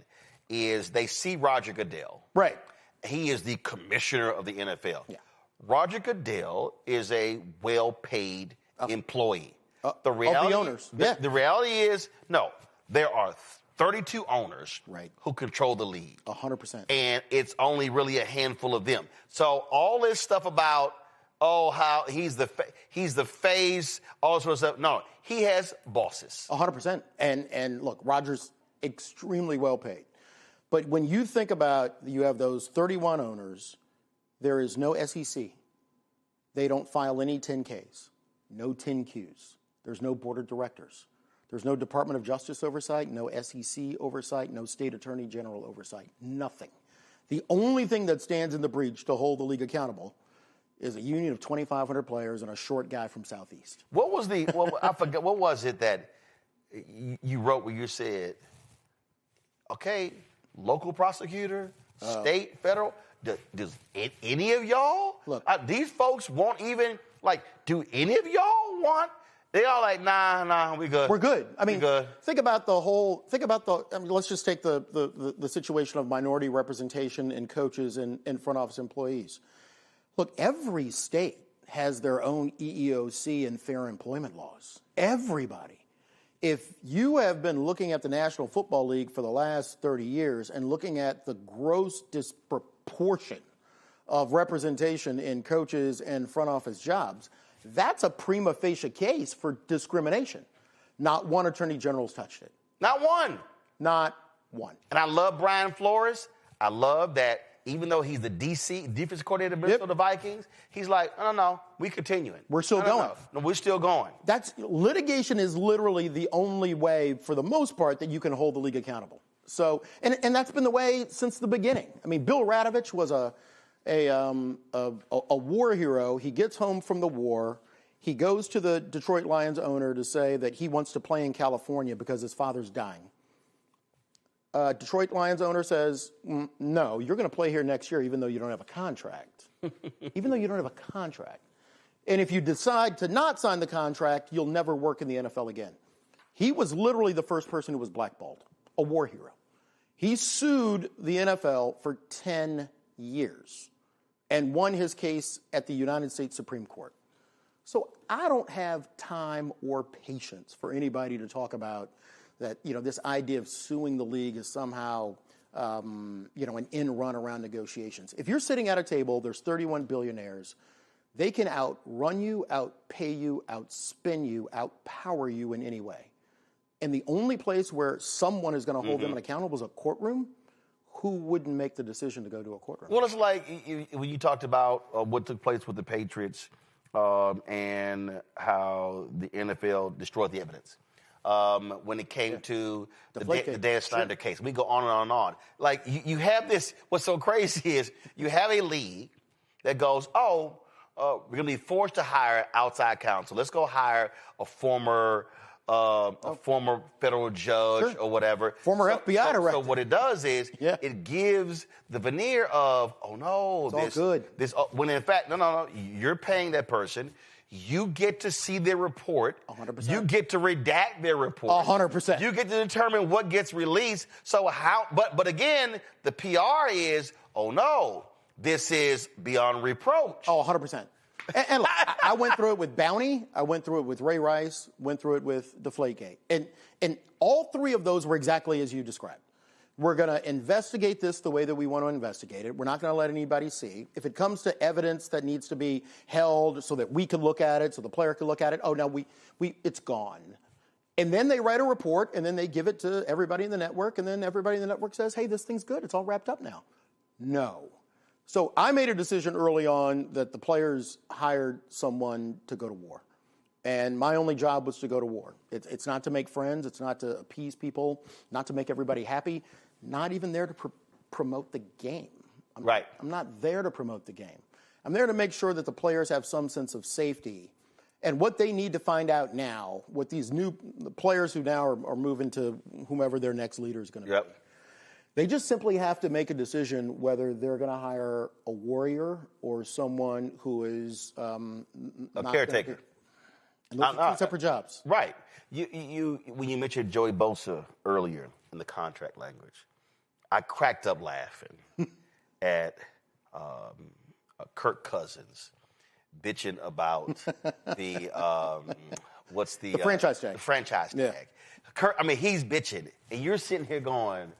is they see Roger Goodell. Right. He is the commissioner of the NFL. Yeah. Roger Goodell is a well-paid employee. The reality, of the owners. The reality is, no, there are 32 owners right. who control the league. 100%. And it's only really a handful of them. So all this stuff about, how he's the face, all this sort of stuff. No, he has bosses. 100%. And look, Roger's extremely well paid. But when you think about, you have those 31 owners, there is no SEC. They don't file any 10Ks, no 10Qs. There's no board of directors. There's no Department of Justice oversight, no SEC oversight, no state attorney general oversight, nothing. The only thing that stands in the breach to hold the league accountable is a union of 2,500 players and a short guy from Southeast. What was I forget, what was it that you wrote where you said, okay, local prosecutor, state, federal, does any of y'all, look, these folks won't even, do any of y'all want, they all like, nah, we good. We're good. I mean, good. Think about let's just take the situation of minority representation in coaches and front office employees. Look, every state has their own EEOC and fair employment laws. Everybody. If you have been looking at the National Football League for the last 30 years and looking at the gross disproportion of representation in coaches and front office jobs, that's a prima facie case for discrimination. Not one attorney general's touched it. Not one. Not one. And I love Brian Flores. I love that even though he's the defensive coordinator of the Vikings, he's like, no, we continuing. We're still going. No, we're still going. Litigation is literally the only way, for the most part, that you can hold the league accountable. So, and that's been the way since the beginning. I mean, Bill Radovich was a war hero. He gets home from the war. He goes to the Detroit Lions owner to say that he wants to play in California because his father's dying. Detroit Lions owner says, no, you're going to play here next year even though you don't have a contract. Even though you don't have a contract. And if you decide to not sign the contract, you'll never work in the NFL again. He was literally the first person who was blackballed, a war hero. He sued the NFL for 10 years and won his case at the United States Supreme Court. So I don't have time or patience for anybody to talk about that, this idea of suing the league is somehow, an end run around negotiations. If you're sitting at a table, there's 31 billionaires. They can outrun you, outpay you, outspin you, outpower you in any way. And the only place where someone is going to hold them accountable is a courtroom. Who wouldn't make the decision to go to a courtroom? Well, it's like when you talked about what took place with the Patriots and how the NFL destroyed the evidence. When it came to the Dan Snyder case. We go on and on and on. Like, you have this, what's so crazy is you have a league that goes, we're going to be forced to hire outside counsel. Let's go hire a former federal judge or whatever. Former FBI director. So what it does is it gives the veneer of, it's all good. When in fact, no, you're paying that person. You get to see their report. 100%. You get to redact their report. 100%. You get to determine what gets released. So but again, the PR is, this is beyond reproach. 100%. And look, I went through it with Bounty. I went through it with Ray Rice. Went through it with Deflategate. And all three of those were exactly as you described. We're going to investigate this the way that we want to investigate it. We're not going to let anybody see. If it comes to evidence that needs to be held so that we can look at it, so the player can look at it, it's gone. And then they write a report, and then they give it to everybody in the network, and then everybody in the network says, hey, this thing's good. It's all wrapped up now. No. So I made a decision early on that the players hired someone to go to war. And my only job was to go to war. It's not to make friends. It's not to appease people, not to make everybody happy, not even there to promote the game. I'm not there to promote the game. I'm there to make sure that the players have some sense of safety. And what they need to find out now, what these the players who now are moving to whomever their next leader is going to be, they just simply have to make a decision whether they're going to hire a warrior or someone who is a caretaker. And those are two separate jobs. Right. When you mentioned Joey Bosa earlier in the contract language, I cracked up laughing at Kirk Cousins bitching about the franchise tag. The franchise tag. Kirk, he's bitching, and you're sitting here going,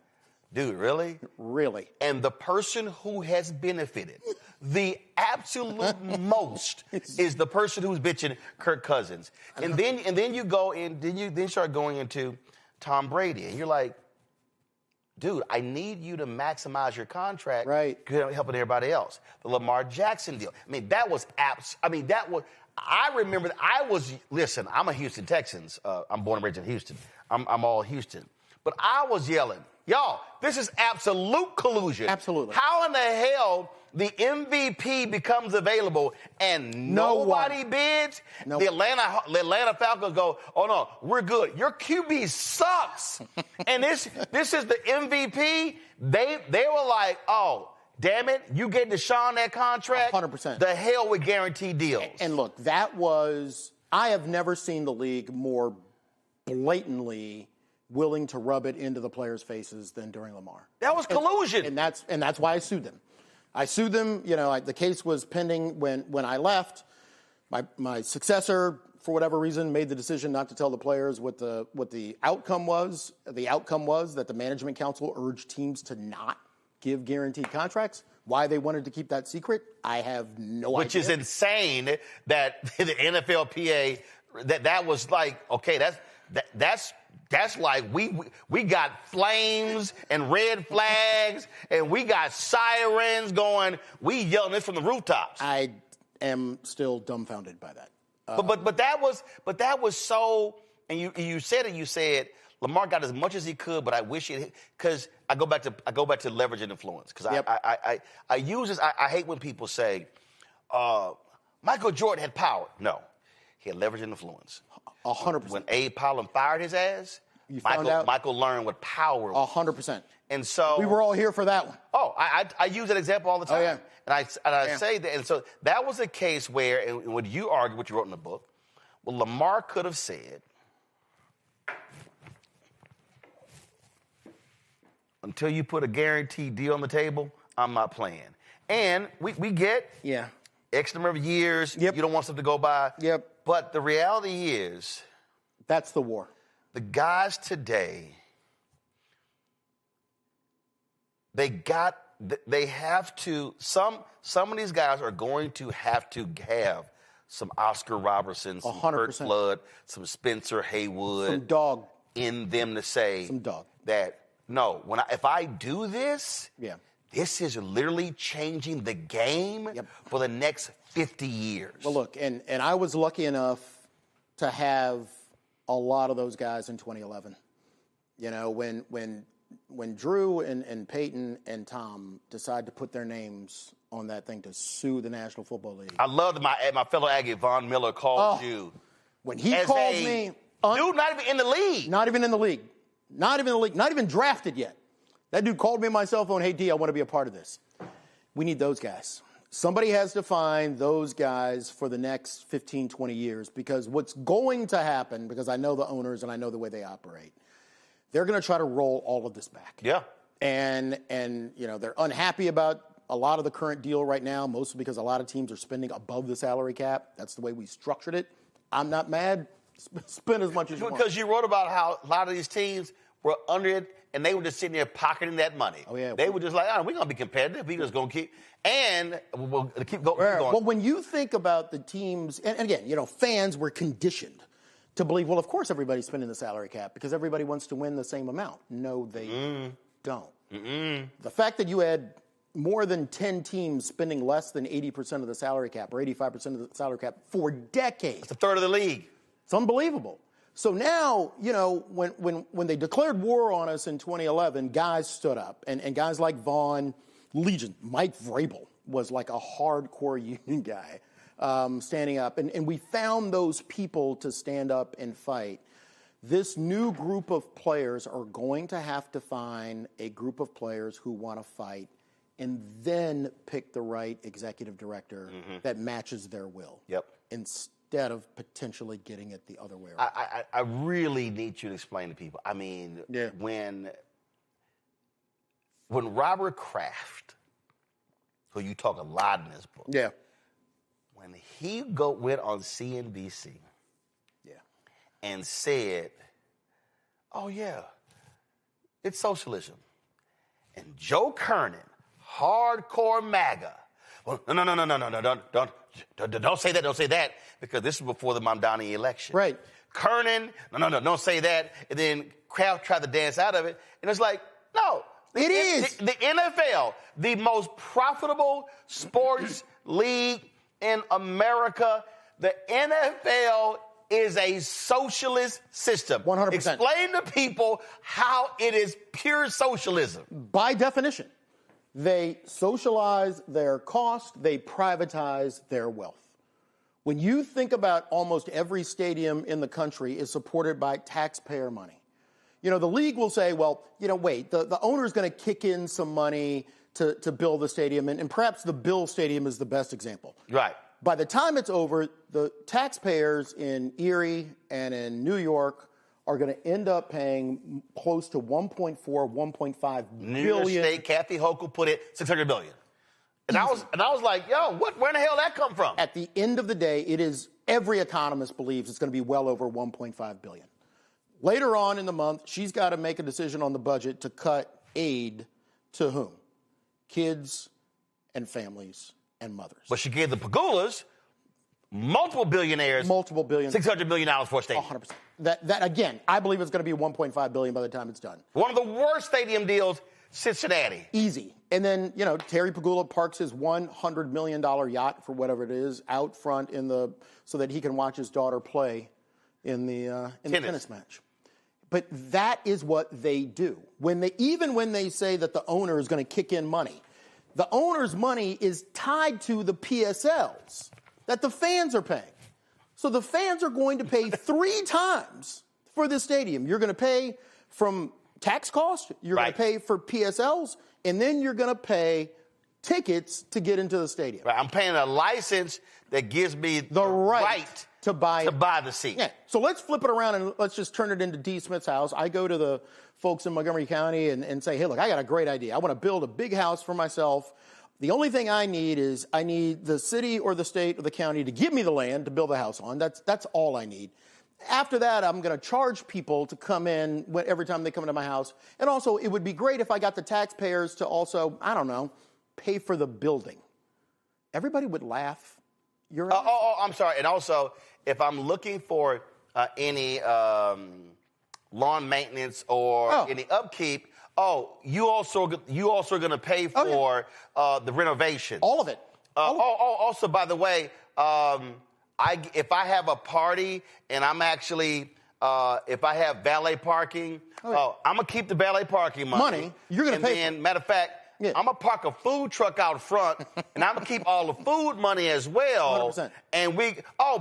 dude, really? Really. And the person who has benefited the absolute most is the person who's bitching, Kirk Cousins. And then you go in, then you start going into Tom Brady, and you're like, dude, I need you to maximize your contract. Right. Helping everybody else. The Lamar Jackson deal. I remember, listen, I'm a Houston Texans. I'm born and raised in Houston. I'm all Houston. But I was yelling, y'all, this is absolute collusion. Absolutely. How in the hell the MVP becomes available and nobody bids? The Atlanta Falcons go, oh no, we're good. Your QB sucks. And this is the MVP. They were like, oh, damn it, you get Deshaun that contract? 100%. The hell with guaranteed deals. And look, I have never seen the league more blatantly willing to rub it into the players' faces than during Lamar. That was collusion. And that's why I sued them. I sued them. The case was pending when I left. My successor, for whatever reason, made the decision not to tell the players what the outcome was. The outcome was that the management council urged teams to not give guaranteed contracts. Why they wanted to keep that secret, I have no idea. Which is insane that the NFLPA, that was like, okay, that's like we got flames and red flags and we got sirens going. We yelling this from the rooftops. I am still dumbfounded by that. But that was so. And you said it. You said Lamar got as much as he could, but I wish it, because I go back to leverage and influence, because I use this. I hate when people say Michael Jordan had power. No, he had leverage and influence. 100%. When Abe Powell fired his ass, Michael learned what power was. 100%. And so we were all here for that one. Oh, I use that example all the time. Oh, yeah. And I say that, and so that was a case where, and when you argue what you wrote in the book, well, Lamar could have said, until you put a guaranteed deal on the table, I'm not playing. And we get X number of years. Yep. You don't want something to go by. Yep. But the reality is, that's the war. The guys today, they have to, some of these guys are going to have some Oscar Robertson, some 100%. Kurt Flood, some Spencer Haywood. Some dog. In them to say some dog. That, no, if I do this, this is literally changing the game for the next 50 years. Well, look, and I was lucky enough to have a lot of those guys in 2011. You know, when Drew and Peyton and Tom decide to put their names on that thing to sue the National Football League. I love that my fellow Aggie, Von Miller, called you. When he called me. Dude, not even in the league. Not even in the league. Not even in the league. Not even drafted yet. That dude called me on my cell phone, hey, D, I want to be a part of this. We need those guys. Somebody has to find those guys for the next 15, 20 years, because what's going to happen, because I know the owners and I know the way they operate, they're going to try to roll all of this back. Yeah. And they're unhappy about a lot of the current deal right now, mostly because a lot of teams are spending above the salary cap. That's the way we structured it. I'm not mad. Spend as much as you want. Because you wrote about how a lot of these teams were under it, and they were just sitting there pocketing that money. Oh, yeah. They were just like, we're going to be competitive. We're just going to keep, and we'll keep going. Well, when you think about the teams, and again, fans were conditioned to believe, well, of course everybody's spending the salary cap because everybody wants to win the same amount. No, they don't. The fact that you had more than 10 teams spending less than 80% of the salary cap or 85% of the salary cap for decades. It's a third of the league. It's unbelievable. So now, when they declared war on us in 2011, guys stood up. And guys like Vaughn, Legion, Mike Vrabel was like a hardcore union guy standing up. And we found those people to stand up and fight. This new group of players are going to have to find a group of players who want to fight and then pick the right executive director that matches their will. Yep. Instead of potentially getting it the other way around. I really need you to explain to people. I mean, when Robert Kraft, who you talk a lot in this book, when he went on CNBC and said, oh, yeah, it's socialism. And Joe Kernan, hardcore MAGA, well, no, don't say that, because this is before the Mamdani election. Right. Kernan, no, don't say that. And then Kraft tried to dance out of it. And it's like, no. It is. The NFL, the most profitable sports league in America, the NFL is a socialist system. 100%. Explain to people how it is pure socialism. By definition, they socialize their cost, they privatize their wealth. When you think about almost every stadium in the country is supported by taxpayer money. The league will say, well, wait, the owner's going to kick in some money to build the stadium, and perhaps the Bill Stadium is the best example. Right. By the time it's over, the taxpayers in Erie and in New York are going to end up paying close to $1.4, $1.5 billion. New York State, Kathy Hochul put it $600 billion. And I was like, yo, where the hell that come from? At the end of the day, every economist believes it's going to be well over $1.5 billion. Later on in the month, she's got to make a decision on the budget to cut aid to whom? Kids and families and mothers. But she gave the Pagulas, multiple billionaires, $600 million for a stadium. 100%. That again, I believe it's going to be $1.5 billion by the time it's done. One of the worst stadium deals, Cincinnati. Easy. And then, Terry Pagula parks his $100 million yacht, for whatever it is, out front so that he can watch his daughter play in the tennis match. But that is what they do. Even when they say that the owner is going to kick in money, the owner's money is tied to the PSLs that the fans are paying. So the fans are going to pay 3 times for this stadium. You're going to pay from tax costs, you're going to pay for PSLs, and then you're going to pay tickets to get into the stadium. Right. I'm paying a license that gives me the right to buy the seat. Yeah. So let's flip it around and let's just turn it into D. Smith's house. I go to the folks in Montgomery County and say, hey, look, I got a great idea. I want to build a big house for myself. The only thing I need is the city or the state or the county to give me the land to build the house on. That's all I need. After that, I'm going to charge people to come in every time they come into my house. And also, it would be great if I got the taxpayers to also, pay for the building. Everybody would laugh. I'm sorry. And also, if I'm looking for any lawn maintenance or any upkeep, you also are going to pay for the renovation. All of it. Also, by the way, if I have a party and I'm actually if I have valet parking, I'm going to keep the valet parking money. You're going to pay for it. Matter of fact, I'm going to park a food truck out front, and I'm going to keep all the food money as well. 100%. And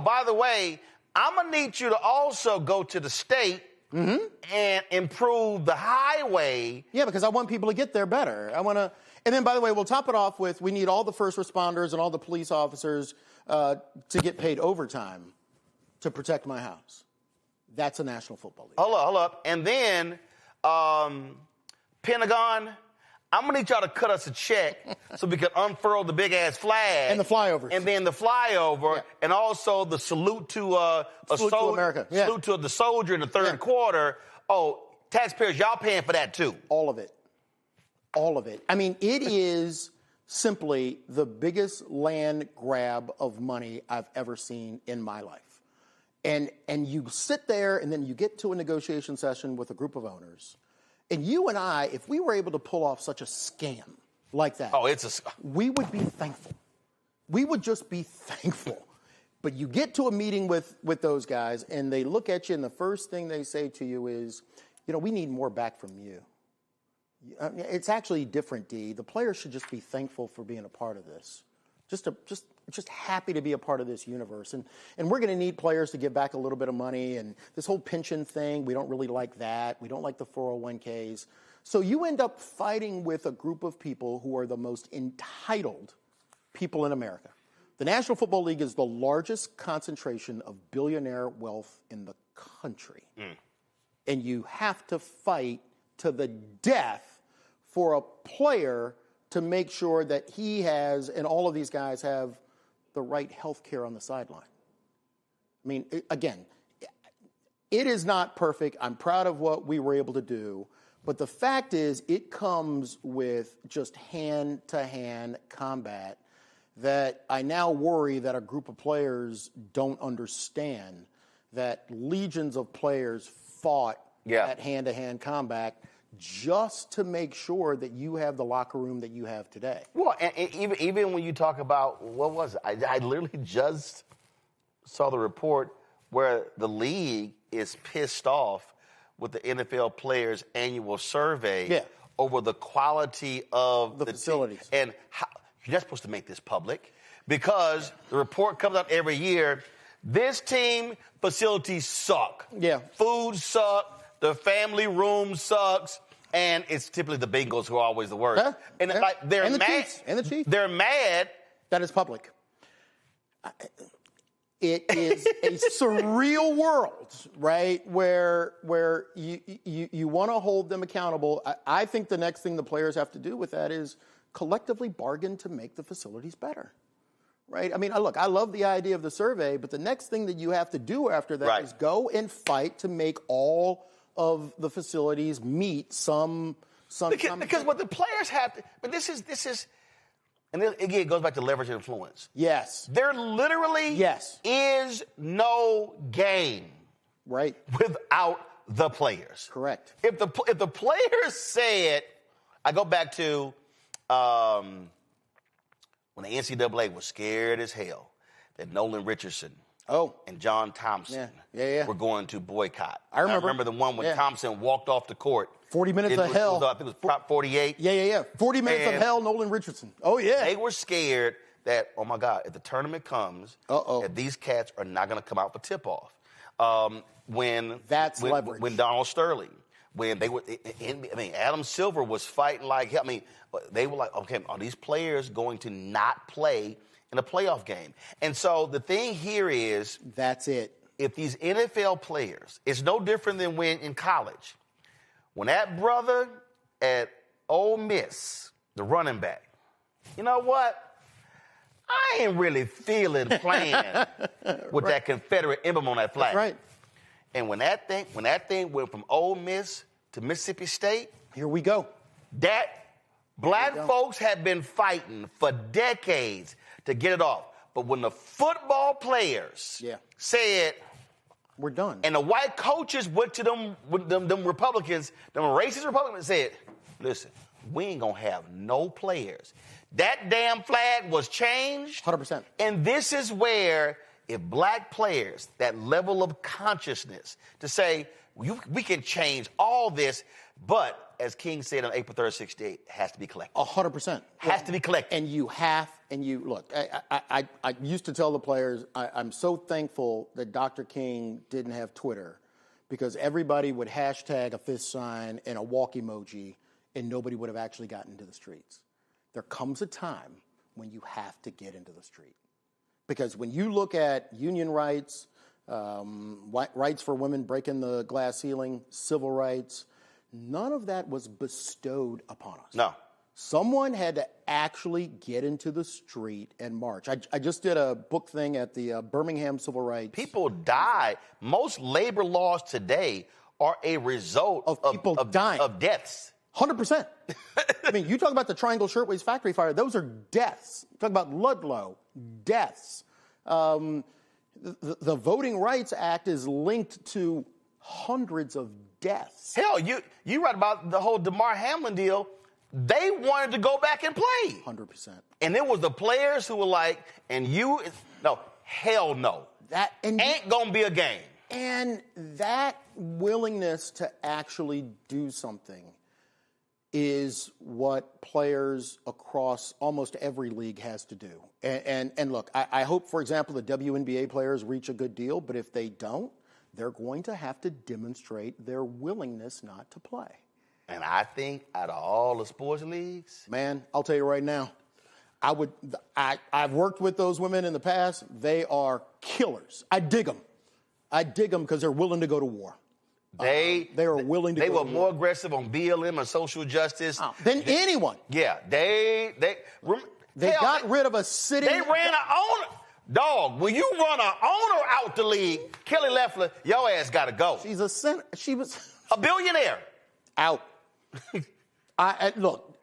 by the way, I'm going to need you to also go to the state and improve the highway. Yeah, because I want people to get there better. And then, by the way, we'll top it off with we need all the first responders and all the police officers to get paid overtime to protect my house. That's a National Football League. Hold up. And then, Pentagon, I'm going to need y'all to cut us a check so we can unfurl the big-ass flag. And the flyovers. And then the flyover, and also the salute to America. Yeah. Salute to the soldier in the third quarter. Oh, taxpayers, y'all paying for that too. All of it. All of it. I mean, it is simply the biggest land grab of money I've ever seen in my life. And you sit there, and then you get to a negotiation session with a group of owners. And you and I, if we were able to pull off such a scam like that, we would be thankful. We would just be thankful. But you get to a meeting with those guys, and they look at you, and the first thing they say to you is, we need more back from you. It's actually different, D. The players should just be thankful for being a part of this. Just happy to be a part of this universe. And we're going to need players to give back a little bit of money. And this whole pension thing, we don't really like that. We don't like the 401ks. So you end up fighting with a group of people who are the most entitled people in America. The National Football League is the largest concentration of billionaire wealth in the country. And you have to fight to the death for a player to make sure that he has, and all of these guys have, the right health care on the sideline. I mean, again, it is not perfect. I'm proud of what we were able to do. But the fact is, it comes with just hand-to-hand combat that I now worry that a group of players don't understand, that legions of players fought that hand-to-hand combat just to make sure that you have the locker room that you have today. Well, and even when you talk about, what was it? I literally just saw the report where the league is pissed off with the NFL players' annual survey over the quality of the facilities. And you're not supposed to make this public because the report comes out every year. This team facilities suck. Food suck. The family room sucks, and it's typically the Bengals who are always the worst. And they're mad. And the Chiefs. They're mad. That is public. It is a surreal world, right, where you want to hold them accountable. I think the next thing the players have to do with that is collectively bargain to make the facilities better. Right? I mean, look, I love the idea of the survey, but the next thing that you have to do after that is go and fight to make all of the facilities meet some because what the players have to, but this is and then again it goes back to leverage and influence. Yes. There literally is no game without the players. Correct. If the players said, I go back to when the NCAA was scared as hell that Nolan Richardson and John Thompson were going to boycott. I remember the one when Thompson walked off the court. 40 minutes of hell. I think it was Prop 48. 40 minutes of hell, Nolan Richardson. Oh, yeah. They were scared that, oh, my God, if the tournament comes, that these cats are not going to come out for tip-off. When Donald Sterling, when they were, Adam Silver was fighting like hell. I mean, they were like, okay, are these players going to not play in a playoff game? And so the thing here is, that's it. If these NFL players, it's no different than when in college, when that brother at Ole Miss, the running back, you know what? I ain't really feeling playing with that Confederate emblem on that flag. That's right. And when that thing went from Ole Miss to Mississippi State, here we go. That black folks have been fighting for decades to get it off. But when the football players said, we're done. And the white coaches went to them Republicans, them racist Republicans, said, listen, we ain't going to have no players. That damn flag was changed. 100%. And this is where if black players, that level of consciousness to say, we can change all this, but as King said on April 3rd, 68, has to be collected. 100%. Has to be collected. And look, I used to tell the players, I'm so thankful that Dr. King didn't have Twitter, because everybody would hashtag a fist sign and a walk emoji, and nobody would have actually gotten into the streets. There comes a time when you have to get into the street. Because when you look at union rights, rights for women breaking the glass ceiling, civil rights, none of that was bestowed upon us. No. Someone had to actually get into the street and march. I just did a book thing at the Birmingham Civil Rights. People died. Most labor laws today are a result of people dying. Of deaths. 100%. I mean, you talk about the Triangle Shirtwaist Factory fire, those are deaths. You talk about Ludlow, deaths. The Voting Rights Act is linked to hundreds of deaths. Hell, you read about the whole DeMar Hamlin deal. They wanted to go back and play. 100%. And it was the players who were like, no, hell no. That ain't going to be a game. And that willingness to actually do something is what players across almost every league has to do. And look, I hope, for example, the WNBA players reach a good deal, but if they don't, they're going to have to demonstrate their willingness not to play. And I think out of all the sports leagues, man, I'll tell you right now, I've worked with those women in the past. They are killers. I dig them because they're willing to go to war. They are willing to go to war. They were more aggressive on BLM and social justice than anyone. Yeah, they got rid of a city. They ran an owner. Dog, when you run an owner out the league, Kelly Loeffler, your ass got to go. She was a billionaire. Out. Look,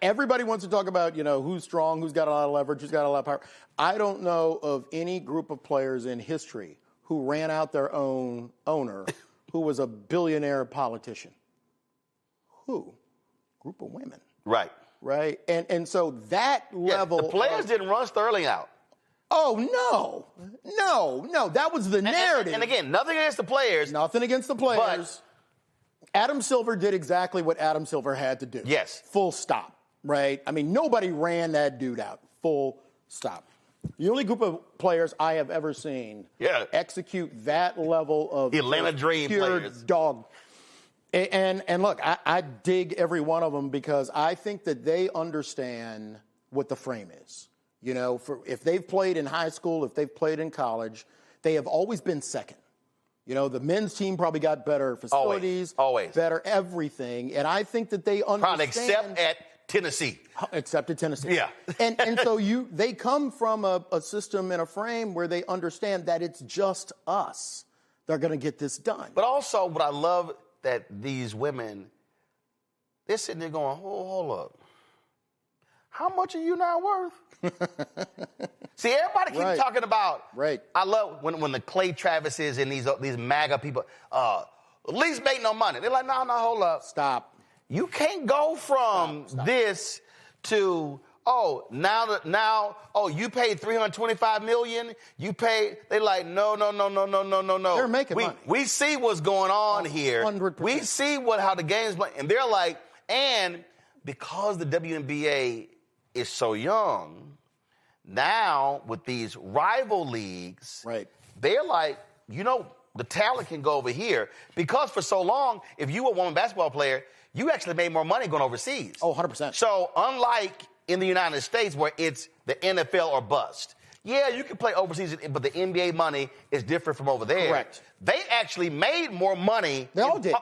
everybody wants to talk about, who's strong, who's got a lot of leverage, who's got a lot of power. I don't know of any group of players in history who ran out their own owner who was a billionaire politician. Who? Group of women. Right. Right? And so that level... The players didn't run Sterling out. Oh, no. That was the narrative. And again, nothing against the players. Nothing against the players. Adam Silver did exactly what Adam Silver had to do. Yes. Full stop, right? I mean, nobody ran that dude out. Full stop. The only group of players I have ever seen execute that level of Atlanta Dream players. Dog. And look, I dig every one of them because I think that they understand what the frame is. If they've played in high school, if they've played in college, they have always been second. The men's team probably got better facilities, always. Better everything, and I think that they understand. Probably except at Tennessee. Except at Tennessee. Yeah. and so they come from a system and a frame where they understand that it's just us that are going to get this done. But also, what I love that these women, they're sitting there going, hold up. How much are you now worth? See, everybody keeps talking about. Right. I love when the Clay Travises and these MAGA people, at least make no money. They're like, no, hold up. Stop. You can't go from this to, you paid $325 million. They're like, no. They're making money. We see what's going on here. 100%. We see how the game's playing. And they're like, and because the WNBA is so young, now with these rival leagues, they're like, the talent can go over here. Because for so long, if you were a woman basketball player, you actually made more money going overseas. Oh, 100%. So unlike in the United States where it's the NFL or bust, yeah, you can play overseas, but the NBA money is different from over there. Correct. They actually made more money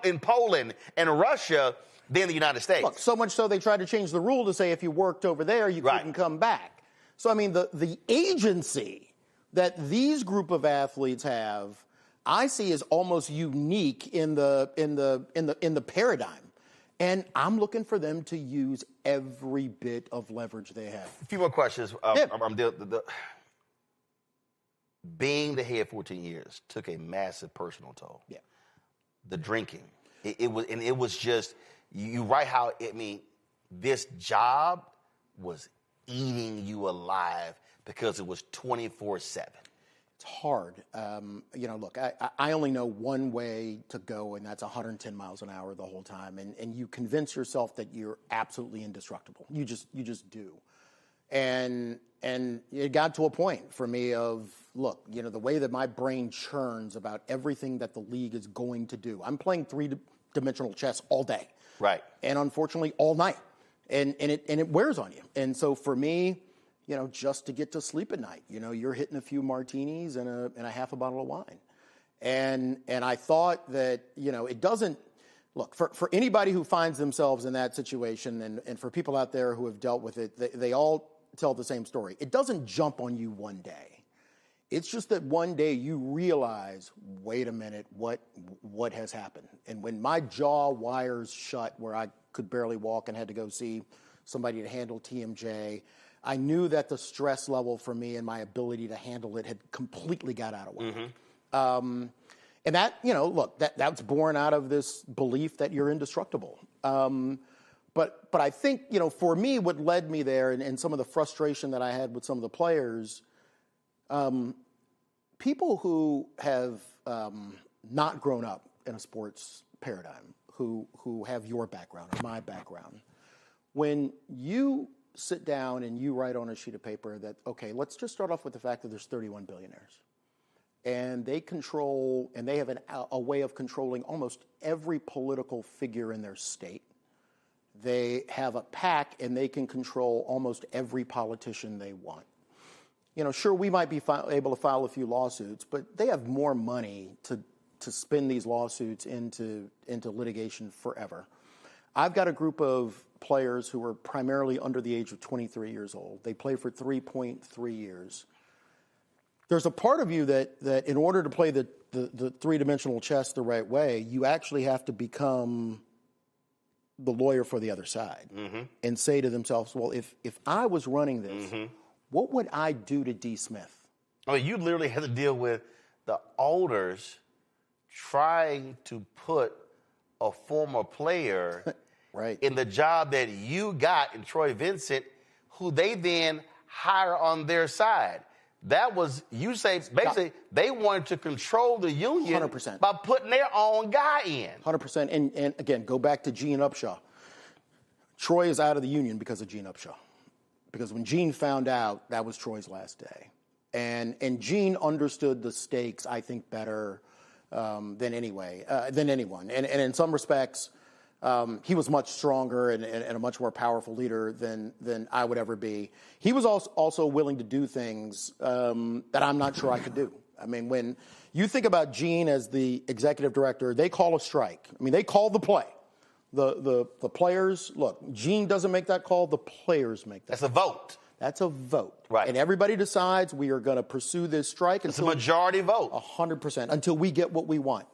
in Poland and Russia than the United States. Look, so much so they tried to change the rule to say if you worked over there, you couldn't come back. So, I mean, the agency that these group of athletes have, I see as almost unique in the paradigm. And I'm looking for them to use every bit of leverage they have. A few more questions. Being the head 14 years took a massive personal toll. Yeah. The drinking. It was just, you write how, this job was eating you alive because it was 24/7. It's hard. Look, I only know one way to go, and that's 110 miles an hour the whole time. And you convince yourself that you're absolutely indestructible. You just do. And it got to a point for me of, look, the way that my brain churns about everything that the league is going to do. I'm playing three-dimensional chess all day. Right. And unfortunately, all night. And it wears on you. And so for me, just to get to sleep at night, you're hitting a few martinis and a half a bottle of wine. And I thought that, it doesn't, look, for anybody who finds themselves in that situation and for people out there who have dealt with it, they all tell the same story. It doesn't jump on you one day. It's just that one day you realize, wait a minute, what has happened? And when my jaw wires shut where I could barely walk and had to go see somebody to handle TMJ, I knew that the stress level for me and my ability to handle it had completely got out of whack. Mm-hmm. And that, look, that's born out of this belief that you're indestructible. But I think, for me, what led me there and some of the frustration that I had with some of the players, people who have not grown up in a sports paradigm, who have your background or my background, when you sit down and you write on a sheet of paper that, okay, let's just start off with the fact that there's 31 billionaires. And they control, and they have a way of controlling almost every political figure in their state. They have a PAC, and they can control almost every politician they want. Sure, we might be able to file a few lawsuits, but they have more money to spin these lawsuits into litigation forever. I've got a group of players who are primarily under the age of 23 years old. They play for 3.3 years. There's a part of you that in order to play the three-dimensional chess the right way, you actually have to become the lawyer for the other side and say to themselves, well, if I was running this, what would I do to D. Smith? I mean, you literally have to deal with the owners trying to put a former player right in the job that you got in Troy Vincent, who they then hire on their side. That was, you say, basically, they wanted to control the union 100%. by putting their own guy in. 100%. And again, go back to Gene Upshaw. Troy is out of the union because of Gene Upshaw. Because when Gene found out, that was Troy's last day. And Gene understood the stakes, I think, better than anyone. And in some respects, he was much stronger and a much more powerful leader than I would ever be. He was also willing to do things that I'm not sure I could do. I mean, when you think about Gene as the executive director, they call a strike. I mean, they call the play. The players, look, Gene doesn't make that call. The players make that. That's a vote. That's a vote. Right. And everybody decides we are going to pursue this strike. It's a majority vote. 100%, until we get what we want.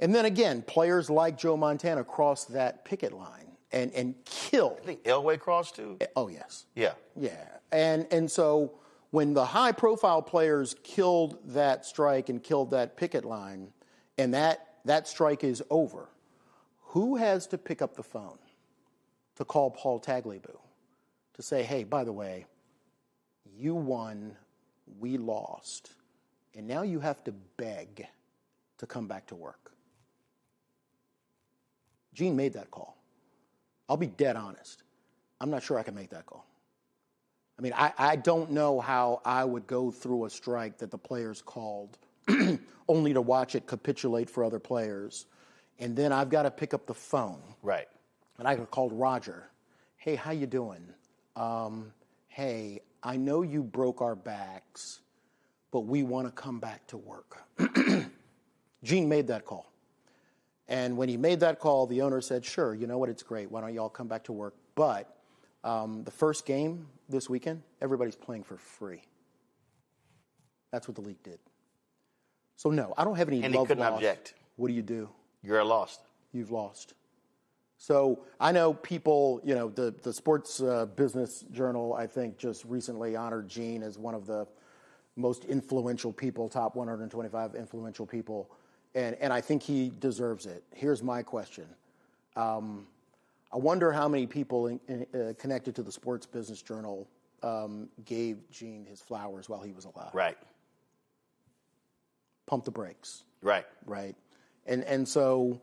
And then again, players like Joe Montana cross that picket line and kill. I think Elway crossed too. Oh, yes. Yeah. Yeah. And so when the high-profile players killed that strike and killed that picket line, and that strike is over, who has to pick up the phone to call Paul Tagliabue to say, hey, by the way, you won, we lost, and now you have to beg to come back to work? Gene made that call. I'll be dead honest. I'm not sure I can make that call. I mean, I don't know how I would go through a strike that the players called only to watch it capitulate for other players. And then I've got to pick up the phone. Right. And I called Roger. Hey, how you doing? Hey, I know you broke our backs, but we want to come back to work. Gene made that call. And when he made that call, the owner said, sure, you know what, it's great. Why don't you all come back to work? But the first game this weekend, everybody's playing for free. That's what the league did. So, no, I don't have any and love he couldn't lost. Object. What do you do? You're lost. You've lost. So I know people, the Sports Business Journal, I think, just recently honored Gene as one of the most influential people, top 125 influential people. And I think he deserves it. Here's my question. I wonder how many people connected to the Sports Business Journal gave Gene his flowers while he was alive. Right. pump the brakes. Right. Right. And so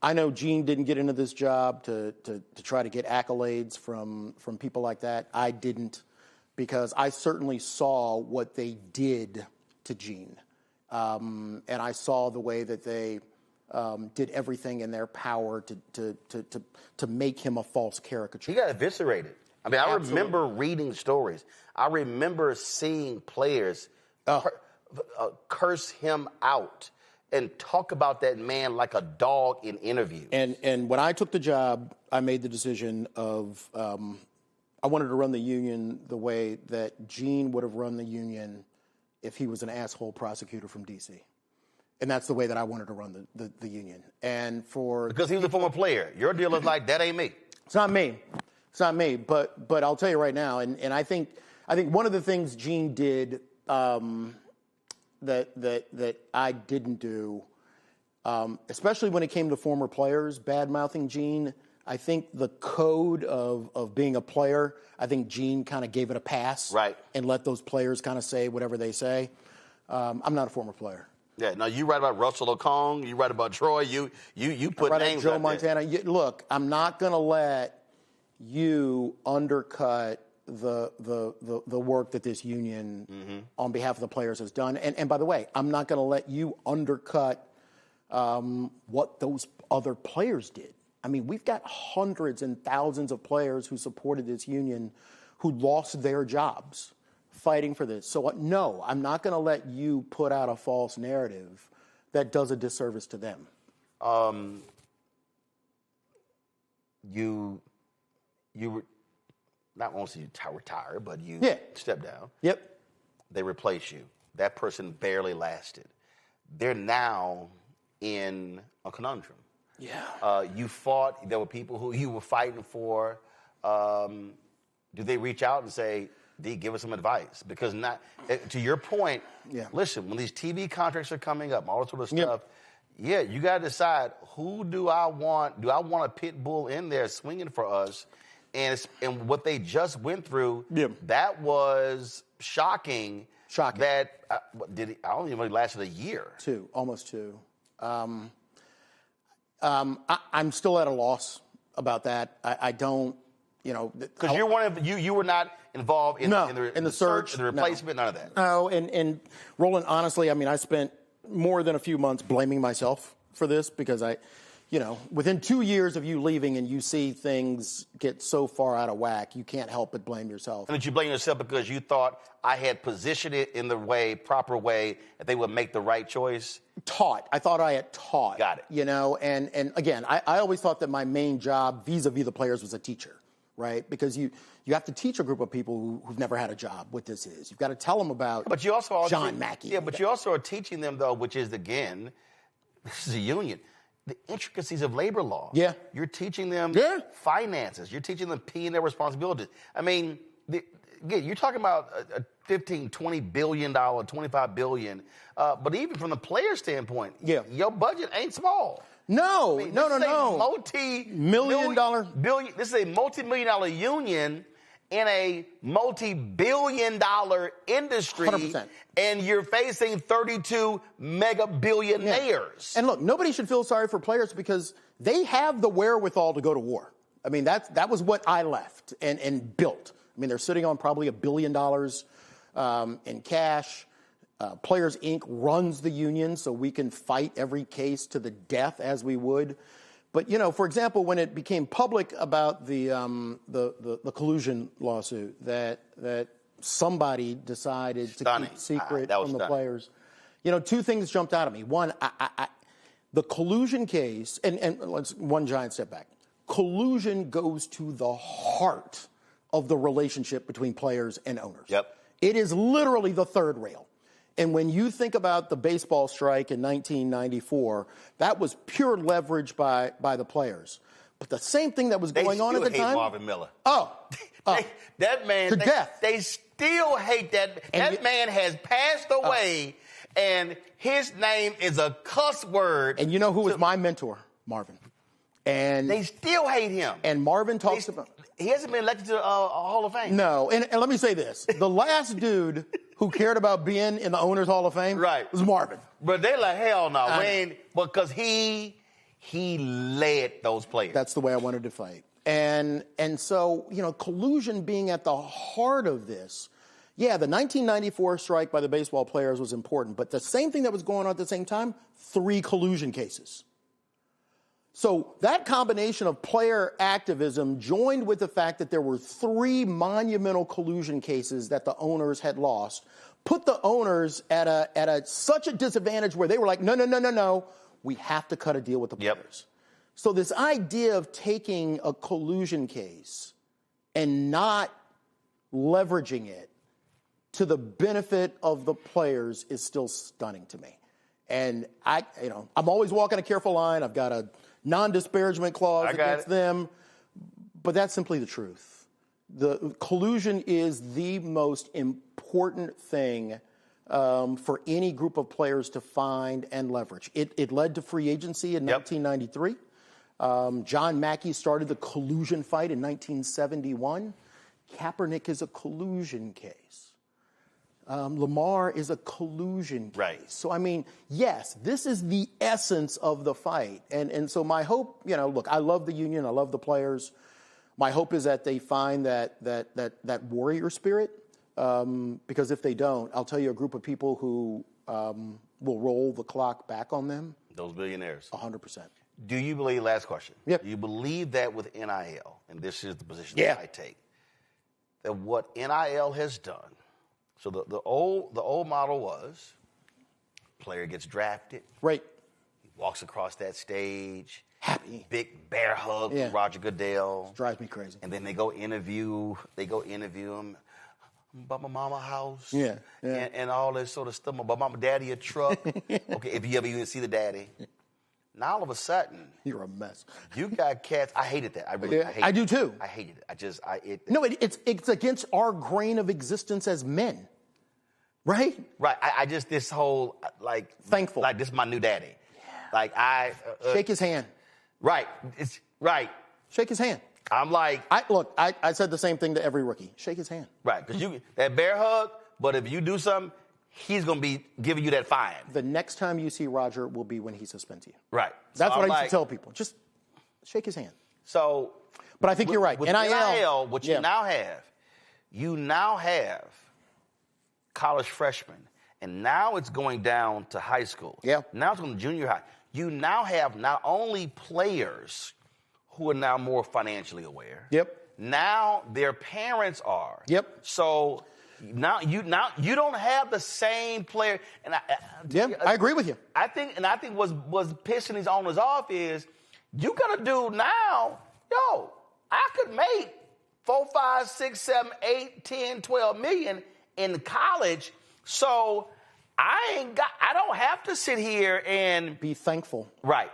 I know Gene didn't get into this job to try to get accolades from people like that. I didn't, because I certainly saw what they did to Gene. And I saw the way that they did everything in their power to make him a false caricature. He got eviscerated. I mean, I remember reading stories. I remember seeing players curse him out and talk about that man like a dog in interviews. And when I took the job, I made the decision of I wanted to run the union the way that Gene would have run the union if he was an asshole prosecutor from D.C. And that's the way that I wanted to run the union. And because he was a former player, your deal is like, that ain't me. It's not me. It's not me. But I'll tell you right now, and I think one of the things Gene did that I didn't do, especially when it came to former players bad-mouthing Gene, I think the code of being a player, I think Gene kind of gave it a pass. Right. And let those players kind of say whatever they say. I'm not a former player. Yeah, no, you write about Russell Okong, you write about Troy, you put names Joe out Montana. there. Look, I'm not going to let you undercut the work that this union on behalf of the players has done. And by the way, I'm not going to let you undercut what those other players did. I mean, we've got hundreds and thousands of players who supported this union who lost their jobs fighting for this. So no, I'm not going to let you put out a false narrative that does a disservice to them. You were not only you retire, but you step down. Yep. They replace you. That person barely lasted. They're now in a conundrum. Yeah. You fought. There were people who you were fighting for. Do they reach out and say, D, give us some advice? Because to your point, listen, when these TV contracts are coming up, all that sort of stuff, you got to decide, who do I want? Do I want a pit bull in there swinging for us? And what they just went through, that was shocking. That I don't even know, it lasted a year. Almost two. I'm still at a loss about that. I don't, because you were not involved in the search, the replacement, none of that. No, and Roland, honestly, I mean, I spent more than a few months blaming myself for this because within 2 years of you leaving and you see things get so far out of whack, you can't help but blame yourself. And did you blame yourself because you thought I had positioned it in the proper way that they would make the right choice? I thought I had taught. Got it. And again, I always thought that my main job vis-a-vis the players was a teacher, right? Because you have to teach a group of people who've never had a job what this is. You've got to tell them about John Mackey. Yeah, but you also are teaching them, though, which is, again, this is a union, the intricacies of labor law. Yeah. You're teaching them finances. You're teaching them P&L responsibilities. I mean, you're talking about a $15, $20 billion, $25 billion. But even from the player standpoint, your budget ain't small. No, I mean, no. This is a multi-million-dollar union in a multi-billion-dollar industry. 100%. And you're facing 32 mega-billionaires. Yeah. And look, nobody should feel sorry for players because they have the wherewithal to go to war. I mean, that was what I left and built. I mean, they're sitting on probably $1 billion in cash. Players Inc. runs the union, so we can fight every case to the death as we would. But, for example, when it became public about the collusion lawsuit that somebody decided to keep secret from the players, two things jumped out at me. One, the collusion case, and let's one giant step back. Collusion goes to the heart of the relationship between players and owners. Yep. It is literally the third rail. And when you think about the baseball strike in 1994, that was pure leverage by the players. But the same thing that was going on at the time. They still hate Marvin Miller. That man to death. They still hate that. That man has passed away, and his name is a cuss word. And you know who was my mentor? Marvin. And they still hate him. And Marvin talks about. He hasn't been elected to a Hall of Fame. No, and let me say this: the last dude who cared about being in the Owners Hall of Fame was Marvin. But they're like, hell no. Because he led those players. That's the way I wanted to fight. And so, collusion being at the heart of this, the 1994 strike by the baseball players was important, but the same thing that was going on at the same time, 3 collusion cases. So that combination of player activism joined with the fact that there were 3 monumental collusion cases that the owners had lost, put the owners at such a disadvantage where they were like, no, we have to cut a deal with the players. So this idea of taking a collusion case and not leveraging it to the benefit of the players is still stunning to me. And I'm always walking a careful line. I've got a non-disparagement clause against them, but that's simply the truth. The collusion is the most important thing for any group of players to find and leverage. It led to free agency in 1993. John Mackey started the collusion fight in 1971. Kaepernick is a collusion case. Lamar is a collusion case. Right. So, yes, this is the essence of the fight. And so my hope, look, I love the union. I love the players. My hope is that they find that warrior spirit, because if they don't, I'll tell you a group of people who will roll the clock back on them. Those billionaires. 100%. Do you believe, last question, do you believe that with NIL, and this is the position that I take, that what NIL has done, so the old model was player gets drafted. Right. He walks across that stage. Happy. Big bear hug from Roger Goodell. Drives me crazy. And then they go interview him about my mama house. Yeah. And all this sort of stuff. About mama daddy a truck. Okay, if you ever even see the daddy. Now all of a sudden, you're a mess. You got cats. I hated that. I do too. I hated it. It's against our grain of existence as men. Right? Right. This whole, thankful. Like, this is my new daddy. Yeah. Shake his hand. Right. It's right. Shake his hand. I'm like. I said the same thing to every rookie. Shake his hand. Right. Because that bear hug, but if you do something, he's going to be giving you that fine. The next time you see Roger will be when he suspends you. Right. That's what I used to tell people. Just shake his hand. So. But I think you're right. With NIL, what you now have college freshmen, and now it's going down to high school. Yeah. Now it's going to junior high. You now have not only players who are now more financially aware. Yep. Now their parents are. Yep. So now you don't have the same player. And I agree with you. I think what's pissing these owners off is you gotta do now. I could make 4, 5, 6, 7, 8, 10, 12 million in college, so I don't have to sit here and be thankful. Right.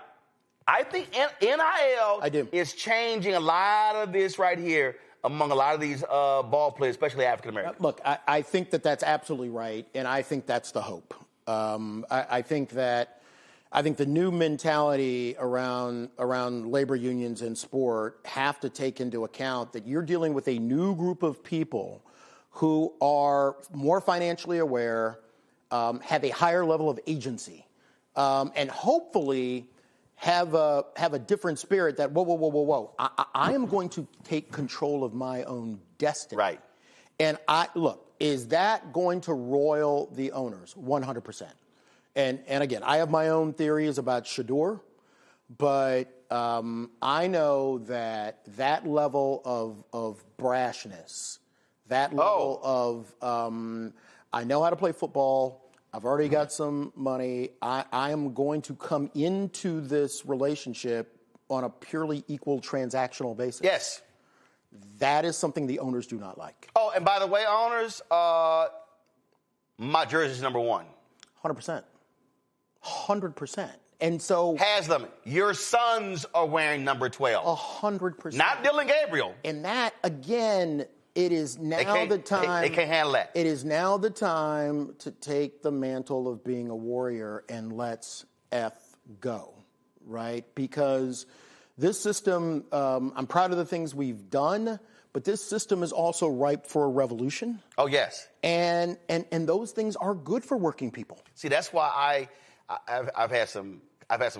I think NIL is changing a lot of this right here among a lot of these ball players, especially African Americans. Look, I think that's absolutely right, and I think that's the hope. I think the new mentality around labor unions in sport have to take into account that you're dealing with a new group of people who are more financially aware, have a higher level of agency, and hopefully have a different spirit that, whoa. I am going to take control of my own destiny. Right. And is that going to roil the owners? 100%. And again, I have my own theories about Shador, but I know that level of brashness, that level of I know how to play football. I've already got some money. I am going to come into this relationship on a purely equal transactional basis. Yes. That is something the owners do not like. Oh, and by the way, owners, my jersey's number 1. 100%. 100%. And so Haslam, your sons are wearing number 12. 100%. Not Dylan Gabriel. And that, again, it is now the time. They can't handle that. It is now the time to take the mantle of being a warrior and let's go, right? Because this system, I'm proud of the things we've done, but this system is also ripe for a revolution. Oh, yes. And those things are good for working people. See, that's why I've had some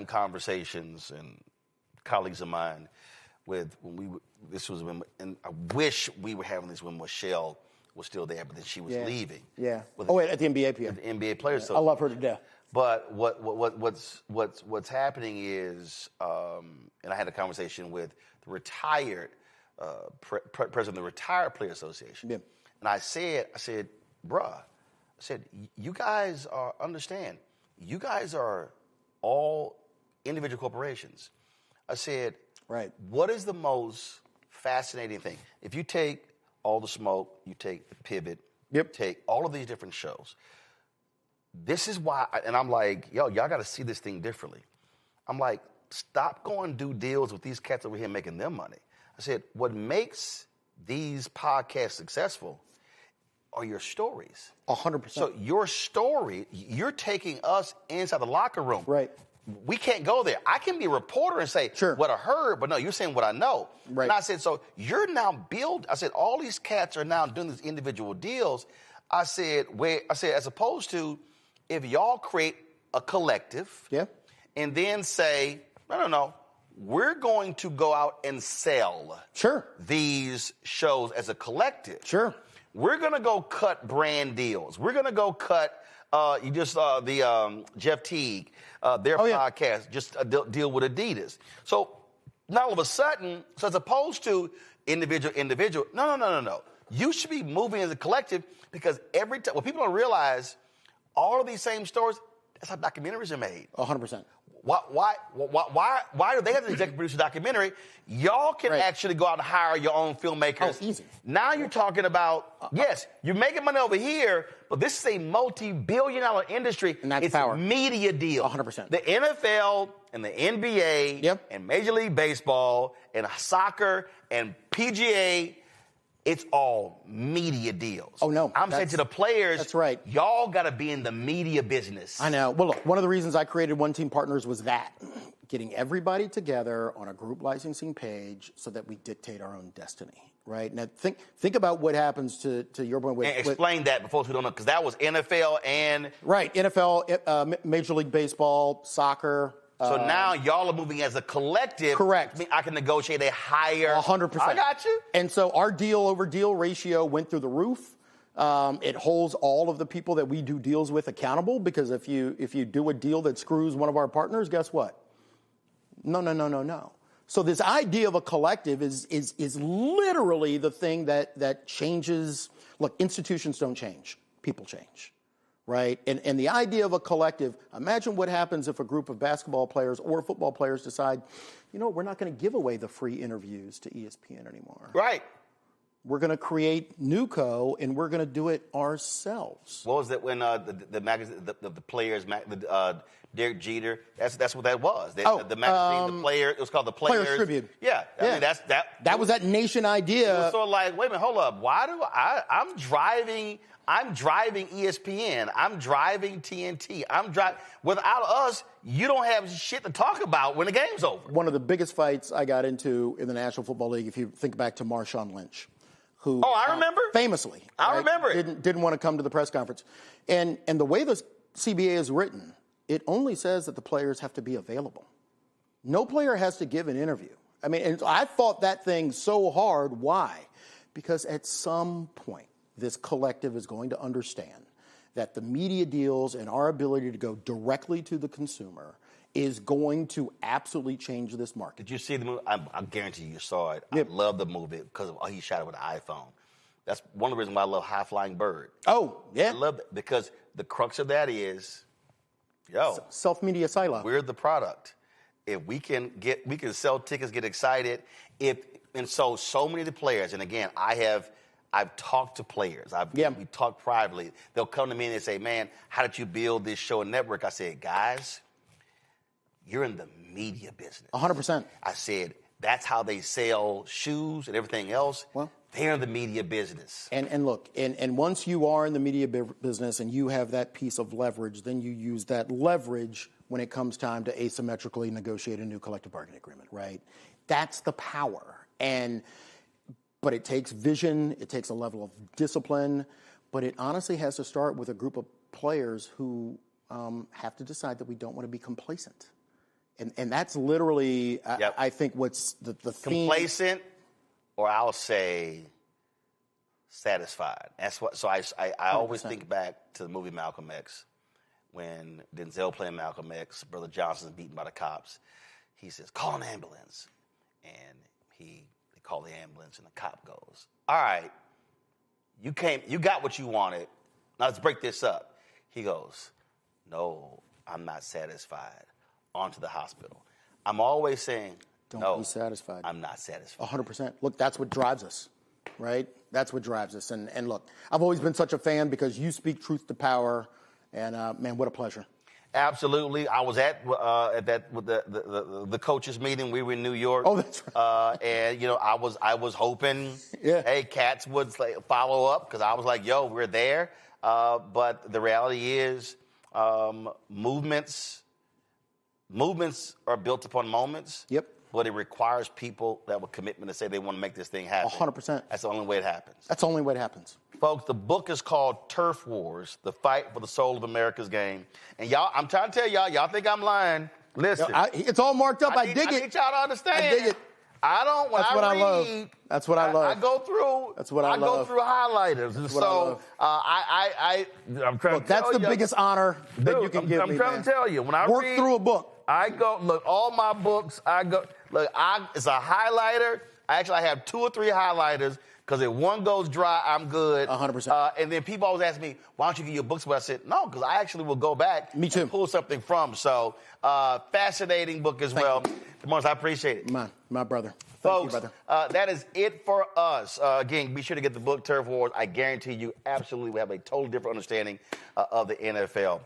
conversations and colleagues of mine with and I wish we were having this when Michelle was still there, but then she was leaving. Yeah. At the NBA PA. At the NBA Players. I love her to death. But what's happening is, and I had a conversation with the retired president of the Retired Player Association, and I said, bruh, you guys understand, you guys are all individual corporations. I said, right. What is the most fascinating thing? If you take All the Smoke, you take the Pivot, take all of these different shows. This is why, and I'm like, y'all got to see this thing differently. I'm like, stop going do deals with these cats over here making them money. I said, what makes these podcasts successful are your stories. 100%. So your story, you're taking us inside the locker room. Right. We can't go there. I can be a reporter and say what I heard, but no, you're saying what I know. Right. And I said, so you're now I said, all these cats are now doing these individual deals. I said, as opposed to if y'all create a collective and then say, no, we're going to go out and sell these shows as a collective. Sure. We're going to go cut brand deals. We're going to go cut, the Jeff Teague, their podcast, just deal with Adidas. So now all of a sudden, as opposed to individual, no. You should be moving as a collective because every time, what people don't realize, all of these same stories, that's how documentaries are made. 100%. Why do they have to executive produce a documentary? Y'all can actually go out and hire your own filmmakers. Oh, easy. Now you're talking about, yes, you're making money over here, but this is a multi-billion-dollar industry. And that's it's power. Media deal. 100%. The NFL and the NBA and Major League Baseball and soccer and PGA, it's all media deals. Oh, no. I'm saying to the players, that's right. Y'all got to be in the media business. I know. Well, look, one of the reasons I created One Team Partners was that. Getting everybody together on a group licensing page so that we dictate our own destiny, right? Now, think about what happens to your point. And explain that for folks who don't know, because that was NFL and... Right, NFL, Major League Baseball, soccer... So now y'all are moving as a collective. Correct. I can negotiate a higher... 100%. I got you. And so our deal-over-deal ratio went through the roof. It holds all of the people that we do deals with accountable, because if you do a deal that screws one of our partners, guess what? No. So this idea of a collective is literally the thing that changes. Look, institutions don't change. People change. Right? And the idea of a collective, imagine what happens if a group of basketball players or football players decide, we're not going to give away the free interviews to ESPN anymore. Right. We're going to create NewCo, and we're going to do it ourselves. What was that when the magazine, the players, Derek Jeter, that's what that was. The magazine, the player, it was called the Players Tribune. Yeah. I mean, that was that nation idea. It was sort of like, wait a minute, hold up. Why do I'm driving ESPN. I'm driving TNT. Without us, you don't have shit to talk about when the game's over. One of the biggest fights I got into in the National Football League, if you think back to Marshawn Lynch, who I remember famously, remember it. Didn't want to come to the press conference, and the way the CBA is written, it only says that the players have to be available. No player has to give an interview. I mean, and I fought that thing so hard. Why? Because at some point, this collective is going to understand that the media deals and our ability to go directly to the consumer is going to absolutely change this market. Did you see the movie? I guarantee you saw it. I love the movie because he shot it with an iPhone. That's one of the reasons why I love High Flying Bird. Oh, yeah. I love it because the crux of that is, self-media silo. We're the product. If we can sell tickets, get excited. So many of the players, and again, I've talked to players. We talk privately. They'll come to me and they say, man, how did you build this show and network? I said, guys, you're in the media business. 100%. I said, that's how they sell shoes and everything else. Well, they're in the media business. And look, and once you are in the media business and you have that piece of leverage, then you use that leverage when it comes time to asymmetrically negotiate a new collective bargaining agreement, right? That's the power. But it takes vision, it takes a level of discipline, but it honestly has to start with a group of players who have to decide that we don't want to be complacent. And that's literally, I think, what's the theme. Complacent, or I'll say satisfied. That's what. So I always think back to the movie Malcolm X, when Denzel playing Malcolm X, Brother Johnson's beaten by the cops. He says, "Call an ambulance," and they call the ambulance, and the cop goes, "All right, you got what you wanted. Now let's break this up." He goes, "No, I'm not satisfied. On to the hospital." I'm always saying, don't be satisfied. I'm not satisfied. 100%. Look, that's what drives us, right? That's what drives us. And look, I've always been such a fan because you speak truth to power. And, man, what a pleasure. Absolutely. I was at that with the coaches meeting. We were in New York. Oh, that's right. And I was hoping, hey, Cats would follow up, because I was like, yo, we're there. But the reality is, movements are built upon moments. Yep. But it requires people that with commitment to say they want to make this thing happen. 100%. That's the only way it happens. That's the only way it happens. Folks, the book is called Turf Wars, The Fight for the Soul of America's Game. And y'all, I'm trying to tell y'all think I'm lying. Listen. It's all marked up. I dig it. I need y'all to understand. I dig it. I don't, when That's what I love. That's what I love. I go through. That's what I love. go through highlighters. And so I'm trying to tell you. That's the biggest honor that you can give me, I'm trying to tell you. When I work read through a book. I go, look, all my books, it's a highlighter. I have 2 or 3 highlighters, because if one goes dry, I'm good. 100%. And then people always ask me, why don't you get your books? But I said, no, because I actually will go back and pull something from. So, fascinating book as well. Demars, I appreciate it. My brother. Folks, Thank you, brother. that is it for us. Again, be sure to get the book, Turf Wars. I guarantee you absolutely will have a totally different understanding of the NFL.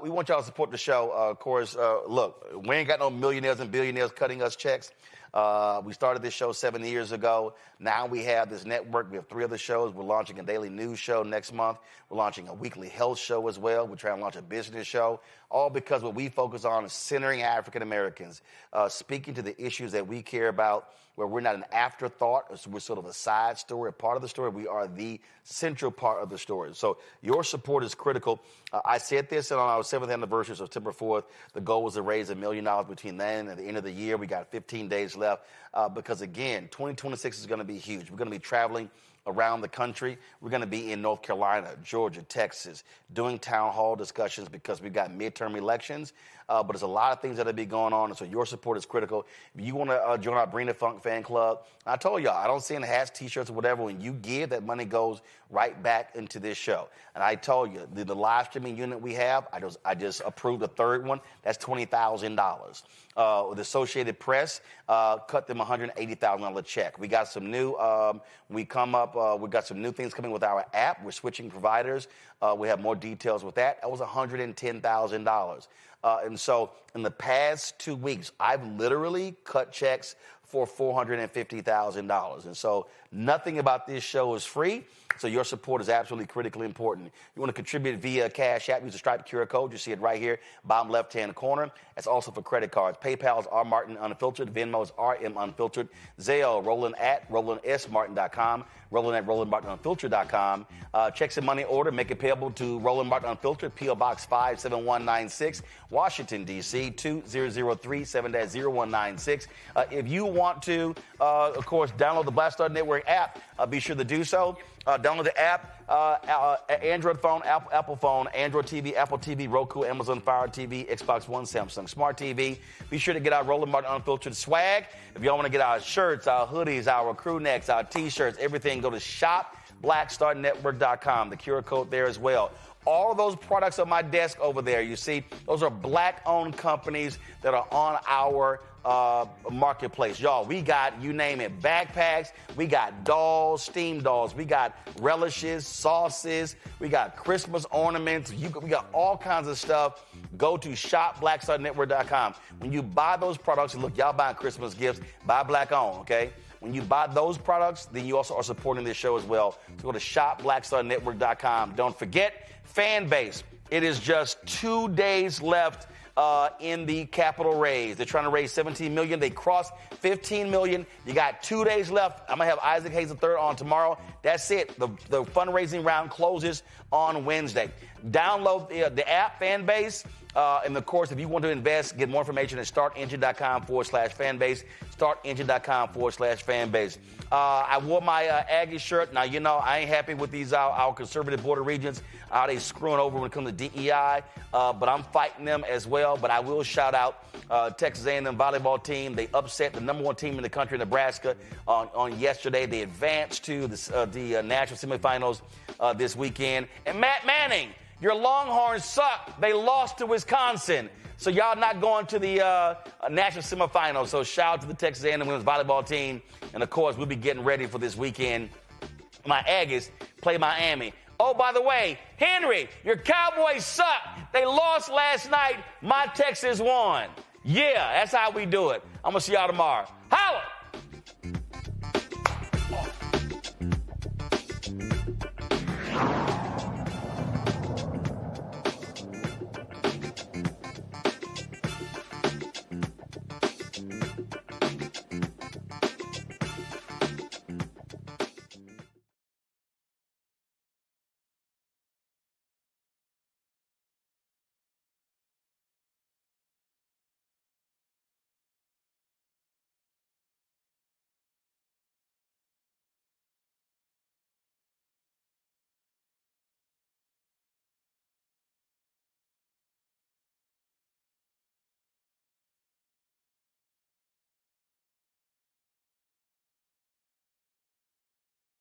We want y'all to support the show. Of course, look, we ain't got no millionaires and billionaires cutting us checks. We started this show 7 years ago. Now we have this network. We have 3 other shows. We're launching a daily news show next month. We're launching a weekly health show as well. We're trying to launch a business show, all because what we focus on is centering African Americans, speaking to the issues that we care about, where we're not an afterthought. We're sort of a side story, a part of the story. We are the central part of the story. So your support is critical. I said this on our 7th anniversary, so September 4th. The goal was to raise $1 million between then and the end of the year. We got 15 days left because, again, 2026 is going to be huge. We're going to be traveling around the country. We're going to be in North Carolina, Georgia, Texas, doing town hall discussions because we've got midterm elections. But there's a lot of things that will be going on, and so your support is critical. If you want to join our Bring the Funk fan club, I told y'all, I don't send hats, T-shirts, or whatever. When you give, that money goes right back into this show. And I told you, the live streaming unit we have, I just approved the 3rd one. That's $20,000. The Associated Press cut them $180,000 check. We got some new. We got some new things coming with our app. We're switching providers. We have more details with that. That was $110,000. And so in the past 2 weeks, I've literally cut checks for $450,000. And so nothing about this show is free. So your support is absolutely critically important. You want to contribute via Cash App, use the Stripe QR code. You see it right here, bottom left-hand corner. That's also for credit cards. PayPal is R Martin Unfiltered. Venmo is RM Unfiltered. Zelle, Roland at RolandSMartin.com. Roland at RolandMartinUnfiltered.com. Checks and money order, make it payable to Roland Martin Unfiltered, P.O. Box 57196, Washington, D.C., 20037-0196. If you want to, of course, download the Black Star Network app, be sure to do so. Download the app, Android phone, Apple phone, Android TV, Apple TV, Roku, Amazon Fire TV, Xbox One, Samsung Smart TV. Be sure to get our Roland Martin Unfiltered swag. If y'all want to get our shirts, our hoodies, our crew necks, our T-shirts, everything, go to shopblackstarnetwork.com. The QR code there as well. All of those products on my desk over there, you see, those are Black-owned companies that are on our marketplace. Y'all, we got, you name it, backpacks, we got dolls, steam dolls, we got relishes, sauces, we got Christmas ornaments, we got all kinds of stuff. Go to shopblackstarnetwork.com. When you buy those products, and look, y'all buying Christmas gifts, buy Black-owned, okay? When you buy those products, then you also are supporting this show as well. So go to shopblackstarnetwork.com. Don't forget, fan base. It is just 2 days left in the capital raise. They're trying to raise $17 million. They crossed $15 million. You got 2 days left. I'm going to have Isaac Hayes III on tomorrow. That's it. The fundraising round closes on Wednesday. Download the app, Fanbase. And of course, if you want to invest, get more information at startengine.com/fanbase. Startengine.com/fanbase. I wore my Aggie shirt. Now, you know, I ain't happy with these our conservative border regions. They screwing over when it comes to DEI, but I'm fighting them as well. But I will shout out Texas A&M volleyball team. They upset the #1 team in the country, Nebraska, on yesterday. They advanced to the national semifinals this weekend. And Matt Manning, your Longhorns suck. They lost to Wisconsin. So y'all not going to the national semifinals. So shout out to the Texas A&M women's volleyball team. And, of course, we'll be getting ready for this weekend. My Aggies play Miami. Oh, by the way, Henry, your Cowboys suck. They lost last night. My Texas won. Yeah, that's how we do it. I'm going to see y'all tomorrow. Holla!